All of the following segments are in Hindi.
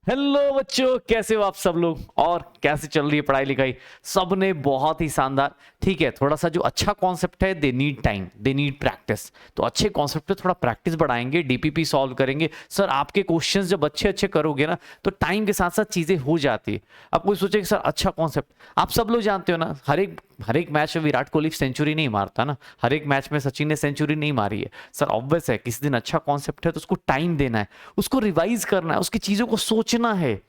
हेलो बच्चों, कैसे हो आप सब लोग और कैसे चल रही है पढ़ाई लिखाई। सबने बहुत ही शानदार। ठीक है, थोड़ा सा जो अच्छा कॉन्सेप्ट है, they need time, they need practice. तो अच्छे कॉन्सेप्ट पे थोड़ा प्रैक्टिस बढ़ाएंगे, डीपीपी सॉल्व करेंगे। सर आपके क्वेश्चंस जब अच्छे अच्छे करोगे ना तो टाइम के साथ साथ चीजें हो जाती है। अब कोई सोचे कि सर अच्छा कॉन्सेप्ट, आप सब लोग जानते हो ना, हर एक मैच में विराट कोहली सेंचुरी नहीं मारता ना, हर एक मैच में सचिन ने सेंचुरी नहीं मारी है। सर ऑब्वियस है, किसी दिन अच्छा कॉन्सेप्ट है तो उसको टाइम देना है, उसको रिवाइज करना है, उसकी चीजों को सोचना है।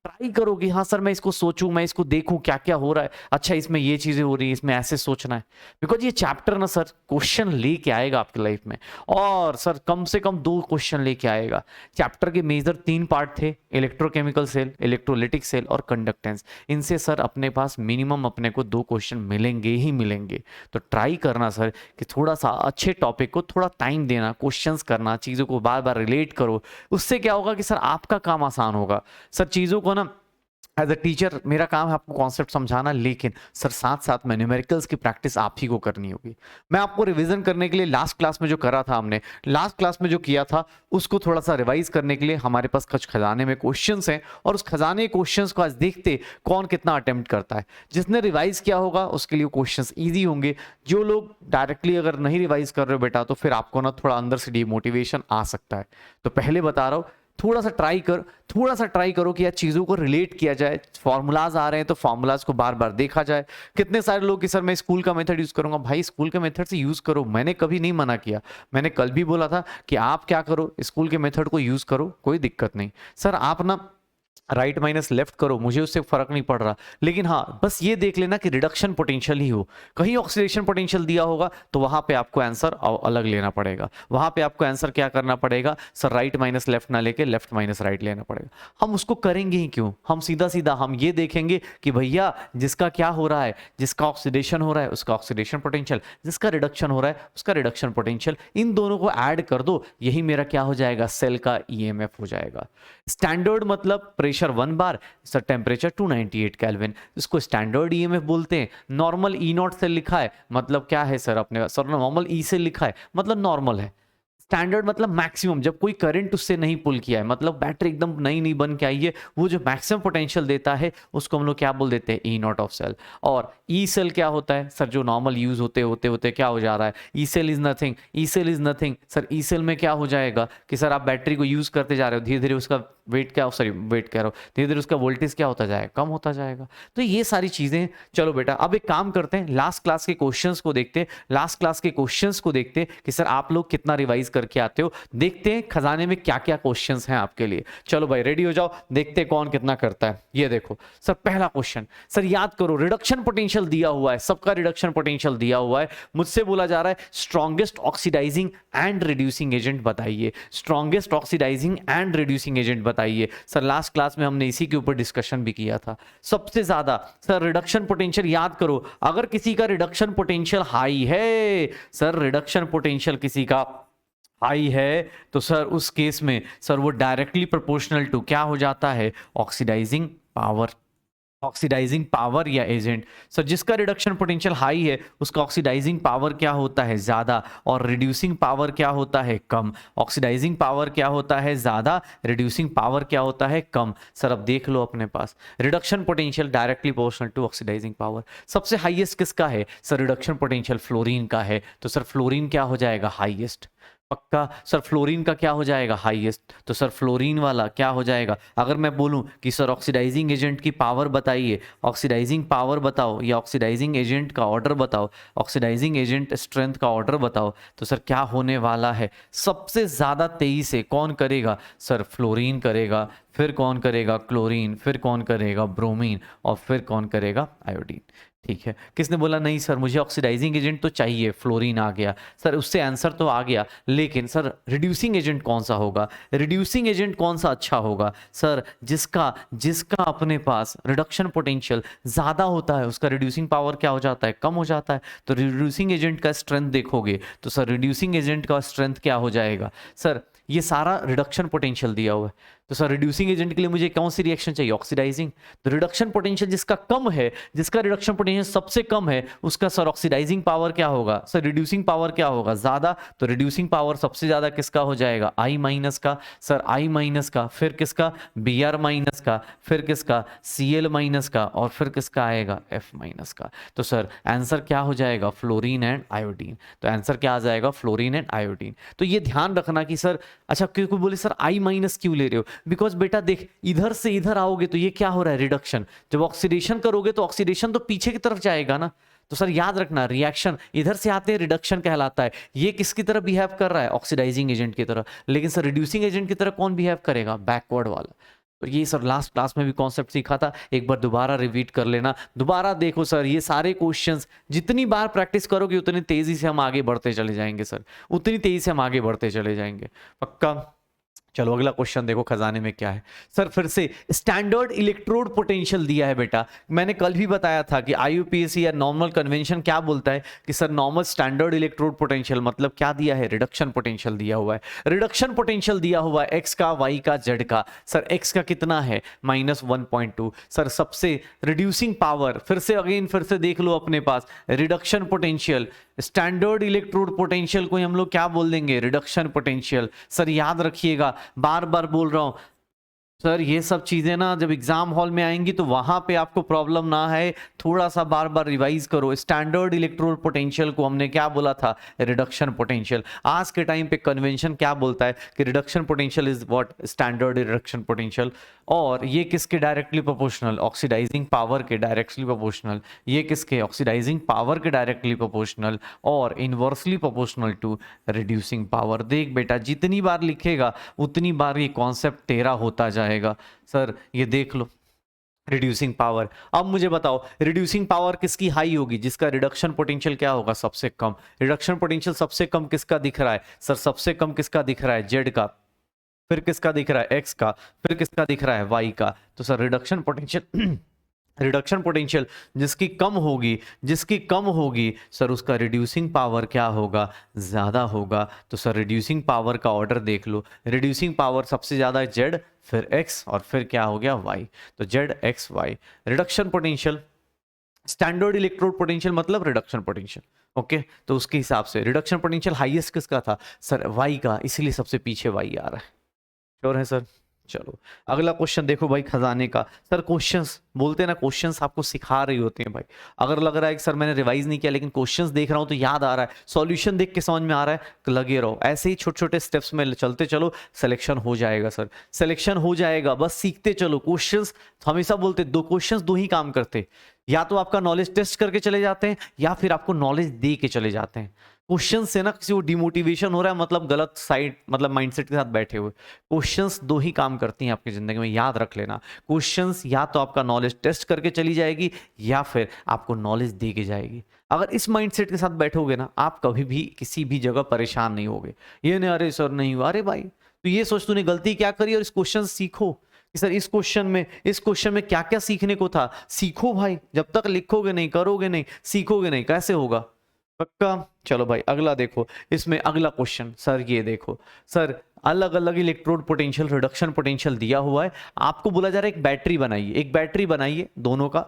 ट्राई करो कि हाँ सर मैं इसको सोचूं, मैं इसको देखूं क्या क्या हो रहा है, अच्छा इसमें ये चीजें हो रही है, इसमें ऐसे सोचना है। बिकॉज ये चैप्टर ना सर क्वेश्चन लेके आएगा आपकी लाइफ में। और सर कम से कम 2 क्वेश्चन लेके आएगा। चैप्टर के मेजर 3 पार्ट थे, इलेक्ट्रोकेमिकल सेल, इलेक्ट्रोलिटिक सेल और कंडक्टेंस। इनसे सर अपने पास मिनिमम अपने को 2 क्वेश्चन मिलेंगे ही मिलेंगे। तो ट्राई करना सर कि थोड़ा सा अच्छे टॉपिक को थोड़ा टाइम देना, क्वेश्चंस करना, चीज़ों को बार बार रिलेट करो। उससे क्या होगा कि सर आपका काम आसान होगा। सर चीज़ों को ना, एज अ टीचर मेरा काम है आपको कॉन्सेप्ट समझाना, लेकिन सर साथ साथ में न्यूमेरिकल्स की प्रैक्टिस आप ही को करनी होगी। मैं आपको रिवीजन करने के लिए लास्ट क्लास में जो करा था, हमने लास्ट क्लास में जो किया था उसको थोड़ा सा रिवाइज करने के लिए हमारे पास कुछ खजाने में क्वेश्चंस हैं, और उस खजाने क्वेश्चंस को आज देखते कौन कितना अटेम्प्ट करता है। जिसने रिवाइज किया होगा उसके लिए क्वेश्चंस ईजी होंगे। जो लोग डायरेक्टली अगर नहीं रिवाइज कर रहे हो बेटा, तो फिर आपको ना थोड़ा अंदर से डिमोटिवेशन आ सकता है। तो पहले बता रहा हूँ, थोड़ा सा ट्राई करो कि यार चीज़ों को रिलेट किया जाए। फॉर्मूलाज आ रहे हैं तो फॉर्मूलाज को बार बार देखा जाए। कितने सारे लोग कि सर मैं स्कूल का मेथड यूज़ करूंगा, भाई स्कूल के मेथड से यूज़ करो, मैंने कभी नहीं मना किया। मैंने कल भी बोला था कि आप क्या करो, स्कूल के मेथड को यूज़ करो, कोई दिक्कत नहीं। सर आप ना राइट माइनस लेफ्ट करो, मुझे उससे फर्क नहीं पड़ रहा, लेकिन हाँ बस ये देख लेना कि रिडक्शन पोटेंशियल ही हो। कहीं ऑक्सीडेशन पोटेंशियल दिया होगा तो वहां पे आपको आंसर अलग लेना पड़ेगा। वहां पे आपको आंसर क्या करना पड़ेगा सर, राइट माइनस लेफ्ट ना लेके लेफ्ट माइनस राइट लेना पड़ेगा। हम उसको करेंगे ही क्यों, हम सीधा सीधा हम ये देखेंगे कि भैया जिसका क्या हो रहा है, जिसका ऑक्सीडेशन हो रहा है उसका ऑक्सीडेशन पोटेंशियल, जिसका रिडक्शन हो रहा है उसका रिडक्शन पोटेंशियल, इन दोनों को ऐड कर दो, यही मेरा क्या हो जाएगा, सेल का ईएमएफ हो जाएगा। स्टैंडर्ड मतलब प्रेशर 1 बार, सर टेम्परेचर 298 केल्विन, इसको स्टैंडर्ड ईएमएफ बोलते हैं। नॉर्मल ई नॉट से लिखा है मतलब क्या है सर, अपने सर नॉर्मल ई से लिखा है मतलब नॉर्मल है। स्टैंडर्ड मतलब मैक्सिमम, जब कोई करंट उससे नहीं पुल किया है, मतलब बैटरी एकदम नई नई बन के आई है, वो जो मैक्सिमम पोटेंशियल देता है उसको हम लोग क्या बोल देते हैं, ई नॉट ऑफ सेल। और ई सेल क्या होता है सर, जो नॉर्मल यूज होते होते होते क्या हो जा रहा है, E cell is nothing, E cell is nothing. Sir E cell में क्या हो जाएगा कि सर आप बैटरी को यूज करते जा रहे हो, धीरे धीरे उसका वेट क्या, सॉरी वेट कह रहा हूँ, धीरे धीरे उसका वोल्टेज क्या होता जाएगा, कम होता जाएगा। तो ये सारी चीजें। चलो बेटा अब एक काम करते हैं, लास्ट क्लास के क्वेश्चंस को देखते हैं, लास्ट क्लास के क्वेश्चंस को देखते हैं कि सर आप लोग कितना रिवाइज करके आते हो। देखते हैं खजाने में क्या क्या क्वेश्चंस हैं आपके लिए। चलो भाई रेडी हो जाओ, देखते हैं कौन कितना करता है। ये देखो सर पहला क्वेश्चन, सर याद करो रिडक्शन पोटेंशियल दिया हुआ है, सबका रिडक्शन पोटेंशियल दिया हुआ है। मुझसे बोला जा रहा है strongest oxidising and reducing agent बताइए, strongest oxidising and reducing agent बताइए। सर लास्ट क्लास में हमने इसी के ऊपर डिस्कशन भी किया था। सबसे ज्यादा सर रिडक्शन पोटेंशियल याद करो, अगर किसी का रिडक्शन पोटेंशियल हाई है, सर रिडक्शन पोटेंशियल किसी का हाई है, तो सर उस केस में सर वो डायरेक्टली प्रोपोर्शनल टू क्या हो जाता है, ऑक्सीडाइजिंग पावर। ऑक्सीडाइजिंग पावर या एजेंट, सर जिसका रिडक्शन पोटेंशियल हाई है उसका ऑक्सीडाइजिंग पावर क्या होता है, ज्यादा, और रिड्यूसिंग पावर क्या होता है, कम। ऑक्सीडाइजिंग पावर क्या होता है, ज्यादा, रिड्यूसिंग पावर क्या होता है, कम। सर अब देख लो अपने पास reduction potential directly proportional to oxidising power. सबसे हाईएस्ट किसका है सर, रिडक्शन पोटेंशियल फ्लोरीन का है, तो सर फ्लोरीन क्या हो जाएगा, हाईएस्ट। पक्का सर फ्लोरीन का क्या हो जाएगा, हाईएस्ट, तो सर फ्लोरीन वाला क्या हो जाएगा। अगर मैं बोलूं कि सर ऑक्सीडाइजिंग एजेंट की पावर बताइए, ऑक्सीडाइजिंग पावर बताओ या ऑक्सीडाइजिंग एजेंट का ऑर्डर बताओ, ऑक्सीडाइजिंग एजेंट स्ट्रेंथ का ऑर्डर बताओ, तो सर क्या होने वाला है, सबसे ज्यादा तेजी से कौन करेगा सर, फ्लोरीन करेगा, फिर कौन करेगा, क्लोरीन, फिर कौन करेगा, ब्रोमीन, और फिर कौन करेगा, आयोडीन। ठीक है, किसने बोला नहीं सर मुझे ऑक्सीडाइजिंग एजेंट तो चाहिए, फ्लोरीन आ गया सर, उससे आंसर तो आ गया, लेकिन सर रिड्यूसिंग एजेंट कौन सा होगा, रिड्यूसिंग एजेंट कौन सा अच्छा होगा सर, जिसका जिसका अपने पास रिडक्शन पोटेंशियल ज्यादा होता है उसका रिड्यूसिंग पावर क्या हो जाता है, कम हो जाता है। तो रिड्यूसिंग एजेंट का स्ट्रेंथ देखोगे तो सर रिड्यूसिंग एजेंट का स्ट्रेंथ क्या हो जाएगा, सर ये सारा रिडक्शन पोटेंशियल दिया हुआ है। तो सर रिड्यूसिंग एजेंट के लिए मुझे कौन सी रिएक्शन चाहिए? ऑक्सीडाइजिंग। तो रिडक्शन पोटेंशियल जिसका कम है, जिसका रिडक्शन पोटेंशियल सबसे कम है, उसका सर ऑक्सीडाइजिंग पावर क्या होगा? सर रिड्यूसिंग पावर क्या होगा? ज्यादा। तो रिड्यूसिंग पावर सबसे ज्यादा किसका हो जाएगा? आई माइनस का। सर आई माइनस का, फिर किसका? बी आर माइनस का, फिर किसका? सी एल माइनस का, और फिर किसका आएगा? एफ माइनस का। तो सर आंसर क्या हो जाएगा? Fluorine and iodine. तो आंसर क्या आ जाएगा? Fluorine and iodine. तो ये ध्यान रखना कि सर अच्छा क्यों कोई बोले सर आई माइनस क्यों ले रहे हो? बिकॉज बेटा देख, इधर से इधर आओगे तो ये क्या हो रहा है? रिडक्शन। जब ऑक्सीडेशन करोगे तो ऑक्सीडेशन तो पीछे की तरफ जाएगा ना। तो सर याद रखना, रिएक्शन इधर से आते हैं रिडक्शन कहलाता है। ये किसकी तरह बिहेव कर रहा है? ऑक्सीडाइजिंग एजेंट की तरह। लेकिन सर रिड्यूसिंग एजेंट की तरह कौन बिहेव करेगा? बैकवर्ड वाला। तो ये सर लास्ट क्लास में भी कॉन्सेप्ट सीखा था, एक बार दोबारा रिपीट कर लेना, दोबारा देखो सर। ये सारे क्वेश्चंस जितनी बार प्रैक्टिस करोगे उतनी तेजी से हम आगे बढ़ते चले जाएंगे सर, उतनी तेजी से हम आगे बढ़ते चले जाएंगे, पक्का। चलो अगला क्वेश्चन देखो खजाने में क्या है। सर फिर से स्टैंडर्ड इलेक्ट्रोड पोटेंशियल दिया है बेटा। मैंने कल भी बताया था कि आईयूपीएसी या नॉर्मल कन्वेंशन क्या बोलता है कि sir normal standard electrode potential मतलब क्या दिया है? रिडक्शन पोटेंशियल दिया हुआ है। रिडक्शन पोटेंशियल दिया हुआ है एक्स का, वाई का, जेड का। सर एक्स का कितना है? -1.2। सर सबसे रिड्यूसिंग पावर, फिर से अगेन फिर से देख लो अपने पास, reduction potential, standard electrode potential को हम लोग क्या बोल देंगे? Reduction potential. सर याद रखिएगा, बार बार बोल रहा हूं सर, ये सब चीजें ना जब एग्जाम हॉल में आएंगी तो वहां पे आपको प्रॉब्लम ना है, थोड़ा सा बार बार रिवाइज करो। स्टैंडर्ड इलेक्ट्रोड पोटेंशियल को हमने क्या बोला था? Reduction potential. आज के टाइम पे कन्वेंशन क्या बोलता है कि reduction potential is what? Standard reduction potential. और ये किसके डायरेक्टली प्रोपोर्शनल? ऑक्सीडाइजिंग पावर के डायरेक्टली प्रोपोर्शनल। ये किसके? ऑक्सीडाइजिंग पावर के डायरेक्टली प्रोपोर्शनल और inversely proportional to reducing power. देख बेटा, जितनी बार लिखेगा उतनी बार ये कॉन्सेप्ट तेरा होता जाएगा। सर ये देख लो, रिड्यूसिंग पावर। अब मुझे बताओ रिड्यूसिंग पावर किसकी हाई होगी? जिसका रिडक्शन पोटेंशियल क्या होगा? सबसे कम। रिडक्शन पोटेंशियल सबसे कम किसका दिख रहा है? सर सबसे कम किसका दिख रहा है? जेड का। फिर किसका दिख रहा है? एक्स का। फिर किसका दिख रहा है? वाई का। तो sir reduction potential reduction potential जिसकी कम होगी, जिसकी कम होगी सर उसका रिड्यूसिंग पावर क्या होगा? ज्यादा होगा। तो सर रिड्यूसिंग पावर का ऑर्डर देख लो, रिड्यूसिंग पावर सबसे ज्यादा है जेड, फिर एक्स, और फिर क्या हो गया? वाई। तो Z X Y. Reduction potential, standard electrode potential मतलब रिडक्शन पोटेंशियल। ओके, तो उसके हिसाब से रिडक्शन पोटेंशियल हाईएस्ट किसका था? सर वाई का, इसीलिए सबसे पीछे वाई आ रहा है। श्योर है सर? चलो अगला क्वेश्चन देखो भाई खजाने का। सर क्वेश्चंस बोलते हैं ना, क्वेश्चंस आपको सिखा रही होते हैं भाई। अगर लग रहा है कि सर मैंने रिवाइज नहीं किया लेकिन क्वेश्चंस देख रहा हूं तो याद आ रहा है, सॉल्यूशन देख के समझ में आ रहा है, तो लगे रहो ऐसे ही छोटे छोटे स्टेप्स में चलते चलो, सिलेक्शन हो जाएगा सर, सिलेक्शन हो जाएगा। बस सीखते चलो। क्वेश्चंस हमेशा बोलते दो क्वेश्चंस दो ही काम करते, या तो आपका नॉलेज टेस्ट करके चले जाते हैं या फिर आपको नॉलेज दे के चले जाते हैं। क्वेश्चन से ना किसी को डिमोटिवेशन हो रहा है मतलब गलत साइड मतलब माइंडसेट के साथ बैठे हुए। क्वेश्चंस दो ही काम करती हैं आपकी जिंदगी में, याद रख लेना। क्वेश्चंस या तो आपका नॉलेज टेस्ट करके चली जाएगी या फिर आपको नॉलेज दे के जाएगी। अगर इस माइंडसेट के साथ बैठोगे ना, आप कभी भी किसी भी जगह परेशान नहीं होगे। ये नहीं अरे सर नहीं हुआ, अरे भाई तो ये सोच तूने गलती क्या करी और इस क्वेश्चन सीखो कि सर इस क्वेश्चन में क्या क्या सीखने को था। सीखो भाई, जब तक लिखोगे नहीं, करोगे नहीं, सीखोगे नहीं, कैसे होगा? पक्का। चलो भाई अगला देखो, इसमें अगला क्वेश्चन सर ये देखो, सर अलग अलग इलेक्ट्रोड पोटेंशियल, रिडक्शन पोटेंशियल दिया हुआ है। आपको बोला जा रहा है एक बैटरी बनाइए, एक बैटरी बनाइए, दोनों का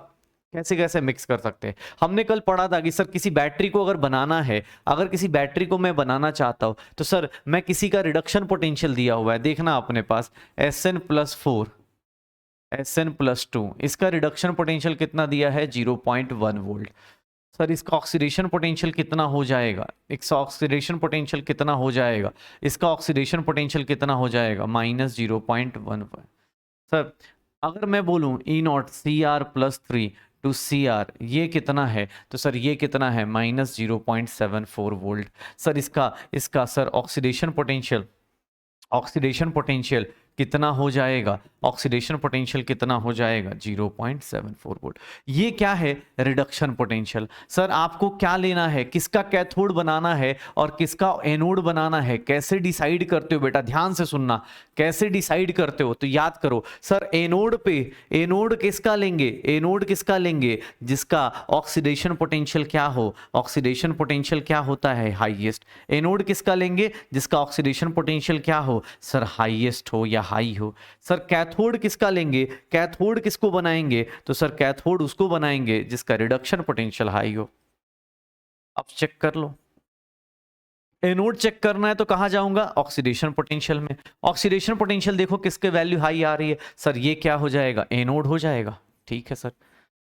कैसे कैसे मिक्स कर सकते हैं। हमने कल पढ़ा था कि सर किसी बैटरी को अगर बनाना है, अगर किसी बैटरी को मैं बनाना चाहता हूं तो सर मैं किसी का रिडक्शन पोटेंशियल दिया हुआ है, देखना अपने पास Sn+4 Sn+2, इसका रिडक्शन पोटेंशियल कितना दिया है? 0.1 वोल्ट। सर इसका ऑक्सीडेशन पोटेंशियल कितना हो जाएगा? इसका ऑक्सीडेशन पोटेंशियल कितना हो जाएगा? इसका ऑक्सीडेशन पोटेंशियल कितना हो जाएगा? -0.1। सर अगर मैं बोलूं E0 Cr+3 टू Cr ये कितना है? तो सर ये कितना है? -0.74 वोल्ट। सर इसका सर ऑक्सीडेशन पोटेंशियल कितना हो जाएगा? ऑक्सीडेशन पोटेंशियल कितना हो जाएगा? 0.74 वोल्ट। ये क्या है? Reduction potential. सर आपको क्या लेना है? किसका कैथोड बनाना है और किसका एनोड बनाना है? कैसे डिसाइड करते हो बेटा? ध्यान से सुनना, कैसे डिसाइड करते हो तो याद करो। सर एनोड किसका लेंगे? एनोड किसका लेंगे? जिसका ऑक्सीडेशन पोटेंशियल क्या हो? ऑक्सीडेशन पोटेंशियल क्या होता है? हाईएस्ट। एनोड किसका लेंगे? जिसका ऑक्सीडेशन पोटेंशियल क्या हो? सर हाईएस्ट हो या हाई हो। सर कैथोड किसका लेंगे, कैथोड किसको बनाएंगे, तो सर कैथोड उसको बनाएंगे जिसका रिडक्शन पोटेंशियल हाई हो। अब चेक कर लो, एनोड चेक करना है तो कहां जाऊंगा, ऑक्सीडेशन पोटेंशियल में। ऑक्सीडेशन पोटेंशियल देखो किसके वैल्यू हाई आ रही है, सर ये क्या हो जाएगा, एनोड हो जाएगा। ठीक है सर,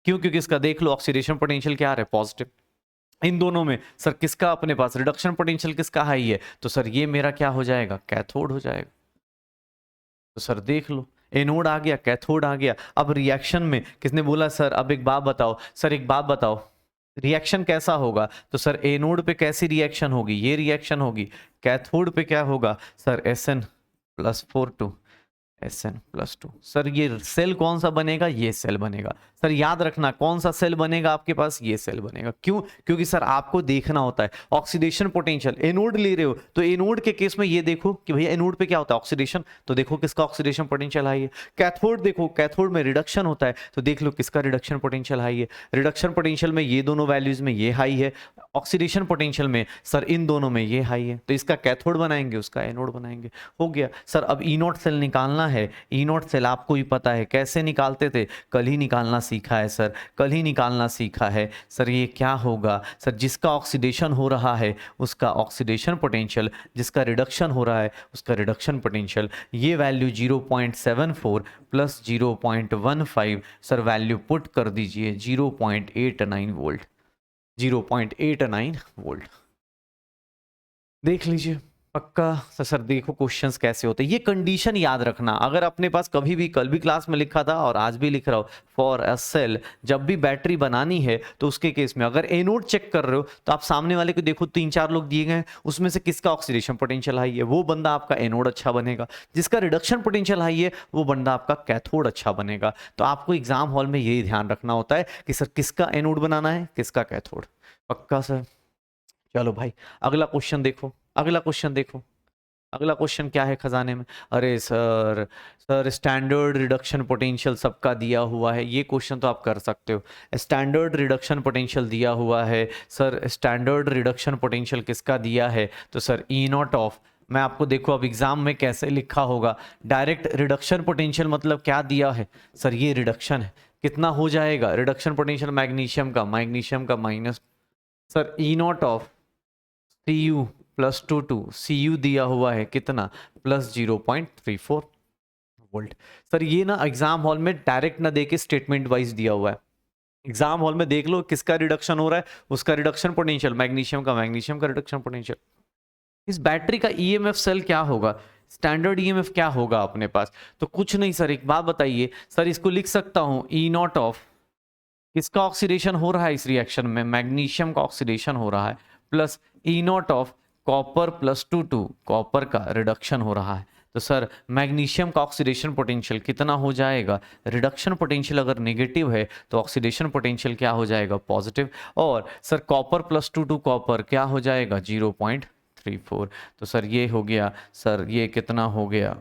क्यों, क्योंकि इसका देख लो ऑक्सीडेशन पोटेंशियल क्या आ रहा है, पॉजिटिव। इन दोनों में सर किसका अपने पास रिडक्शन पोटेंशियल किसका हाई है, तो सर ये मेरा क्या हो जाएगा, कैथोड हो जाएगा। तो सर देख लो, एनोड आ गया, कैथोड आ गया। अब रिएक्शन में किसने बोला सर, अब एक बात बताओ सर, एक बात बताओ रिएक्शन कैसा होगा, तो सर एनोड पे कैसी रिएक्शन होगी, ये रिएक्शन होगी। कैथोड पे क्या होगा सर, SN+4 SN+2। सर ये सेल कौन सा बनेगा, ये सेल बनेगा। सर याद रखना कौन सा सेल बनेगा आपके पास, ये सेल बनेगा। क्यों, क्योंकि सर आपको देखना होता है ऑक्सीडेशन पोटेंशियल। एनोड ले रहे हो तो एनोड के केस में ये देखो कि भैया एनोड पे क्या होता है, ऑक्सीडेशन, तो देखो किसका ऑक्सीडेशन पोटेंशियल हाई है। कैथोड देखो, कैथोड में रिडक्शन होता है, तो देख लो किसका रिडक्शन पोटेंशियल हाई है। रिडक्शन पोटेंशियल में ये दोनों वैल्यूज में ये हाई है, ऑक्सीडेशन पोटेंशियल में सर इन दोनों में ये हाई है, तो इसका कैथोड बनाएंगे, उसका एनोड बनाएंगे। हो गया सर। अब ई नॉट सेल निकालना है, ई नॉट सेल आपको ही पता है कैसे निकालते थे, कल ही निकालना सीखा है सर, कल ही निकालना सीखा है सर। ये क्या होगा सर, जिसका ऑक्सीडेशन हो रहा है उसका ऑक्सीडेशन पोटेंशियल, जिसका रिडक्शन हो रहा है उसका रिडक्शन पोटेंशियल। ये value 0.74 plus 0.15 sir value put कर दीजिए 0.89 वोल्ट, 0.89 वोल्ट। देख लीजिए पक्का। सर देखो क्वेश्चंस कैसे होते हैं, ये कंडीशन याद रखना। अगर अपने पास कभी भी, कल भी क्लास में लिखा था और आज भी लिख रहा हूं, फॉर अ सेल, जब भी बैटरी बनानी है तो उसके केस में अगर एनोड चेक कर रहे हो तो आप सामने वाले को देखो, 3-4 लोग दिए गए हैं, उसमें से किसका ऑक्सीडेशन पोटेंशियल हाई है, वो बंदा आपका एनोड अच्छा बनेगा। जिसका रिडक्शन पोटेंशियल हाई है वो बंदा आपका कैथोड अच्छा बनेगा। तो आपको एग्जाम हॉल में यही ध्यान रखना होता है कि सर किसका एनोड बनाना है, किसका कैथोड। पक्का सर। चलो भाई अगला क्वेश्चन देखो, अगला क्वेश्चन देखो, अगला क्वेश्चन क्या है खजाने में। अरे sir, sir standard reduction potential सबका दिया हुआ है, ये क्वेश्चन तो आप कर सकते हो। स्टैंडर्ड रिडक्शन पोटेंशियल दिया हुआ है सर, स्टैंडर्ड रिडक्शन पोटेंशियल किसका दिया है, तो सर ई नॉट ऑफ, मैं आपको देखो अब एग्जाम में कैसे लिखा होगा, डायरेक्ट रिडक्शन पोटेंशियल मतलब क्या दिया है सर, ये रिडक्शन है, कितना हो जाएगा रिडक्शन पोटेंशियल मैग्नीशियम का, मैग्नीशियम का minus, sir E naught of Cu+22, Cu दिया हुआ है कितना, प्लस 0.34 वोल्ट। सर ये ना एग्जाम हॉल में डायरेक्ट ना देके स्टेटमेंट वाइज दिया हुआ है, एग्जाम हॉल में देख लो किसका रिडक्शन हो रहा है, उसका रिडक्शन पोटेंशियल, मैग्नीशियम का, मैग्नीशियम का रिडक्शन पोटेंशियल। इस बैटरी का ईएमएफ सेल क्या होगा, स्टैंडर्ड ईएमएफ क्या होगा अपने पास, तो कुछ नहीं सर, एक बात बताइए सर, इसको लिख सकता हूं ई नॉट ऑफ, किसका ऑक्सीडेशन हो रहा है इस रिएक्शन में, मैग्नीशियम का ऑक्सीडेशन हो रहा है, plus E naught of Cu+22, copper का रिडक्शन हो रहा है। तो सर मैग्नीशियम का ऑक्सीडेशन पोटेंशियल कितना हो जाएगा, रिडक्शन पोटेंशियल अगर नेगेटिव है तो ऑक्सीडेशन पोटेंशियल क्या हो जाएगा, पॉजिटिव। और सर Cu+22 कॉपर क्या हो जाएगा, 0.34। तो सर ये हो गया, सर ये कितना हो गया,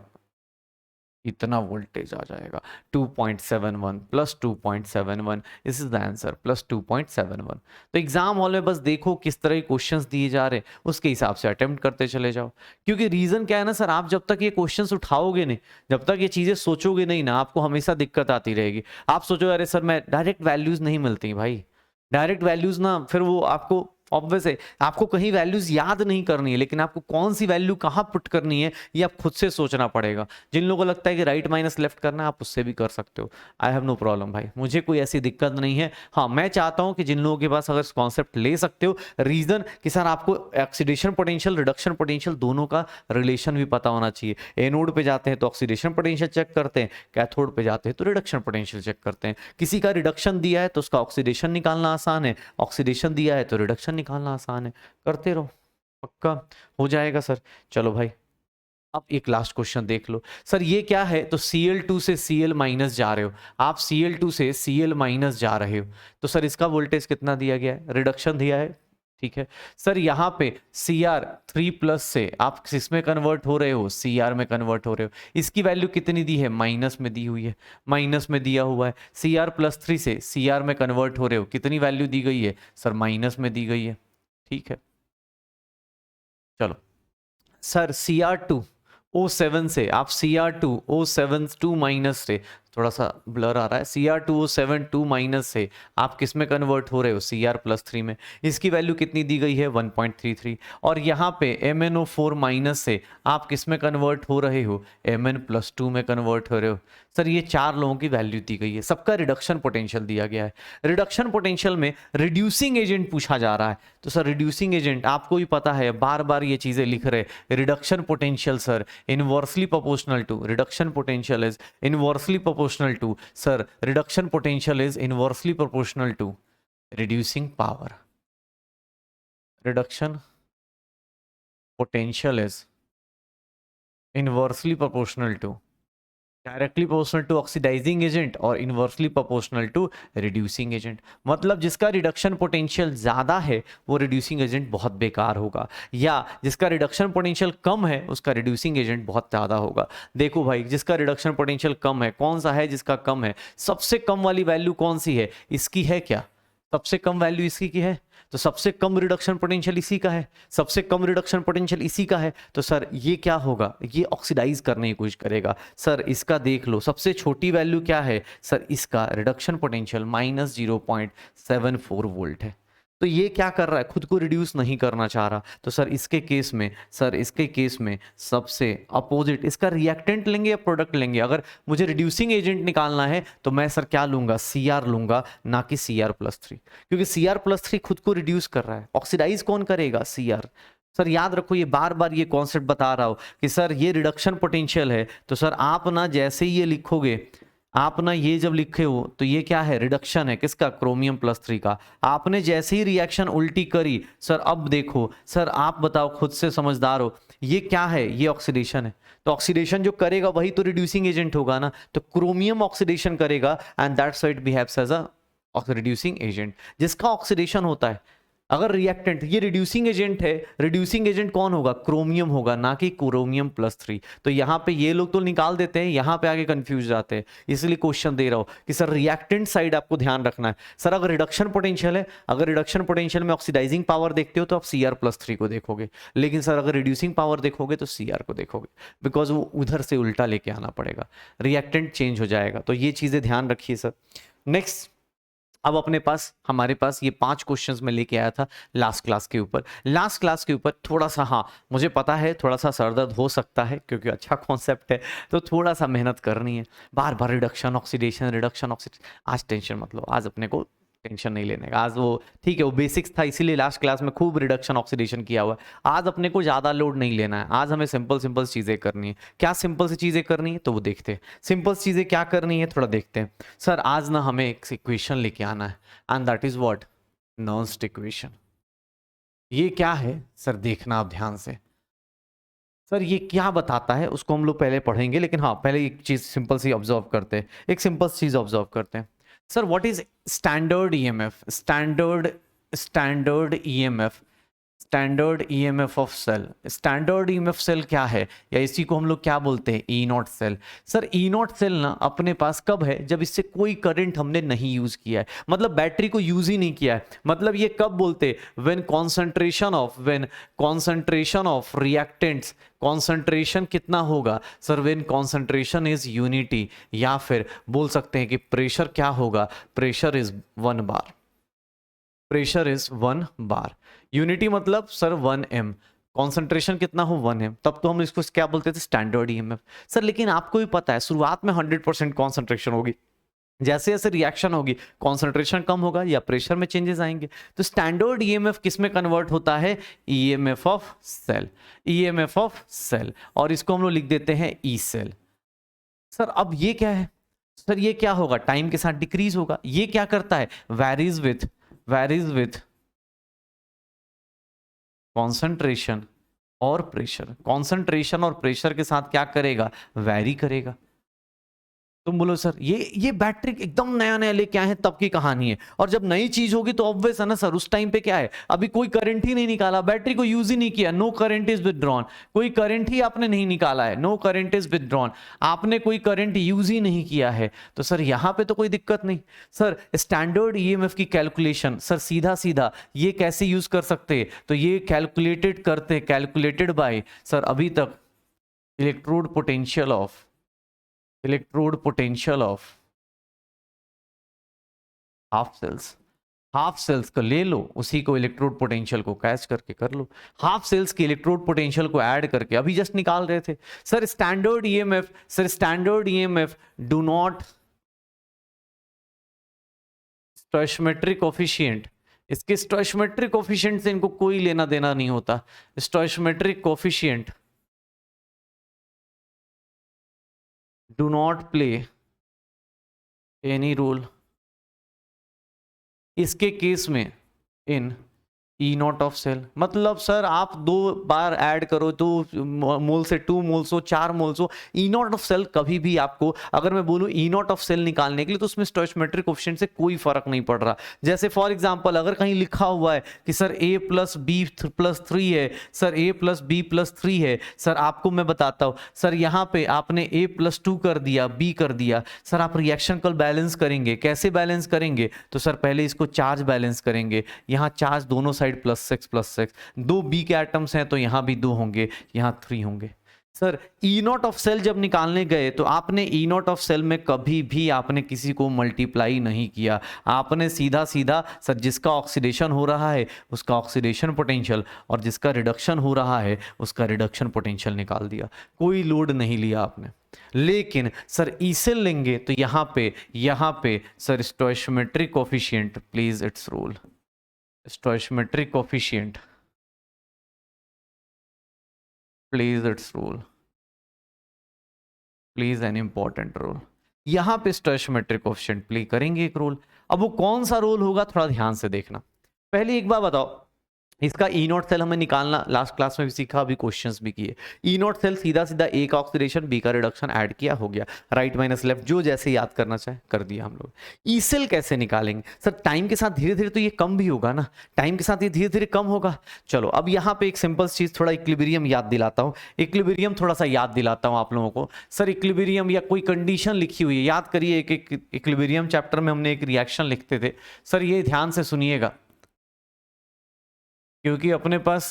इतना वोल्टेज आ जाएगा 2.71 plus 2.71, this is the answer, plus 2.71। तो एग्जाम हॉल में बस देखो किस तरह के क्वेश्चंस दिए जा रहे हैं, उसके हिसाब से अटेम्प्ट करते चले जाओ। क्योंकि रीजन क्या है ना सर, आप जब तक ये क्वेश्चंस उठाओगे नहीं, जब तक ये चीजें सोचोगे नहीं ना, आपको हमेशा दिक्कत आती रहेगी। आप सोचो अरे सर मैं डायरेक्ट वैल्यूज नहीं मिलती भाई, डायरेक्ट वैल्यूज ना फिर वो आपको ऑब्वियस है, आपको कहीं वैल्यूज याद नहीं करनी है, लेकिन आपको कौन सी वैल्यू कहाँ पुट करनी है ये आप खुद से सोचना पड़ेगा। जिन लोगों को लगता है कि राइट माइनस लेफ्ट करना है, आप उससे भी कर सकते हो, आई हैव नो प्रॉब्लम भाई, मुझे कोई ऐसी दिक्कत नहीं है। हाँ मैं चाहता हूं कि जिन लोगों के पास अगर कॉन्सेप्ट ले सकते हो, रीजन कि सर आपको ऑक्सीडेशन पोटेंशियल, रिडक्शन पोटेंशियल दोनों का रिलेशन भी पता होना चाहिए। एनोड पे जाते हैं तो ऑक्सीडेशन पोटेंशियल चेक करते हैं, कैथोड पे जाते हैं तो रिडक्शन पोटेंशियल चेक करते हैं। किसी का रिडक्शन दिया है तो उसका ऑक्सीडेशन निकालना आसान है, ऑक्सीडेशन दिया है तो रिडक्शन निकालना आसान है, करते रहो, पक्का हो जाएगा सर। चलो भाई अब एक लास्ट क्वेश्चन देख लो। सर ये क्या है, तो Cl2 से Cl- जा रहे हो आप, Cl2 से Cl- जा रहे हो, तो सर इसका वोल्टेज कितना दिया गया है, रिडक्शन दिया है, ठीक है। सर यहाँ पे Cr3+ से आप किसमें कन्वर्ट हो रहे हो, Cr में कन्वर्ट हो रहे हो, इसकी वैल्यू कितनी दी है, माइनस में दी हुई है, माइनस में दिया हुआ है। Cr+3 से Cr में कन्वर्ट हो रहे हो, कितनी वैल्यू दी गई है सर, माइनस में दी गई है, ठीक है। चलो सर Cr2 O7 से आप Cr2 O7 2 माइनस से, थोड़ा सा ब्लर आ रहा है, Cr2 O7 2 माइनस से आप किस में कन्वर्ट हो रहे हो, Cr+3 में। इसकी वैल्यू कितनी दी गई है 1.33। और यहाँ पे MnO4 माइनस से आप किस में कन्वर्ट हो रहे हो, Mn+2 में कन्वर्ट हो रहे हो। सर ये 4 लोगों की वैल्यू दी गई है, सबका रिडक्शन पोटेंशियल दिया गया है। रिडक्शन पोटेंशियल में रिड्यूसिंग एजेंट पूछा जा रहा है, तो सर रिड्यूसिंग एजेंट आपको भी पता है, बार बार ये चीजें लिख रहे, reduction potential sir inversely proportional to, reduction potential is inversely proportional to, sir reduction potential is inversely proportional to reducing power, reduction potential is inversely proportional to directly proportional to oxidising agent और inversely proportional to reducing agent. मतलब जिसका रिडक्शन पोटेंशियल ज्यादा है वो रिड्यूसिंग एजेंट बहुत बेकार होगा, या जिसका रिडक्शन पोटेंशियल कम है उसका रिड्यूसिंग एजेंट बहुत ज्यादा होगा। देखो भाई, जिसका रिडक्शन पोटेंशियल कम है, कौन सा है जिसका कम है, सबसे कम वाली वैल्यू कौन सी है, इसकी है क्या, सबसे कम वैल्यू इसकी की है, तो सबसे कम रिडक्शन पोटेंशियल इसी का है, सबसे कम रिडक्शन पोटेंशियल इसी का है। तो सर ये क्या होगा, ये ऑक्सीडाइज करने की कोशिश करेगा। सर इसका देख लो, सबसे छोटी वैल्यू क्या है, सर इसका रिडक्शन पोटेंशियल -0.74 वोल्ट है। तो ये क्या कर रहा है, खुद को रिड्यूस नहीं करना चाह रहा। तो सर इसके केस में, सर इसके केस में सबसे अपोजिट, इसका रिएक्टेंट लेंगे या प्रोडक्ट लेंगे। अगर मुझे रिड्यूसिंग एजेंट निकालना है तो मैं सर क्या लूंगा, Cr लूंगा, ना कि Cr+3, क्योंकि Cr+3 खुद को रिड्यूस कर रहा है। ऑक्सीडाइज कौन करेगा, Cr। सर याद रखो, ये बार बार ये कॉन्सेप्ट बता रहा हूं कि सर ये रिडक्शन पोटेंशियल है, तो सर आप ना जैसे ही ये लिखोगे, आप ना ये जब लिखे हो तो ये क्या है, रिडक्शन है किसका, क्रोमियम+3 का। आपने जैसे ही रिएक्शन उल्टी करी, सर अब देखो, सर आप बताओ, खुद से समझदार हो, ये क्या है, ये ऑक्सीडेशन है। तो ऑक्सीडेशन जो करेगा वही तो रिड्यूसिंग एजेंट होगा ना, तो क्रोमियम ऑक्सीडेशन करेगा and that's why it behaves as a reducing agent. जिसका ऑक्सीडेशन होता है, अगर रिएक्टेंट, ये रिड्यूसिंग एजेंट है, रिड्यूसिंग एजेंट कौन होगा, क्रोमियम होगा, ना कि क्रोमियम+3। तो यहां पे ये लोग तो निकाल देते हैं, यहां पे आगे कंफ्यूज जाते हैं, इसलिए क्वेश्चन दे रहा हूं कि सर रिएक्टेंट साइड आपको ध्यान रखना है। सर अगर रिडक्शन पोटेंशियल है, अगर रिडक्शन पोटेंशियल में ऑक्सीडाइजिंग पावर देखते हो तो आप Cr+3 को देखोगे, लेकिन सर अगर रिड्यूसिंग पावर देखोगे तो Cr को देखोगे, बिकॉज वो उधर से उल्टा लेके आना पड़ेगा, रिएक्टेंट चेंज हो जाएगा। तो ये चीजें ध्यान रखिए सर। नेक्स्ट, अब अपने पास, हमारे पास ये 5 क्वेश्चंस में लेके आया था लास्ट क्लास के ऊपर। लास्ट क्लास के ऊपर थोड़ा सा, हाँ मुझे पता है थोड़ा सा सरदर्द हो सकता है क्योंकि अच्छा कॉन्सेप्ट है, तो थोड़ा सा मेहनत करनी है। बार बार रिडक्शन ऑक्सीडेशन, रिडक्शन ऑक्सीडेशन, आज टेंशन मत लो, आज अपने को टेंशन नहीं लेने का। आज वो ठीक है, वो बेसिक्स था, इसीलिए लास्ट क्लास में खूब रिडक्शन ऑक्सीडेशन किया हुआ है। आज अपने को ज़्यादा लोड नहीं लेना है, आज हमें सिंपल सिंपल चीज़ें करनी है। क्या सिंपल सी चीज़ें करनी है, तो वो देखते हैं। सिंपल चीज़ें क्या करनी है, थोड़ा देखते हैं। सर आज ना हमें एक इक्वेशन लेके आना है, and that is what, Nernst equation. ये क्या है सर, देखना आप ध्यान से। सर ये क्या बताता है उसको हम लोग पहले पढ़ेंगे, लेकिन हाँ पहले एक चीज सिंपल सी ऑब्जर्व करते हैं, एक सिंपल चीज ऑब्जर्व करते हैं। Sir what is standard EMF, standard EMF, standard EMF of cell. Standard EMF cell क्या है, या इसी को हम लोग क्या बोलते हैं, E naught cell. Sir E naught cell ना अपने पास कब है, जब इससे कोई करंट हमने नहीं यूज किया है, मतलब बैटरी को यूज ही नहीं किया है। मतलब ये कब बोलते, when concentration of reactants, concentration कितना होगा sir, when concentration is unity, या फिर बोल सकते हैं कि प्रेशर क्या होगा, pressure is 1 bar, pressure is 1 bar. Unity मतलब सर 1 m, कॉन्सेंट्रेशन कितना हो 1 m, तब तो हम इसको क्या बोलते थे, स्टैंडर्ड ईएमएफ। सर लेकिन आपको भी पता है शुरुआत में 100% कॉन्सेंट्रेशन होगी, जैसे जैसे रिएक्शन होगी कॉन्सेंट्रेशन कम होगा या प्रेशर में चेंजेस आएंगे। तो स्टैंडर्ड ईएमएफ किस में कन्वर्ट होता है, EMF of cell, EMF of cell, और इसको हम लोग लिख देते हैं ई सेल। सर अब ये क्या है, सर ये क्या होगा, टाइम के साथ डिक्रीज होगा। ये क्या करता है, वैरीज विथ कॉन्सेंट्रेशन और प्रेशर, कॉन्सेंट्रेशन और प्रेशर के साथ क्या करेगा, वैरी करेगा। तुम बोलो सर ये बैटरी एकदम नया नया लेके आए हैं तब की कहानी है, और जब नई चीज होगी तो ऑब्वियस है ना सर, उस टाइम पे क्या है, अभी कोई करंट ही नहीं निकाला, बैटरी को यूज ही नहीं किया, नो करंट इज विदड्रॉन, कोई करंट ही आपने नहीं निकाला है, नो करंट इज विदड्रॉन, आपने कोई करंट यूज ही नहीं किया है, तो सर यहां पे तो कोई दिक्कत नहीं। सर स्टैंडर्ड ईएमएफ की कैलकुलेशन सर सीधा सीधा ये कैसे यूज कर सकते हैं, तो ये कैलकुलेटेड करते, कैलकुलेटेड बाय, सर अभी तक electrode potential of half cells का ले लो, उसी को इलेक्ट्रोड पोटेंशियल को कैच करके कर लो, हाफ सेल्स की इलेक्ट्रोड पोटेंशियल को ऐड करके अभी जस्ट निकाल रहे थे। Sir standard EMF do not स्टोइशियोमेट्रिक coefficient, इसके स्टोइशियोमेट्रिक कोफिशिएंट से इनको कोई लेना देना नहीं होता। Stoichiometric coefficient do not play any role इसके केस में in E naught of cell. मतलब सर आप 2 बार ऐड करो, 2 मोल से 2 मोल्स हो, 4 मोल्स हो, ई नॉट ऑफ सेल कभी भी आपको, अगर मैं बोलूं ई नॉट ऑफ सेल निकालने के लिए, तो उसमें स्टोइशियोमेट्रिक कोफिशिएंट से कोई फर्क नहीं पड़ रहा। जैसे फॉर एग्जांपल अगर कहीं लिखा हुआ है कि sir a plus B plus 3 है, sir a plus B plus 3 है, सर आपको मैं बताता हूं, सर यहाँ पे आपने a प्लस 2 कर दिया, b कर दिया, सर आप रिएक्शन को बैलेंस करेंगे, कैसे बैलेंस करेंगे? तो सर पहले इसको चार्ज बैलेंस करेंगे, यहाँ चार्ज दोनों साइड +6 2 बी के एटम्स हैं तो यहां भी 2 होंगे, यहां 3 होंगे। Sir E naught of cell जब निकालने गए तो आपने ई नॉट ऑफ सेल में कभी भी आपने किसी को मल्टीप्लाई नहीं किया, आपने सीधा सीधा सर जिसका ऑक्सीडेशन हो रहा है उसका ऑक्सीडेशन पोटेंशियल और जिसका रिडक्शन हो रहा है उसका रिडक्शन पोटेंशियल निकाल दिया, कोई लोड नहीं लिया आपने। लेकिन सर ई सेल लेंगे तो यहां पे sir stoichiometric coefficient plays its role, stoichiometric coefficient plays its role, plays an important role। यहां पे stoichiometric coefficient प्ले करेंगे एक रोल। अब वो कौन सा रोल होगा थोड़ा ध्यान से देखना। पहले एक बार बताओ, इसका ई नॉट सेल हमें निकालना लास्ट क्लास में भी सीखा, अभी क्वेश्चंस भी किए। ई नॉट सेल सीधा सीधा ए का ऑक्सीडेशन बी का रिडक्शन ऐड किया, हो गया, राइट माइनस लेफ्ट जो जैसे याद करना चाहे कर दिया हम लोग। ई सेल कैसे निकालेंगे? सर टाइम के साथ धीरे धीरे तो ये कम भी होगा ना, टाइम के साथ ये धीरे धीरे कम होगा। चलो अब यहाँ पे एक सिंपल चीज, थोड़ा इक्विलिब्रियम याद दिलाता हूँ, इक्विलिब्रियम थोड़ा सा याद दिलाता हूँ आप लोगों को। सर इक्विलिब्रियम या कोई कंडीशन लिखी हुई है, याद करिए, एक इक्विलिब्रियम चैप्टर में हमने एक रिएक्शन लिखते थे। सर ये ध्यान से सुनिएगा, क्योंकि अपने पास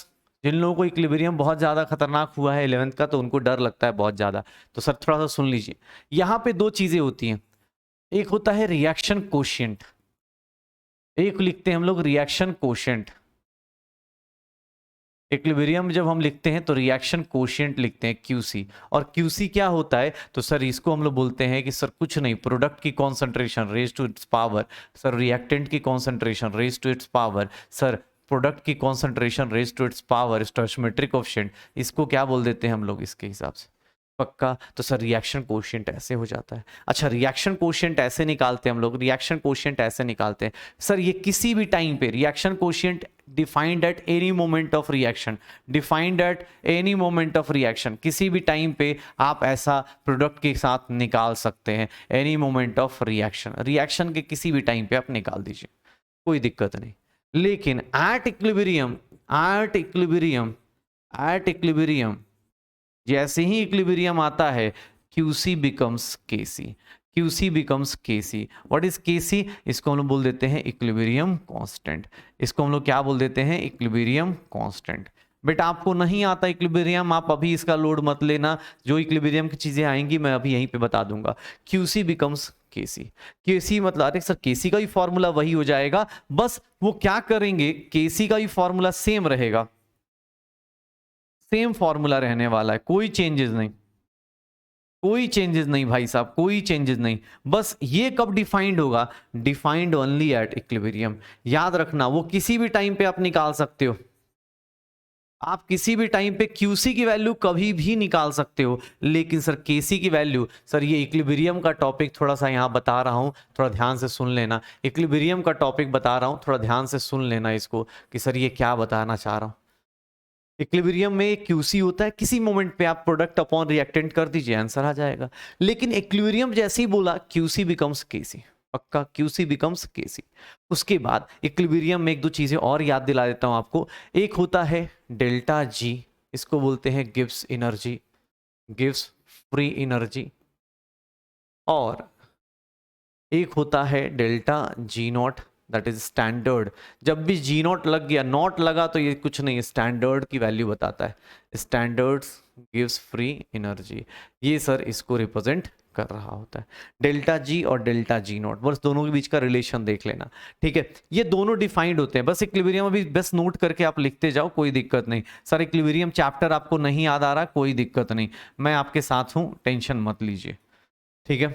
जिन लोगों को इक्विलिब्रियम बहुत ज़्यादा खतरनाक हुआ है 11th का, तो उनको डर लगता है बहुत ज़्यादा, तो सर थोड़ा सा सुन लीजिए। यहाँ पे 2 चीज़ें होती हैं, एक होता है रिएक्शन कोशिएंट, एक लिखते हैं हम लोग रिएक्शन कोशिएंट। इक्विलिब्रियम जब हम लिखते हैं तो रिएक्शन कोशिएंट लिखते हैं QC, और QC क्या होता है? तो सर इसको हम लोग बोलते हैं कि सर कुछ नहीं, प्रोडक्ट की concentration raise to its power, sir reactant की concentration raise to its power, sir product की concentration raise to its power stoichiometric coefficient, इसको क्या बोल देते हैं हम लोग इसके हिसाब से? पक्का? तो सर रिएक्शन कोशिएंट ऐसे हो जाता है। अच्छा रिएक्शन कोशिएंट ऐसे निकालते हैं हम लोग, रिएक्शन कोशिएंट ऐसे निकालते हैं सर, ये किसी भी टाइम पे reaction quotient defined at any moment of reaction, defined at any moment of reaction, किसी भी टाइम पे आप ऐसा प्रोडक्ट के साथ निकाल सकते हैं, any moment of reaction, reaction के किसी भी टाइम पे आप निकाल दीजिए, कोई दिक्कत नहीं। लेकिन एट इक्विलिब्रियम, एट इक्विलिब्रियम जैसे ही इक्विलिब्रियम आता है QC becomes KC, QC becomes KC। What is KC? इसको हम लोग बोल देते हैं इक्विलिब्रियम कांस्टेंट, इसको हम लोग क्या बोल देते हैं? Equilibrium constant. बेटा आपको नहीं आता इक्विलिब्रियम, आप अभी इसका लोड मत लेना, जो इक्विलिब्रियम की चीजें आएंगी मैं अभी यहीं पे बता दूंगा। QC बिकम्स KC, KC मतलब अरे सर KC का ही फॉर्मूला वही हो जाएगा, बस वो क्या करेंगे, KC का ही फॉर्मूला सेम रहेगा, सेम फॉर्मूला रहने वाला है, कोई चेंजेस नहीं, कोई चेंजेस नहीं भाई साहब, कोई चेंजेस नहीं। बस ये कब डिफाइंड होगा? Defined only at equilibrium. याद रखना वो किसी भी टाइम पे आप निकाल सकते हो, आप किसी भी टाइम पे QC की वैल्यू कभी भी निकाल सकते हो, लेकिन सर KC की वैल्यू, सर ये इक्विलिब्रियम का टॉपिक थोड़ा सा यहाँ बता रहा हूँ, थोड़ा ध्यान से सुन लेना, इक्विलिब्रियम का टॉपिक बता रहा हूँ, थोड़ा ध्यान से सुन लेना इसको कि सर ये क्या बताना चाह रहा हूँ। इक्विलिब्रियम में QC होता है, किसी मोमेंट पे आप प्रोडक्ट अपॉन रिएक्टेंट कर दीजिए, आंसर आ जाएगा। लेकिन इक्विलिब्रियम जैसे ही बोला QC बिकम्स KC, पक्का QC बिकम्स KC। उसके बाद इक्विलिब्रियम में 1-2 चीजें और याद दिला देता हूं आपको। एक होता है डेल्टा G, इसको बोलते हैं Gibbs energy, Gibbs free energy, और एक होता है delta G0, that is standard. जब भी जी नॉट लग गया, नॉट लगा तो ये कुछ नहीं, स्टैंडर्ड की वैल्यू बताता है। स्टैंडर्ड्स गिव्स फ्री एनर्जी, ये सर इसको रिप्रेजेंट कर रहा होता है। डेल्टा जी और डेल्टा जी नॉट, बस दोनों के बीच का रिलेशन देख लेना, ठीक है। ये दोनों डिफाइंड होते हैं, बस इक्विलिब्रियम अभी बस नोट करके आप लिखते जाओ, कोई दिक्कत नहीं। सर इक्विलिब्रियम चैप्टर आपको नहीं याद आ रहा, कोई दिक्कत नहीं, मैं आपके साथ हूं, टेंशन मत लीजिए, ठीक है।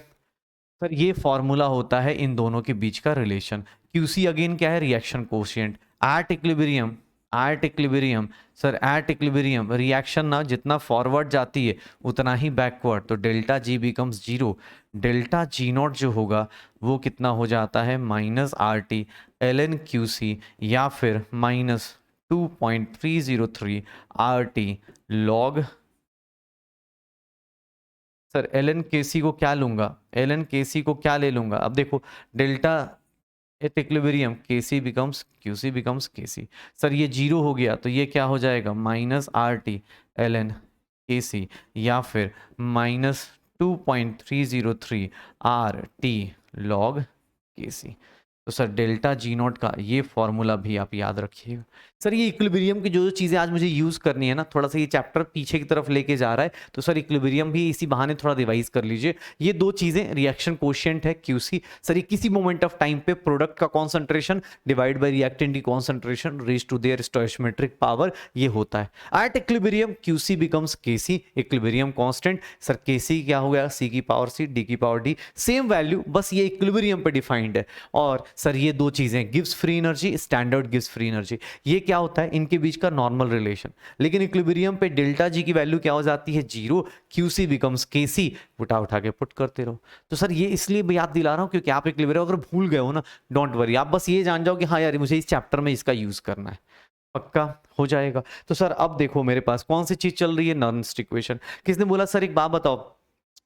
सर ये फॉर्मूला होता है इन दोनों के बीच का रिलेशन। क्यूसी अगेन क्या है, reaction quotient. At equilibrium, at equilibrium sir, at equilibrium reaction ना जितना फॉरवर्ड जाती है उतना ही बैकवर्ड, तो delta G becomes zero. Delta G naught जो होगा वो कितना हो जाता है, minus R T L N Q C, या फिर minus 2.303 R T log. Sir L N K C को क्या लूंगा, एल एन के सी को क्या ले लूंगा, अब देखो डेल्टा एट इक्विलिब्रियम के सी बिकम्स क्यू सी बिकम्स के सी। सर ये जीरो हो गया तो ये क्या हो जाएगा, minus R T L N K C, या फिर minus 2.303 R T log K C. तो सर डेल्टा जी नॉट का ये फॉर्मूला भी आप याद रखिएगा। सर ये इक्विलिब्रियम की जो जो चीज़ें आज मुझे यूज़ करनी है ना, थोड़ा सा ये चैप्टर पीछे की तरफ लेके जा रहा है, तो सर इक्विलिब्रियम भी इसी बहाने थोड़ा रिवाइज कर लीजिए। ये दो चीज़ें, रिएक्शन कोशिएंट है क्यूसी, सर ये किसी मोमेंट ऑफ टाइम पे प्रोडक्ट का कॉन्सेंट्रेशन डिवाइड बाई रिएक्टेंट की concentration raise to their stoichiometric power, ये होता है। At equilibrium QC becomes KC, equilibrium constant, sir KC क्या हो गया, सी की पावर सी, डी की पावर डी, सेम वैल्यू, बस ये इक्विलिब्रियम पे डिफाइंड है। और सर ये दो चीजें, गिव्स फ्री एनर्जी, स्टैंडर्ड गिव्स फ्री एनर्जी, ये क्या होता है, इनके बीच का नॉर्मल रिलेशन। लेकिन इक्विलिब्रियम पे डेल्टा जी की वैल्यू क्या हो जाती है, जीरो, क्यूसी बिकम्स केसी, उठा उठा के पुट करते रहो। तो सर ये इसलिए याद दिला रहा हूं क्योंकि आप इक्विलिब्रियम अगर भूल गए हो ना, डोंट वरी, आप बस ये जान जाओ कि हाँ यार मुझे इस चैप्टर में इसका यूज करना है, पक्का हो जाएगा। तो सर अब देखो मेरे पास कौन सी चीज चल रही है, नर्न्स्ट इक्वेशन। किसने बोला सर एक बात बताओ,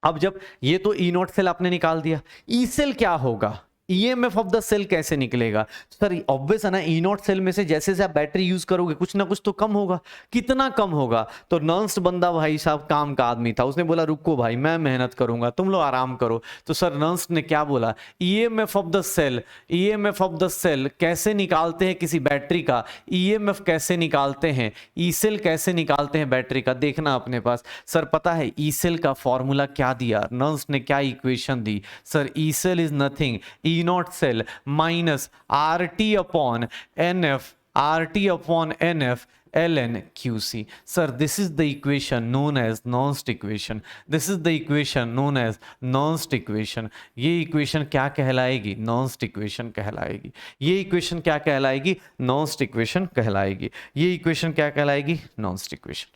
अब जब ये तो ई नॉट सेल आपने निकाल दिया, ई सेल क्या होगा, ईएमएफ ऑफ द सेल कैसे निकलेगा। सर ऑब्वियस है ना, ई नॉट सेल में से जैसे जैसे आप बैटरी यूज करोगे कुछ ना कुछ तो कम होगा, कितना कम होगा। तो नर्न्स्ट बंदा भाई साहब काम का आदमी था, उसने बोला रुको भाई मैं मेहनत करूंगा, तुम लोग आराम करो। तो सर नर्न्स्ट ने क्या बोला, EMF of the cell, EMF of the cell कैसे निकालते हैं किसी बैटरी का, ईएमएफ कैसे निकालते हैं, ई सेल कैसे निकालते हैं बैटरी का, देखना अपने पास। सर पता है ई सेल का फॉर्मूला क्या दिया, नर्न्स्ट ने क्या इक्वेशन दी, sir E cell is nothing, E naught cell minus R T upon N F, R T upon N F ln QC. Sir, this is the equation known as Nernst equation. This is the equation known as Nernst equation. ये equation क्या कहलाएगी, Nernst equation कहलाएगी। ये equation क्या कहलाएगी, Nernst equation कहलाएगी। ये equation क्या कहलाएगी, Nernst equation।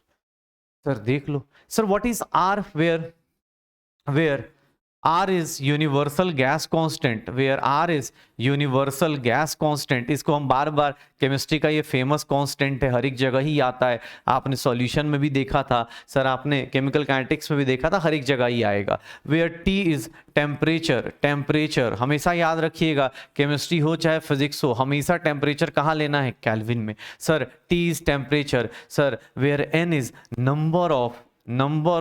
सर देख लो, sir what is R where R is universal gas constant, where R is universal gas constant। इसको हम बार बार, केमिस्ट्री का ये फेमस कांस्टेंट है, हर एक जगह ही आता है, आपने सॉल्यूशन में भी देखा था सर, आपने केमिकल काइनेटिक्स में भी देखा था, हर एक जगह ही आएगा। where T is temperature, temperature हमेशा याद रखिएगा, केमिस्ट्री हो चाहे फिजिक्स हो, हमेशा टेम्परेचर कहाँ लेना है, केल्विन में। Sir T is temperature, sir where N is number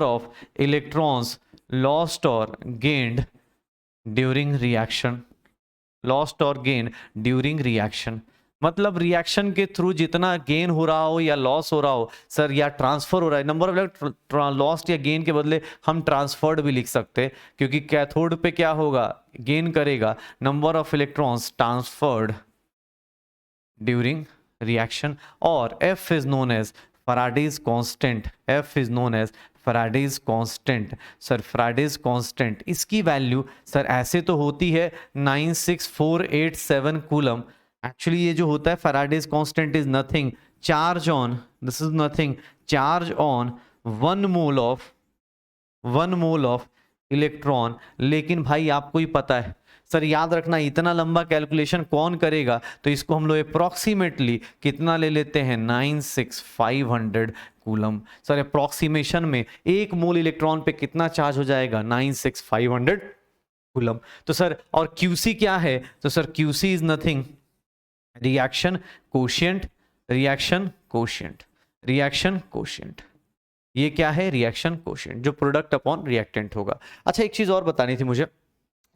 of electrons lost or gained during reaction, lost or gained during reaction, मतलब रिएक्शन के थ्रू जितना गेन हो रहा हो या लॉस हो रहा हो सर, या ट्रांसफर हो रहा है, नंबर ऑफ लॉस्ट या गेन के बदले हम ट्रांसफर्ड भी लिख सकते हैं, क्योंकि कैथोड पे क्या होगा, गेन करेगा, number of electrons transferred during reaction. और F is known as Faraday's constant, F is known as Faraday's constant। Sir Faraday's constant इसकी वैल्यू सर ऐसे तो होती है 96487 कूलम, एक्चुअली ये जो होता है Faraday's constant is nothing, charge on, this is nothing, charge on 1 mole of electron. लेकिन भाई आपको ही पता है सर, याद रखना इतना लंबा कैलकुलेशन कौन करेगा, तो इसको हम लोग अप्रोक्सीमेटली कितना ले लेते हैं, 96500 कूलम। सर अप्रोक्सीमेशन में 1 मोल इलेक्ट्रॉन पे कितना चार्ज हो जाएगा, 96500 कूलम। तो सर और QC क्या है, तो sir QC is nothing, reaction quotient, reaction quotient, reaction quotient, ये क्या है, रिएक्शन कोशिएंट, जो प्रोडक्ट अपॉन रिएक्टेंट होगा। अच्छा एक चीज और बतानी थी मुझे,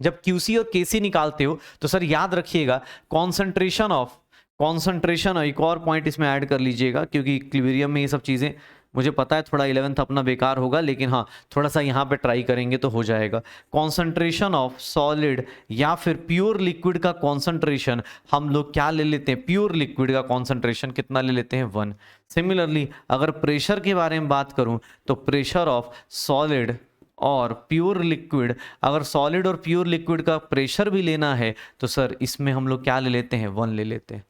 जब क्यूसी और केसी निकालते हो तो सर याद रखिएगा कॉन्सेंट्रेशन, एक और पॉइंट इसमें ऐड कर लीजिएगा, क्योंकि इक्विलिब्रियम में ये सब चीज़ें मुझे पता है थोड़ा 11th अपना बेकार होगा, लेकिन हाँ थोड़ा सा यहाँ पे ट्राई करेंगे तो हो जाएगा। कॉन्सेंट्रेशन ऑफ सॉलिड या फिर प्योर लिक्विड का कॉन्सेंट्रेशन हम लोग क्या ले लेते हैं, प्योर लिक्विड का कॉन्सेंट्रेशन कितना ले लेते हैं, 1। सिमिलरली अगर प्रेशर के बारे में बात करूं तो प्रेशर ऑफ सॉलिड और प्योर लिक्विड, अगर सॉलिड और प्योर लिक्विड का प्रेशर भी लेना है तो सर इसमें हम लोग क्या ले लेते हैं, 1 ले लेते हैं।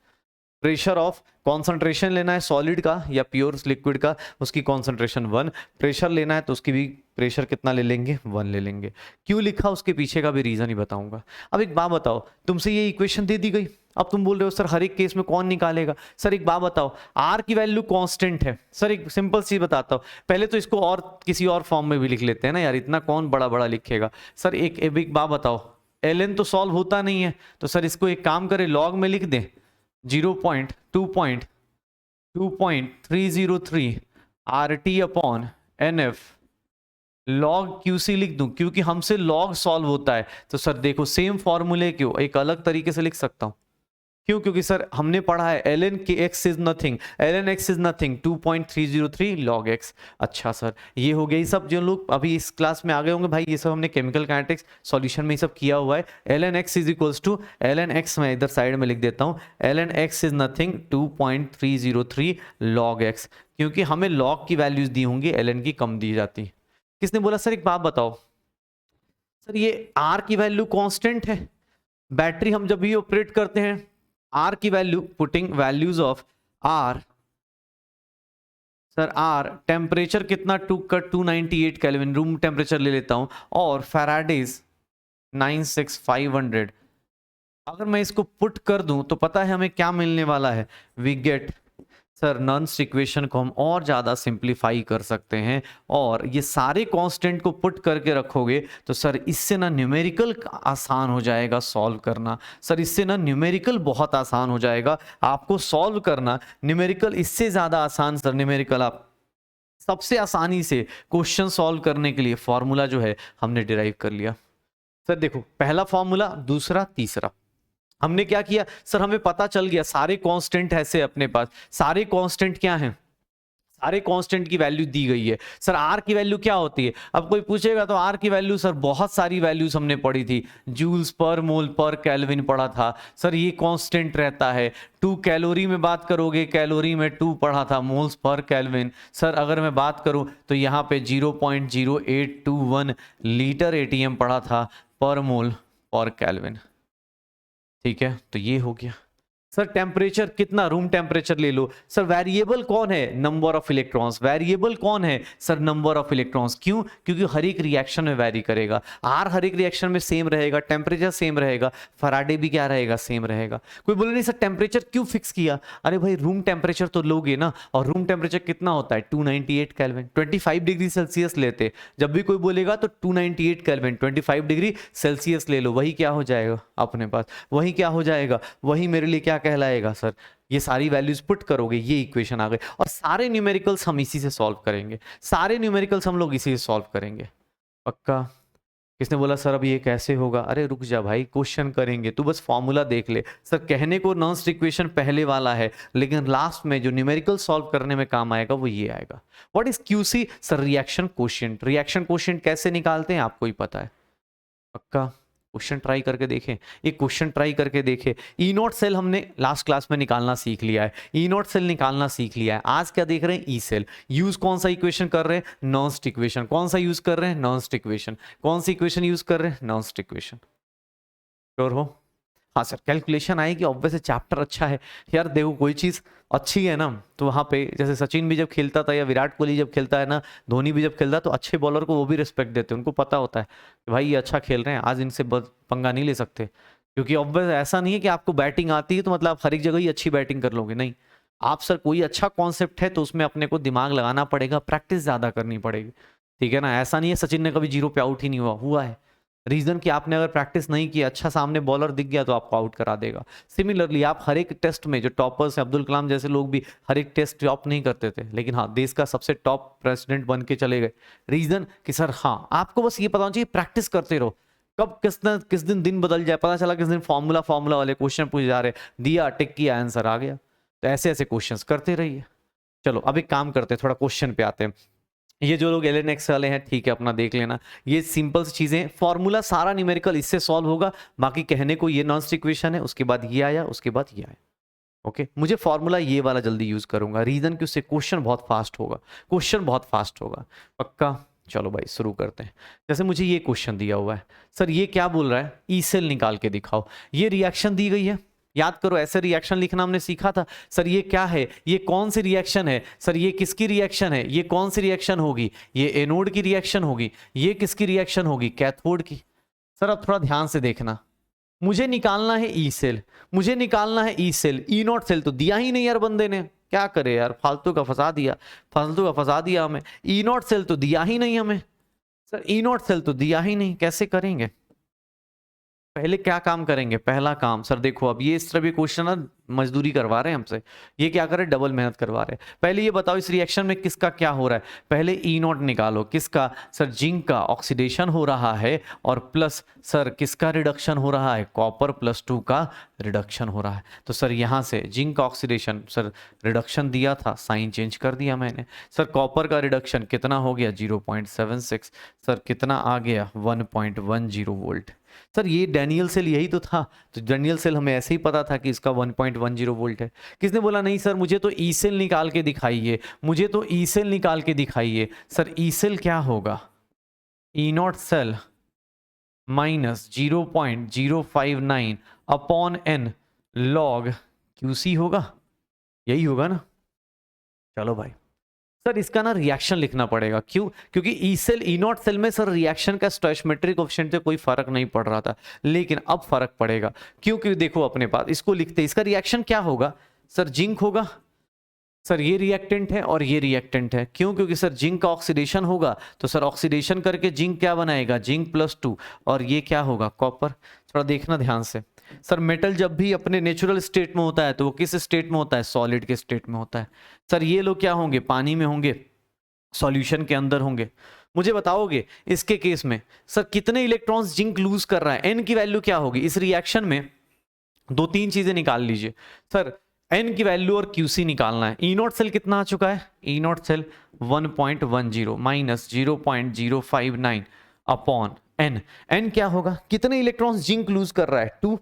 प्रेशर ऑफ कॉन्सेंट्रेशन लेना है सॉलिड का या प्योर लिक्विड का, उसकी कॉन्सेंट्रेशन 1। प्रेशर लेना है तो उसकी भी प्रेशर कितना ले लेंगे, 1 ले लेंगे। क्यों लिखा उसके पीछे का भी रीजन ही बताऊंगा। अब एक बात बताओ, तुमसे ये इक्वेशन दे दी गई, अब तुम बोल रहे हो सर हर एक केस में कौन निकालेगा। सर एक बात बताओ, आर की वैल्यू कांस्टेंट है। सर एक सिंपल सी बताता हूँ, पहले तो इसको और किसी और फॉर्म में भी लिख लेते हैं ना यार, इतना कौन बड़ा बड़ा लिखेगा। सर एक बात बताओ, एल तो सॉल्व होता नहीं है, तो सर इसको एक काम करें लॉग में लिख दें 0.2.303 RT upon NF log QC लिख दूं, क्योंकि हमसे लॉग सॉल्व होता है। तो सर देखो सेम फॉर्मूले क्यों एक अलग तरीके से लिख सकता हूं, क्यों, क्योंकि सर हमने पढ़ा है ln के x is nothing, ln x is nothing 2.303 log x। अच्छा सर ये हो गया, ये सब जो लोग अभी इस क्लास में आ गए होंगे भाई, ये सब हमने केमिकल काइनेटिक्स सॉल्यूशन में ये सब किया हुआ है। ln x is equals to ln x, मैं इधर साइड में लिख देता हूँ, ln x is nothing 2.303 log x, क्योंकि हमें log की वैल्यूज दी होंगी, ln की कम दी जाती। किसने बोला सर एक बात बताओ, सर ये r की वैल्यू कांस्टेंट है, बैटरी हम जब भी ऑपरेट करते हैं R की value, putting values of R, sir R temperature कितना 298 केल्विन रूम टेम्परेचर ले लेता हूं, और फैराडेज 96500। अगर मैं इसको पुट कर दूं तो पता है हमें क्या मिलने वाला है, वी गेट, सर नॉन्स इक्वेशन को हम और ज़्यादा सिंप्लीफाई कर सकते हैं, और ये सारे कांस्टेंट को पुट करके रखोगे तो सर इससे ना न्यूमेरिकल आसान हो जाएगा सॉल्व करना। सर इससे ना न्यूमेरिकल बहुत आसान हो जाएगा आपको सॉल्व करना, न्यूमेरिकल इससे ज़्यादा आसान। सर न्यूमेरिकल आप सबसे आसानी से क्वेश्चन सॉल्व करने के लिए फॉर्मूला जो है हमने डिराइव कर लिया। सर देखो पहला फॉर्मूला, दूसरा, तीसरा, हमने क्या किया सर, हमें पता चल गया सारे कांस्टेंट ऐसे अपने पास, सारे कांस्टेंट क्या हैं, सारे कांस्टेंट की वैल्यू दी गई है। सर आर की वैल्यू क्या होती है, अब कोई पूछेगा तो आर की वैल्यू सर बहुत सारी वैल्यूज हमने पढ़ी थी, जूल्स पर मोल पर केल्विन पढ़ा था, सर ये कांस्टेंट रहता है। 2 कैलोरी में बात करोगे, कैलोरी में 2 पढ़ा था, मोल्स पर केल्विन। सर अगर मैं बात करूं तो यहाँ पे 0.0821 लीटर ATM पढ़ा था पर मोल पर केल्विन। ठीक है, तो ये हो गया। सर टेम्परेचर कितना, रूम टेम्परेचर ले लो। सर वेरिएबल कौन है, नंबर ऑफ इलेक्ट्रॉन्स। वेरिएबल कौन है सर, नंबर ऑफ इलेक्ट्रॉन्स। क्यों, क्योंकि हर एक रिएक्शन में वेरी करेगा, आर हर एक रिएक्शन में सेम रहेगा, टेम्परेचर सेम रहेगा, फराडे भी क्या रहेगा, सेम रहेगा। कोई बोले नहीं सर टेम्परेचर क्यों फिक्स किया, अरे भाई रूम टेम्परेचर तो लोगे ना, और रूम टेम्परेचर कितना होता है 298 केल्विन, 25 डिग्री सेल्सियस लेते। जब भी कोई बोलेगा तो 298 केल्विन 25 डिग्री सेल्सियस ले लो, वही क्या हो जाएगा अपने पास, वही क्या हो जाएगा, वही मेरे लिए क्या कहलाएगा सर, ये सारी वैल्यूज पुट करोगे ये इक्वेशन आ गई। और सारे न्यूमेरिकल्स हम इसी से सॉल्व करेंगे, सारे न्यूमेरिकल्स हम लोग इसी से सॉल्व करेंगे, पक्का। किसने बोला सर अब ये कैसे होगा, अरे रुक जा भाई, क्वेश्चन करेंगे, तू बस फॉर्मूला देख ले। सर कहने को नॉन्स इक्वेशन पहले वाला है, लेकिन लास्ट में जो न्यूमेरिकल सॉल्व करने में काम आएगा वो ये आएगा। What is QC, sir reaction quotient. Reaction quotient कैसे निकालते हैं आपको ही पता है, पक्का। क्वेश्चन ट्राई करके देखें, एक क्वेश्चन ट्राई करके देखें। ई नॉट सेल हमने लास्ट क्लास में निकालना सीख लिया है, ई नॉट सेल निकालना सीख लिया है। आज क्या देख रहे हैं, ई सेल। यूज कौन सा इक्वेशन कर रहे हैं, नॉन्स्ट इक्वेशन। कौन सा यूज कर रहे हैं, नॉन्स्ट इक्वेशन। कौन सी इक्वेशन यूज कर रहे हैं, नॉन्स्ट इक्वेशन। श्योर हो, हाँ सर कैलकुलेशन आएगी, ऑब्वियस चैप्टर अच्छा है यार। देखो कोई चीज़ अच्छी है ना, तो वहाँ पे जैसे सचिन भी जब खेलता था या विराट कोहली जब खेलता है ना, धोनी भी जब खेलता है, तो अच्छे बॉलर को वो भी रिस्पेक्ट देते हैं, उनको पता होता है कि भाई ये अच्छा खेल रहे हैं, आज इनसे पंगा नहीं ले सकते। क्योंकि ऑब्वियस ऐसा नहीं है कि आपको बैटिंग आती है तो मतलब आप हर एक जगह ही अच्छी बैटिंग कर लोगे, नहीं। आप सर कोई अच्छा कॉन्सेप्ट है तो उसमें अपने को दिमाग लगाना पड़ेगा, प्रैक्टिस ज़्यादा करनी पड़ेगी, ठीक है ना। ऐसा नहीं है सचिन ने कभी 0 पे आउट ही नहीं हुआ है, रीजन कि आपने अगर प्रैक्टिस नहीं किया, अच्छा सामने बॉलर दिख गया तो आपको आउट करा देगा। सिमिलरली आप हर एक टेस्ट में, जो टॉपर्स हैं, अब्दुल कलाम जैसे लोग भी हर एक टेस्ट टॉप नहीं करते थे, लेकिन हाँ देश का सबसे टॉप प्रेसिडेंट बन के चले गए। रीजन कि सर हाँ आपको बस ये पता होना चाहिए, प्रैक्टिस करते रहो। कब किस दिन दिन बदल जाए पता चला, किस दिन फॉर्मूला वाले क्वेश्चन पूछे जा रहे, दिया टिक किया आंसर आ गया। तो ऐसे ऐसे क्वेश्चंस करते रहिए। चलो अब एक काम करते हैं, थोड़ा क्वेश्चन पे आते हैं। ये जो लोग LNX वाले हैं ठीक है, अपना देख लेना, ये सिंपल सी चीजें, फॉर्मूला सारा न्यूमेरिकल इससे सॉल्व होगा। बाकी कहने को ये नॉन इक्वेशन है, उसके बाद ये आया, उसके बाद ये आया। ओके, मुझे फॉर्मूला ये वाला जल्दी यूज करूंगा, रीजन कि उससे क्वेश्चन बहुत फास्ट होगा, क्वेश्चन बहुत फास्ट होगा पक्का। चलो भाई शुरू करते हैं। जैसे मुझे ये क्वेश्चन दिया हुआ है, सर ये क्या बोल रहा है, ई सेल निकाल के दिखाओ। ये रिएक्शन दी गई है, याद करो ऐसे रिएक्शन लिखना हमने सीखा था। सर ये क्या है, ये कौन सी रिएक्शन है, सर ये किसकी रिएक्शन है, ये कौन सी रिएक्शन होगी, ये एनोड की रिएक्शन होगी, ये किसकी रिएक्शन होगी, कैथोड की। सर अब थोड़ा ध्यान से देखना, मुझे निकालना है ई सेल, मुझे निकालना है E cell, E naught cell तो दिया ही नहीं यार बंदे ने, क्या करे यार, फालतू का फंसा दिया, फालतू का फंसा दिया हमें। ई नॉट सेल तो दिया ही नहीं हमें, सर ई नॉट सेल तो दिया ही नहीं, कैसे करेंगे। पहले क्या काम करेंगे, पहला काम सर देखो, अब ये इस तरह भी क्वेश्चन ना मजदूरी करवा रहे हैं हमसे, ये क्या कर रहे हैं, डबल मेहनत करवा रहे हैं। पहले ये बताओ इस रिएक्शन में किसका क्या हो रहा है, पहले ई नॉट निकालो, किसका, सर जिंक का ऑक्सीडेशन हो रहा है, और प्लस सर किसका रिडक्शन हो रहा है, कॉपर +2 का रिडक्शन हो रहा है। तो सर यहाँ से जिंक का ऑक्सीडेशन, सर रिडक्शन दिया था, साइन चेंज कर दिया मैंने। सर कॉपर का रिडक्शन कितना हो गया 0.76, सर कितना आ गया 1.10 वोल्ट। सर ये डैनियल सेल यही तो था, तो डैनियल सेल हमें ऐसे ही पता था कि इसका 1.10 वोल्ट है। किसने बोला नहीं सर मुझे तो ई सेल निकाल के दिखाइए, मुझे तो ई सेल निकाल के दिखाइए। सर ई सेल क्या होगा, E naught cell minus 0.059 upon N log QC होगा, यही होगा ना। चलो भाई सर इसका ना रिएक्शन लिखना पड़ेगा, क्यों, क्योंकि E cell E naught cell में सर रिएक्शन का स्टोइचोमेट्रिक कोएफिशिएंट से कोई फर्क नहीं पड़ रहा था, लेकिन अब फर्क पड़ेगा, क्योंकि देखो अपने पास इसको लिखते, इसका रिएक्शन क्या होगा, सर जिंक होगा, सर ये रिएक्टेंट है और ये रिएक्टेंट है, क्यों, क्योंकि सर जिंक का ऑक्सीडेशन होगा, तो सर ऑक्सीडेशन करके जिंक क्या बनाएगा, जिंक +2, और ये क्या होगा, कॉपर। थोड़ा देखना ध्यान से, सर मेटल जब भी अपने नेचुरल स्टेट में होता है तो वो किस स्टेट में होता है, सॉलिड के स्टेट में होता है। सर ये लोग क्या होंगे, पानी में होंगे, सॉल्यूशन के अंदर होंगे। मुझे बताओगे इसके केस में सर कितने इलेक्ट्रॉन्स जिंक लूज कर रहा है, एन की वैल्यू क्या होगी इस रिएक्शन में, दो तीन चीजें निकाल लीजिए सर, एन की वैल्यू और क्यूसी निकालना है। ई नॉट सेल कितना आ चुका है, E naught cell 1.10 minus 0.059 upon N, N क्या होगा, कितने इलेक्ट्रॉन्स जिंक लूज कर रहा है, 2,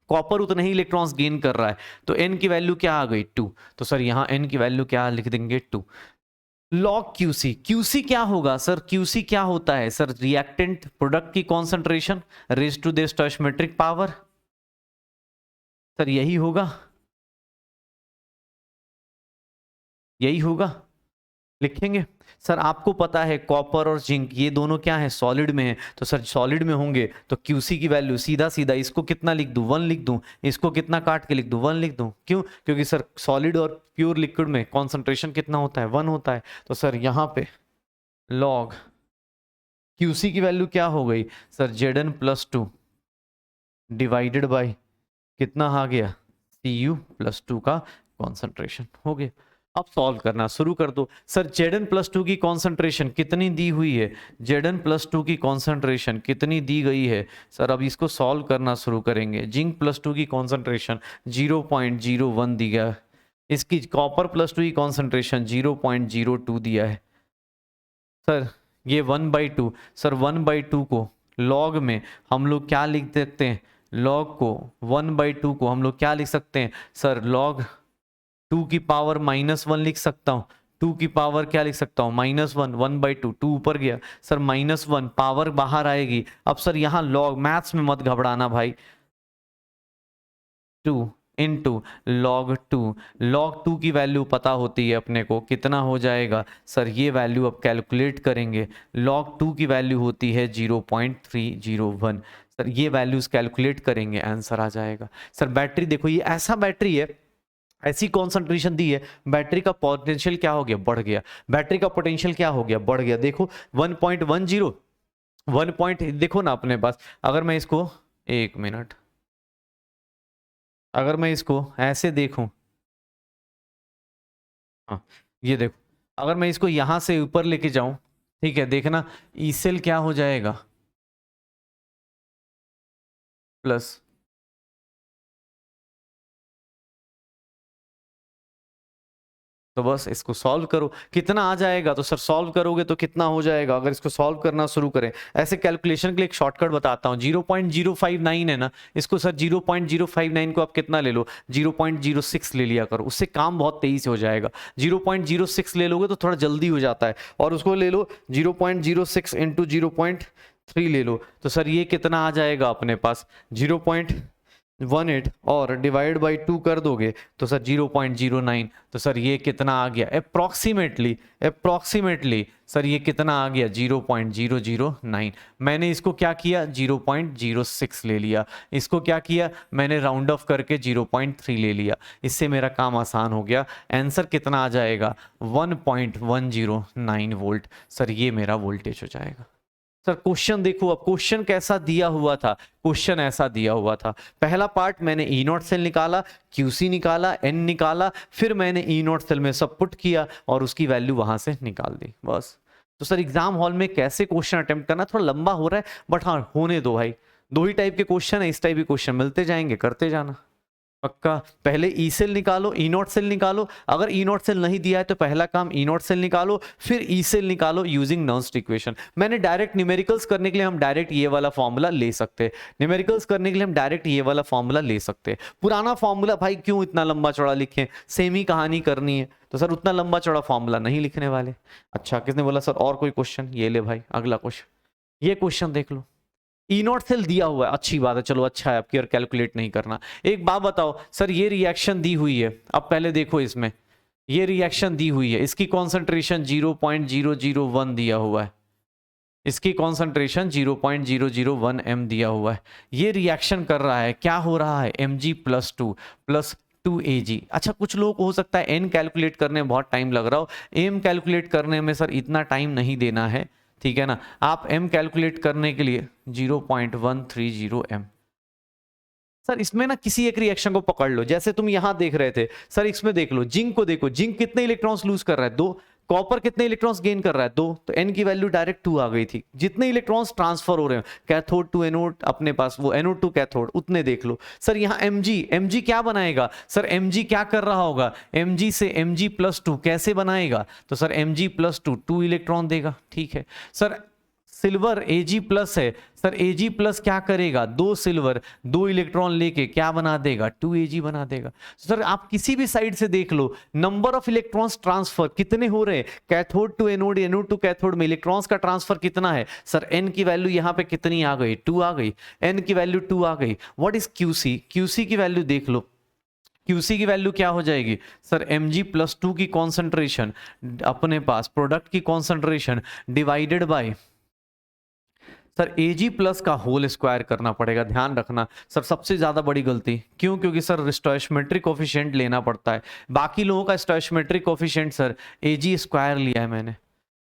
कॉपर उतने ही इलेक्ट्रॉन्स गेन कर रहा है, तो एन की वैल्यू क्या आ गई 2, तो सर यहां एन की वैल्यू क्या लिख देंगे 2। लॉग क्यूसी, क्यूसी क्या होगा सर, क्यूसी क्या होता है सर, रिएक्टेंट प्रोडक्ट की concentration raise to the stoichiometric power, sir यही होगा, यही होगा, लिखेंगे। सर आपको पता है कॉपर और जिंक ये दोनों क्या है, सॉलिड में है, तो सर सॉलिड में होंगे तो क्यूसी की वैल्यू सीधा सीधा इसको कितना लिख दूं, 1 लिख दूं, इसको कितना काट के लिख दूं, 1 लिख दूं, क्यों, क्योंकि सर सॉलिड और प्योर लिक्विड में कॉन्सेंट्रेशन कितना होता है, 1 होता है। तो सर यहाँ पे लॉग क्यूसी की वैल्यू क्या हो गई सर, Zn+2 डिवाइडेड बाई कितना आ गया, Cu+2 का कॉन्सेंट्रेशन हो गया। अब सॉल्व करना शुरू कर दो। सर Zn+2 की कॉन्सेंट्रेशन कितनी दी हुई है, Zn+2 की कॉन्सेंट्रेशन कितनी दी गई है, सर अब इसको सॉल्व करना शुरू करेंगे। जिंक+2 की कॉन्सेंट्रेशन 0.01 दी गया है, इसकी कॉपर+2 की कॉन्सेंट्रेशन 0.02 दिया है। सर ये 1/2, सर 1/2 को लॉग में हम लोग क्या लिख सकते हैं, लॉग को 1/2 को हम लोग क्या लिख सकते हैं सर, लॉग 2 की पावर -1 लिख सकता हूँ, 2 की पावर क्या लिख सकता हूँ -1, 1/2, 2 ऊपर गया सर -1, पावर बाहर आएगी। अब सर यहाँ लॉग, मैथ्स में मत घबराना भाई, 2 इंटू लॉग 2 की वैल्यू पता होती है अपने को, कितना हो जाएगा सर, ये वैल्यू अब कैलकुलेट करेंगे, लॉग 2 की वैल्यू होती है 0.301, सर ये वैल्यूज कैलकुलेट करेंगे आंसर आ जाएगा। सर बैटरी देखो, ये ऐसा बैटरी है, ऐसी कॉन्सेंट्रेशन दी है, बैटरी का पोटेंशियल क्या हो गया, बढ़ गया, बैटरी का पोटेंशियल क्या हो गया, बढ़ गया। देखो 1.10 1 पॉइंट देखो ना अपने पास, अगर मैं इसको, एक मिनट, अगर मैं इसको ऐसे देखूं, हाँ ये देखो, अगर मैं इसको यहां से ऊपर लेके जाऊं, ठीक है देखना ई सेल क्या हो जाएगा, प्लस तो बस इसको सॉल्व करो, कितना आ जाएगा? तो सर सॉल्व करोगे तो कितना हो जाएगा? अगर इसको सॉल्व करना शुरू करें, ऐसे कैलकुलेशन के लिए एक शॉर्टकट बताता हूँ, 0.059 है ना, इसको सर 0.059 को आप कितना ले लो, 0.06 ले लिया करो, उससे काम बहुत तेजी से हो जाएगा। 0.06 ले लोगे तो थोड़ा जल्दी हो जाता है, और उसको ले लो 0.06 इंटू 0.3 ले लो, तो सर ये कितना आ जाएगा अपने पास 0.18, और डिवाइड बाई 2 कर दोगे तो सर 0.09, तो सर ये कितना आ गया अप्रोक्सीमेटली सर ये कितना आ गया 0.009। मैंने इसको क्या किया 0.06 ले लिया, इसको क्या किया मैंने राउंड ऑफ करके 0.3 ले लिया, इससे मेरा काम आसान हो गया। आंसर कितना आ जाएगा 1.109 वोल्ट, सर ये मेरा वोल्टेज हो जाएगा। सर क्वेश्चन देखो, अब क्वेश्चन कैसा दिया हुआ था, क्वेश्चन ऐसा दिया हुआ था, पहला पार्ट मैंने ई नॉट सेल निकाला, क्यूसी निकाला, एन निकाला, फिर मैंने ई नॉट सेल में सब पुट किया और उसकी वैल्यू वहां से निकाल दी, बस। तो सर एग्जाम हॉल में कैसे क्वेश्चन अटेम्प्ट करना, थोड़ा लंबा हो रहा है बट हाँ होने दो भाई, दो ही टाइप के क्वेश्चन है, इस टाइप के क्वेश्चन मिलते जाएंगे, करते जाना पक्का। पहले ई सेल निकालो, ई नॉट सेल निकालो, अगर ई नॉट सेल नहीं दिया है तो पहला काम ई नॉट सेल निकालो, फिर ई सेल निकालो यूजिंग नर्न्स्ट इक्वेशन। मैंने डायरेक्ट न्यूमेरिकल्स करने के लिए हम डायरेक्ट ये वाला फॉर्मूला ले सकते हैं, न्यूमेरिकल्स करने के लिए हम डायरेक्ट ये वाला फॉर्मूला ले सकते हैं। पुराना फॉर्मूला भाई क्यों इतना लंबा चौड़ा लिखें, सेम ही कहानी करनी है तो सर उतना लंबा चौड़ा फॉर्मूला नहीं लिखने वाले। अच्छा किसने बोला सर और कोई क्वेश्चन, ये ले भाई अगला क्वेश्चन, ये क्वेश्चन देख लो, ई नॉट सेल दिया हुआ है, अच्छी बात है, चलो अच्छा है, आपकी और कैलकुलेट नहीं करना। एक बात बताओ सर, ये रिएक्शन दी हुई है, अब पहले देखो इसमें ये रिएक्शन दी हुई है, इसकी कॉन्सेंट्रेशन 0.001 दिया हुआ है, इसकी कॉन्सेंट्रेशन 0.001 m दिया हुआ है, ये रिएक्शन कर रहा है, क्या हो रहा है Mg+2 प्लस 2Ag। अच्छा कुछ लोग को हो सकता है n कैलकुलेट करने में बहुत टाइम लग रहा हो, m कैलकुलेट करने में सर इतना टाइम नहीं देना है, ठीक है ना। आप m कैलकुलेट करने के लिए 0.130 m, सर इसमें ना किसी एक रिएक्शन को पकड़ लो, जैसे तुम यहां देख रहे थे सर, इसमें देख लो जिंक को, देखो जिंक कितने इलेक्ट्रॉन्स लूज कर रहा है 2, कॉपर कितने इलेक्ट्रॉन्स गेन कर रहा है 2, तो n की वैल्यू डायरेक्ट 2 आ गई थी। जितने इलेक्ट्रॉन्स ट्रांसफर हो रहे हैं कैथोड टू एनोड अपने पास, वो एनोड टू कैथोड उतने देख लो। सर यहाँ mg क्या बनाएगा, सर mg क्या कर रहा होगा, mg से mg+2 कैसे बनाएगा, तो सर mg+2 2 इलेक्ट्रॉन देगा, ठीक है। सर सिल्वर Ag+ है, सर Ag+ क्या करेगा, 2 सिल्वर 2 इलेक्ट्रॉन लेके क्या बना देगा 2Ag बना देगा। सर आप किसी भी साइड से देख लो, नंबर ऑफ इलेक्ट्रॉन्स ट्रांसफर कितने हो रहे हैं, cathode to anode, anode to cathode में इलेक्ट्रॉन्स का ट्रांसफर कितना है, सर n की वैल्यू यहाँ पे कितनी आ गई 2 आ गई, n की वैल्यू 2 आ गई। व्हाट इज QC, QC की वैल्यू देख लो, QC की वैल्यू क्या हो जाएगी सर Mg+2 की कॉन्सेंट्रेशन अपने पास, प्रोडक्ट की concentration divided by sir Ag+ का होल स्क्वायर करना पड़ेगा, ध्यान रखना सर सबसे ज्यादा बड़ी गलती क्यों, क्योंकि सर स्टोइचोमेट्रिक कोफिशिएंट लेना पड़ता है, बाकी लोगों का स्टोइचोमेट्रिक कोफिशिएंट सर Ag² लिया है मैंने,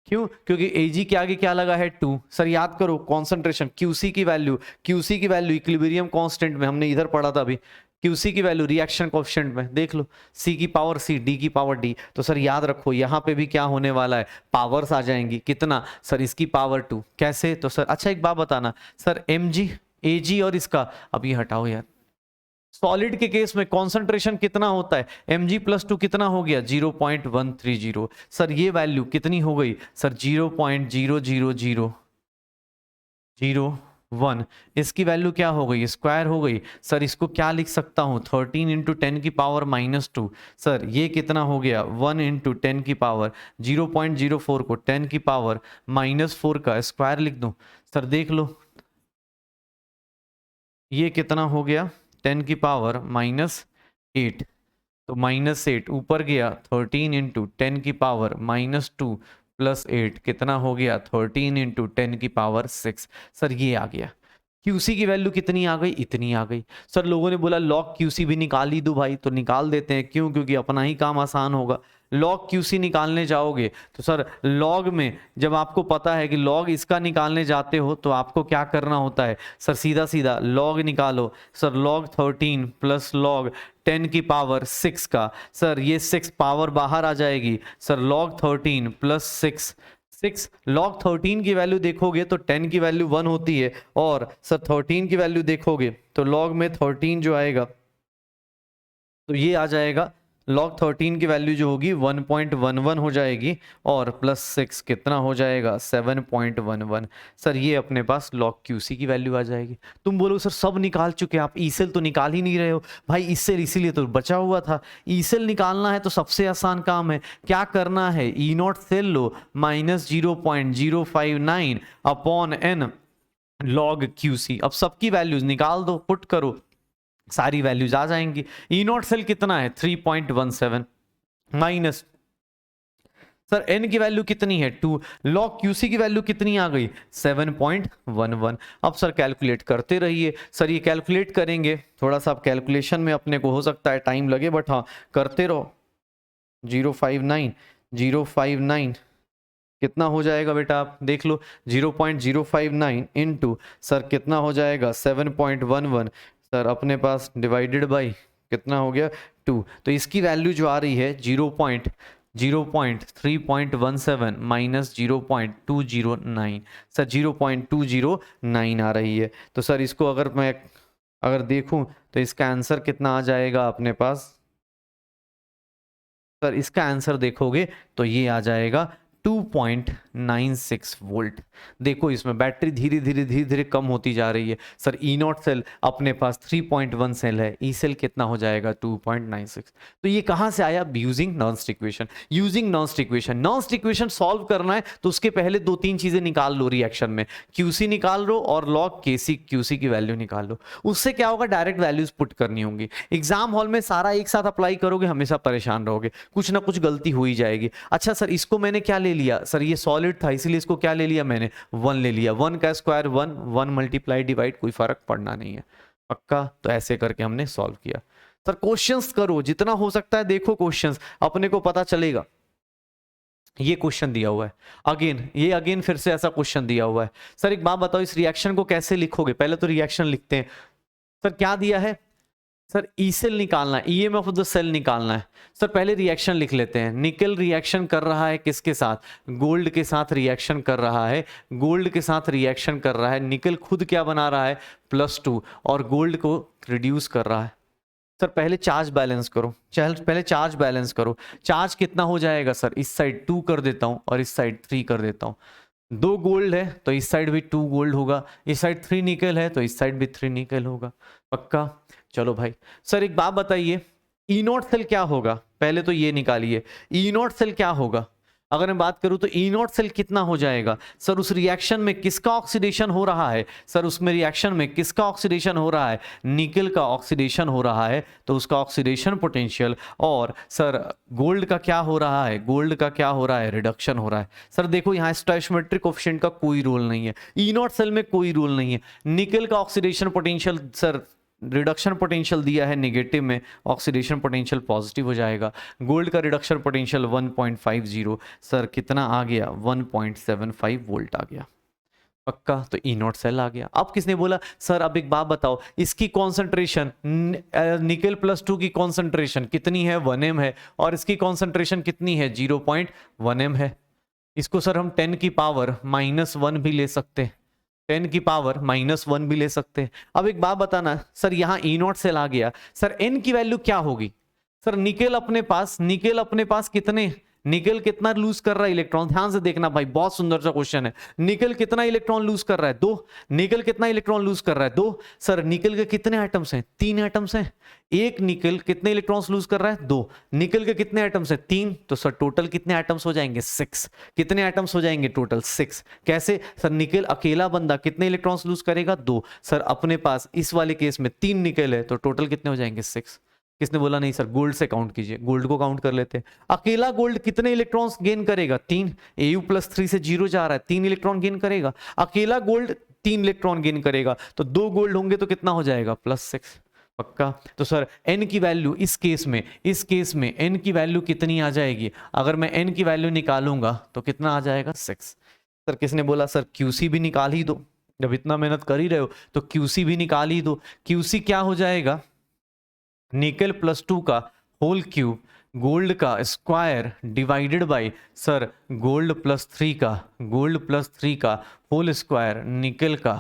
क्यों, क्योंकि Ag के आगे क्या लगा है 2। सर याद करो कॉन्सेंट्रेशन QC की वैल्यू इक्विलिब्रियम कांस्टेंट में हमने इधर पढ़ा था अभी, QC की वैल्यू रिएक्शन कोएफिशिएंट में देख लो, C की पावर C, D की पावर D, तो सर याद रखो यहाँ पे भी क्या होने वाला है, पावर्स आ जाएंगी, कितना सर इसकी पावर 2, कैसे, तो सर अच्छा एक बात बताना सर Mg Ag और इसका, अब ये हटाओ यार, सॉलिड के केस में कॉन्सेंट्रेशन कितना होता है Mg+2 कितना हो गया 0.130, सर ये वैल्यू कितनी हो गई सर 0.00001, इसकी वैल्यू क्या हो गई स्क्वायर हो गई, सर इसको क्या लिख सकता हूं 13 इंटू 10 की पावर -2, सर ये कितना हो गया 1 इंटू 10 की पावर 0.04 को 10 की पावर -4 का स्क्वायर लिख दूं, सर देख लो ये कितना हो गया 10 की पावर -8, तो -8 ऊपर गया 13 इंटू 10 की पावर -2 प्लस 8 कितना हो गया 13 इंटू 10 की पावर 6, सर ये आ गया। QC की वैल्यू कितनी आ गई, इतनी आ गई। सर लोगों ने बोला लॉग QC भी निकाल ही दो भाई, तो निकाल देते हैं, क्यों, क्योंकि अपना ही काम आसान होगा। लॉग QC निकालने जाओगे तो सर लॉग में जब आपको पता है कि लॉग इसका निकालने जाते हो तो आपको क्या करना होता है सर, सीधा सीधा लॉग निकालो, सर लॉग 13 प्लस लॉग 10 की पावर 6 का, सर ये 6 पावर बाहर आ जाएगी, सर लॉग 13 प्लस 6 लॉग 13 की वैल्यू देखोगे तो 10 की वैल्यू 1 होती है, और सर 13 की वैल्यू देखोगे तो log में 13 जो आएगा तो ये आ जाएगा log 13 की वैल्यू जो होगी 1.11 हो जाएगी और +6 कितना हो जाएगा 7.11। सर ये अपने पास log QC की वैल्यू आ जाएगी। तुम बोलो सर सब निकाल चुके आप, ई सेल तो निकाल ही नहीं रहे हो। भाई ई सेल इसीलिए तो बचा हुआ था। ई सेल निकालना है तो सबसे आसान काम है, क्या करना है, ई नॉट सेल लो -0.059 अपॉन n log QC। अब सबकी वैल्यूज निकाल दो, पुट करो, सारी वैल्यूज आ जाएंगी। ई नॉट सेल कितना है 3.17 माइनस सर n की वैल्यू कितनी है 2, log QC की वैल्यू कितनी आ गई 7.11। अब सर कैलकुलेट करते रहिए। सर ये कैलकुलेट करेंगे, थोड़ा सा आप कैलकुलेशन में अपने को हो सकता है टाइम लगे, बट हाँ करते रहो। 059 कितना हो जाएगा बेटा, आप देख लो 0.059 इंटू सर कितना हो जाएगा 7.11 सर अपने पास डिवाइडेड बाई कितना हो गया 2। तो इसकी वैल्यू जो आ रही है 0.317 माइनस 0.209 सर 0.209 आ रही है। तो सर इसको अगर देखूं तो इसका आंसर कितना आ जाएगा अपने पास, सर इसका आंसर देखोगे तो ये आ जाएगा 2.96 वोल्ट। देखो इसमें बैटरी धीरे धीरे कम होती जा रही है। सर ई नॉट सेल अपने पास 3.1 सेल है, ई सेल कितना हो जाएगा 2.96। तो ये कहां से आया, using Nernst equation. Using Nernst equation, Nernst equation solve करना है तो उसके पहले 2-3 चीजें निकाल लो रिएक्शन में, QC निकाल लो और log QC की वैल्यू निकाल लो। उससे क्या होगा, डायरेक्ट वैल्यूज पुट करनी होंगी। एग्जाम हॉल में सारा एक साथ अप्लाई करोगे हमेशा परेशान रहोगे, कुछ ना कुछ गलती हो ही जाएगी। अच्छा सर इसको मैंने क्या ले लिया, सर ये सॉलिड था इसीलिए इसको क्या ले लिया मैंने 1 ले लिया, 1 का स्क्वायर 1 मल्टीप्लाई डिवाइड, कोई फर्क पड़ना नहीं है, पक्का। तो ऐसे करके हमने सॉल्व किया। सर क्वेश्चंस करो जितना हो सकता है, देखो क्वेश्चंस अपने को पता चलेगा। ये क्वेश्चन दिया हुआ है अगेन फिर से ऐसा क्वेश्चन दिया हुआ है। सर एक बात बताओ, इस रिएक्शन को कैसे लिखोगे, पहले तो रिएक्शन लिखते हैं। सर क्या दिया है, सर ई सेल निकालना है, ईएमएफ ऑफ द सेल निकालना है। सर पहले रिएक्शन लिख लेते हैं। निकल रिएक्शन कर रहा है किसके साथ, गोल्ड के साथ रिएक्शन कर रहा है, गोल्ड के साथ रिएक्शन कर रहा है। निकल खुद क्या बना रहा है +2 और गोल्ड को रिड्यूस कर रहा है। सर पहले चार्ज बैलेंस करो, पहले चार्ज बैलेंस करो। चार्ज कितना हो जाएगा सर, इस साइड 2 कर देता हूं और इस साइड 3 कर देता हूं। 2 गोल्ड है तो इस साइड भी 2 गोल्ड होगा, इस साइड 3 निकल है तो इस साइड भी 3 निकल होगा, पक्का। चलो भाई सर एक बात बताइए, ई नॉट सेल क्या होगा, पहले तो ये निकालिए ई नॉट सेल क्या होगा। अगर मैं बात करूं तो ई नॉट सेल कितना हो जाएगा, सर उस रिएक्शन में किसका ऑक्सीडेशन हो रहा है, सर उसमें रिएक्शन में किसका ऑक्सीडेशन हो रहा है, निकल का ऑक्सीडेशन हो रहा है, तो उसका ऑक्सीडेशन पोटेंशियल। और सर गोल्ड का क्या हो रहा है, गोल्ड का क्या हो रहा है, रिडक्शन हो रहा है। सर देखो यहाँ स्टोइचियोमेट्रिक कोएफिशिएंट का कोई रोल नहीं है, ई नॉट सेल में कोई रोल नहीं है। निकल का oxidation potential, sir reduction potential दिया है नेगेटिव में, ऑक्सीडेशन पोटेंशियल पॉजिटिव हो जाएगा। गोल्ड का रिडक्शन पोटेंशियल 1.50, सर कितना आ गया 1.75 वोल्ट आ गया, पक्का। तो ई नॉट सेल आ गया। अब किसने बोला सर अब एक बात बताओ, इसकी कॉन्सेंट्रेशन निकल +2 की कॉन्सेंट्रेशन कितनी है 1 m है, और इसकी कॉन्सेंट्रेशन कितनी है 0.1 m है। इसको सर हम 10 की पावर -1 भी ले सकते हैं, 10 की पावर -1 भी ले सकते हैं। अब एक बात बताना सर, यहां ई नॉट सेल आ गया, सर n की वैल्यू क्या होगी। सर निकल अपने पास कितने, निकल कितना लूज कर रहा है इलेक्ट्रॉन, ध्यान से देखना भाई, बहुत सुंदर सा क्वेश्चन है। निकल कितना इलेक्ट्रॉन लूज कर रहा है 2, निकल कितना इलेक्ट्रॉन लूज कर रहा है 2। सर निकल के कितने एटम्स हैं, 3 एटम्स हैं। एक निकल कितने इलेक्ट्रॉन्स लूज कर रहा है 2, निकल के कितने एटम्स हैं 3, तो सर टोटल कितने एटम्स हो जाएंगे 6। कितने एटम्स हो जाएंगे टोटल 6। कैसे सर, निकल अकेला बंदा कितने इलेक्ट्रॉन्स लूज करेगा 2। सर अपने पास इस वाले केस में 3 निकल है तो टोटल कितने हो जाएंगे 6। किसने बोला नहीं सर गोल्ड से काउंट कीजिए, गोल्ड को काउंट कर लेते हैं। अकेला गोल्ड कितने इलेक्ट्रॉन्स गेन करेगा 3, Au+3 से 0 जा रहा है, 3 इलेक्ट्रॉन गेन करेगा। अकेला गोल्ड 3 इलेक्ट्रॉन गेन करेगा, तो 2 गोल्ड होंगे तो कितना हो जाएगा +6, पक्का। तो सर n की वैल्यू इस केस में n की वैल्यू कितनी आ जाएगी, अगर मैं n की वैल्यू निकालूंगा तो कितना आ जाएगा 6। सर किसने बोला सर QC भी निकाल ही दो, जब इतना मेहनत कर ही रहे हो तो QC भी निकाल ही दो। QC क्या हो जाएगा, निकल +2 का होल क्यूब, गोल्ड का square divided by sir gold +3 का होल स्क्वायर, निकल का